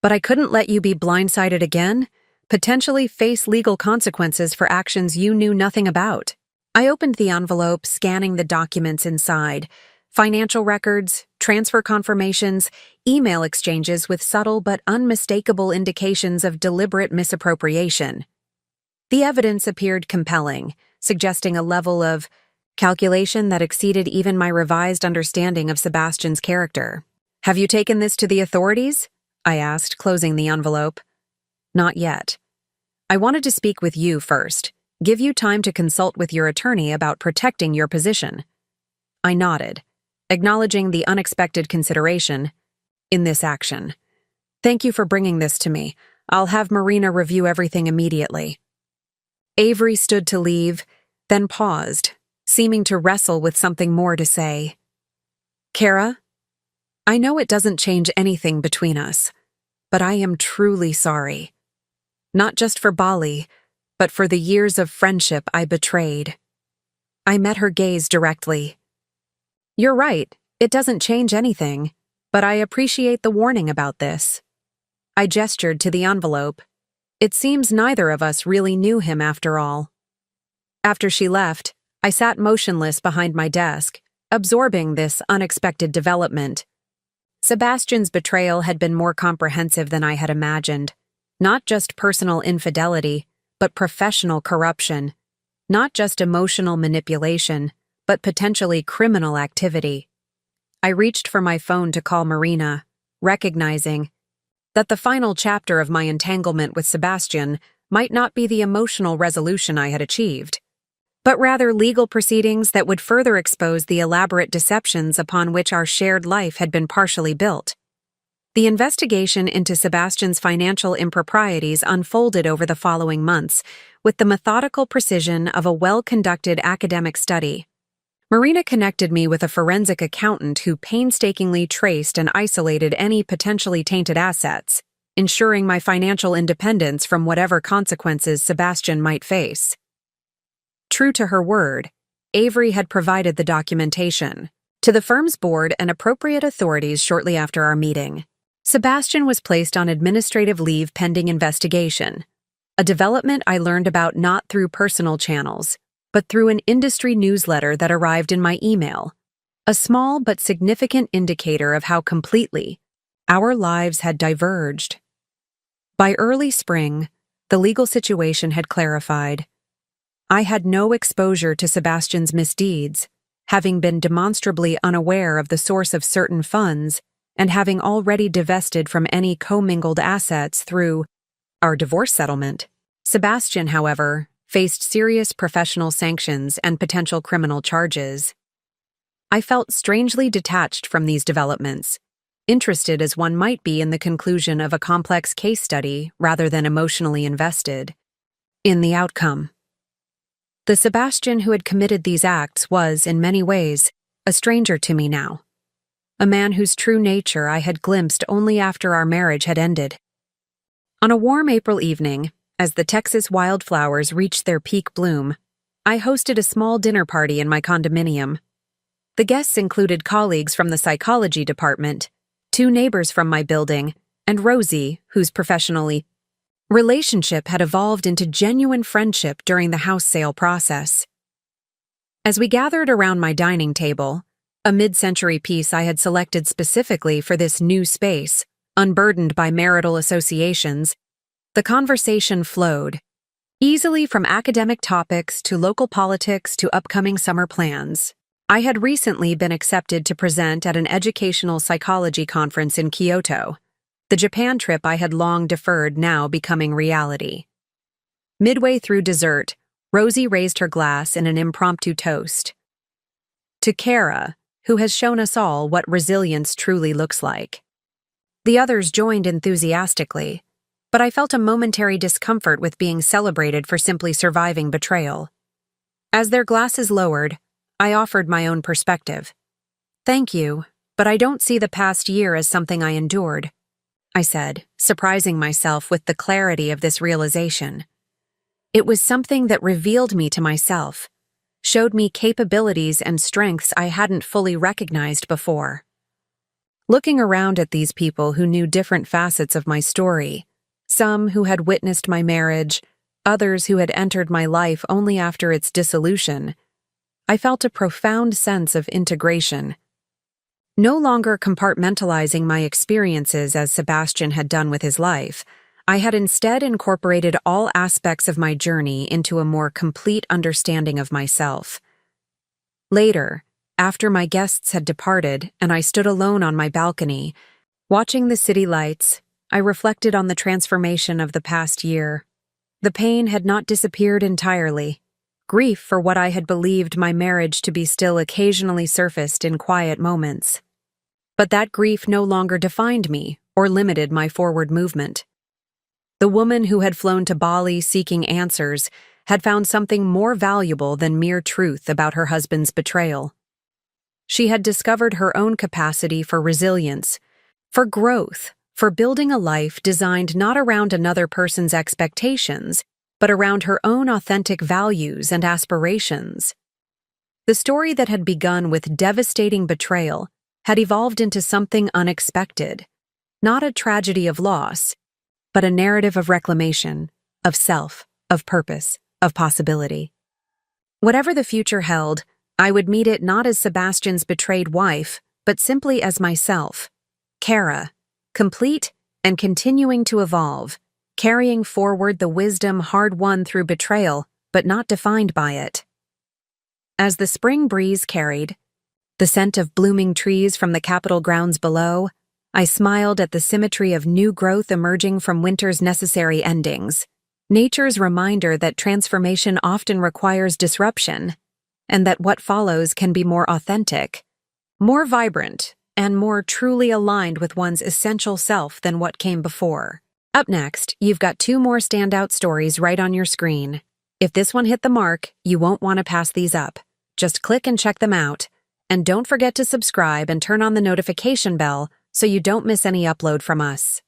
But I couldn't let you be blindsided again, potentially face legal consequences for actions you knew nothing about. I opened the envelope, scanning the documents inside. Financial records, transfer confirmations, email exchanges with subtle but unmistakable indications of deliberate misappropriation. The evidence appeared compelling, suggesting a level of calculation that exceeded even my revised understanding of Sebastian's character. Have you taken this to the authorities? I asked, closing the envelope. Not yet. I wanted to speak with you first, give you time to consult with your attorney about protecting your position. I nodded, acknowledging the unexpected consideration in this action. Thank you for bringing this to me. I'll have Marina review everything immediately. Avery stood to leave, then paused, seeming to wrestle with something more to say. Kara, I know it doesn't change anything between us, but I am truly sorry. Not just for Bali, but for the years of friendship I betrayed. I met her gaze directly. You're right, it doesn't change anything, but I appreciate the warning about this. I gestured to the envelope. It seems neither of us really knew him after all. After she left, I sat motionless behind my desk, absorbing this unexpected development. Sebastian's betrayal had been more comprehensive than I had imagined. Not just personal infidelity, but professional corruption. Not just emotional manipulation, but potentially criminal activity. I reached for my phone to call Marina, recognizing that the final chapter of my entanglement with Sebastian might not be the emotional resolution I had achieved, but rather legal proceedings that would further expose the elaborate deceptions upon which our shared life had been partially built. The investigation into Sebastian's financial improprieties unfolded over the following months, with the methodical precision of a well-conducted academic study. Marina connected me with a forensic accountant who painstakingly traced and isolated any potentially tainted assets, ensuring my financial independence from whatever consequences Sebastian might face. True to her word, Avery had provided the documentation to the firm's board and appropriate authorities shortly after our meeting. Sebastian was placed on administrative leave pending investigation, a development I learned about not through personal channels, but through an industry newsletter that arrived in my email, a small but significant indicator of how completely our lives had diverged. By early spring, the legal situation had clarified. I had no exposure to Sebastian's misdeeds, having been demonstrably unaware of the source of certain funds and having already divested from any commingled assets through our divorce settlement. Sebastian, however, faced serious professional sanctions and potential criminal charges. I felt strangely detached from these developments, interested as one might be in the conclusion of a complex case study rather than emotionally invested in the outcome. The Sebastian who had committed these acts was, in many ways, a stranger to me now, a man whose true nature I had glimpsed only after our marriage had ended. On a warm April evening, as the Texas wildflowers reached their peak bloom, I hosted a small dinner party in my condominium. The guests included colleagues from the psychology department, 2 neighbors from my building, and Rosie, whose relationship had evolved into genuine friendship during the house sale process. As we gathered around my dining table, a mid-century piece I had selected specifically for this new space, unburdened by marital associations. The conversation flowed, easily from academic topics to local politics to upcoming summer plans. I had recently been accepted to present at an educational psychology conference in Kyoto, the Japan trip I had long deferred now becoming reality. Midway through dessert, Rosie raised her glass in an impromptu toast. To Kara, who has shown us all what resilience truly looks like. The others joined enthusiastically, but I felt a momentary discomfort with being celebrated for simply surviving betrayal. As their glasses lowered, I offered my own perspective. "Thank you, but I don't see the past year as something I endured," I said, surprising myself with the clarity of this realization. It was something that revealed me to myself, showed me capabilities and strengths I hadn't fully recognized before. Looking around at these people who knew different facets of my story, some who had witnessed my marriage, others who had entered my life only after its dissolution, I felt a profound sense of integration. No longer compartmentalizing my experiences as Sebastian had done with his life, I had instead incorporated all aspects of my journey into a more complete understanding of myself. Later, after my guests had departed and I stood alone on my balcony, watching the city lights, I reflected on the transformation of the past year. The pain had not disappeared entirely. Grief for what I had believed my marriage to be still occasionally surfaced in quiet moments. But that grief no longer defined me or limited my forward movement. The woman who had flown to Bali seeking answers had found something more valuable than mere truth about her husband's betrayal. She had discovered her own capacity for resilience, for growth, for building a life designed not around another person's expectations, but around her own authentic values and aspirations. The story that had begun with devastating betrayal had evolved into something unexpected, not a tragedy of loss, but a narrative of reclamation, of self, of purpose, of possibility. Whatever the future held, I would meet it not as Sebastian's betrayed wife, but simply as myself, Kara, complete and continuing to evolve, carrying forward the wisdom hard-won through betrayal, but not defined by it. As the spring breeze carried, the scent of blooming trees from the Capitol grounds below, I smiled at the symmetry of new growth emerging from winter's necessary endings, nature's reminder that transformation often requires disruption, and that what follows can be more authentic, more vibrant, and more truly aligned with one's essential self than what came before. Up next, you've got 2 more standout stories right on your screen. If this one hit the mark, you won't want to pass these up. Just click and check them out. And don't forget to subscribe and turn on the notification bell so you don't miss any upload from us.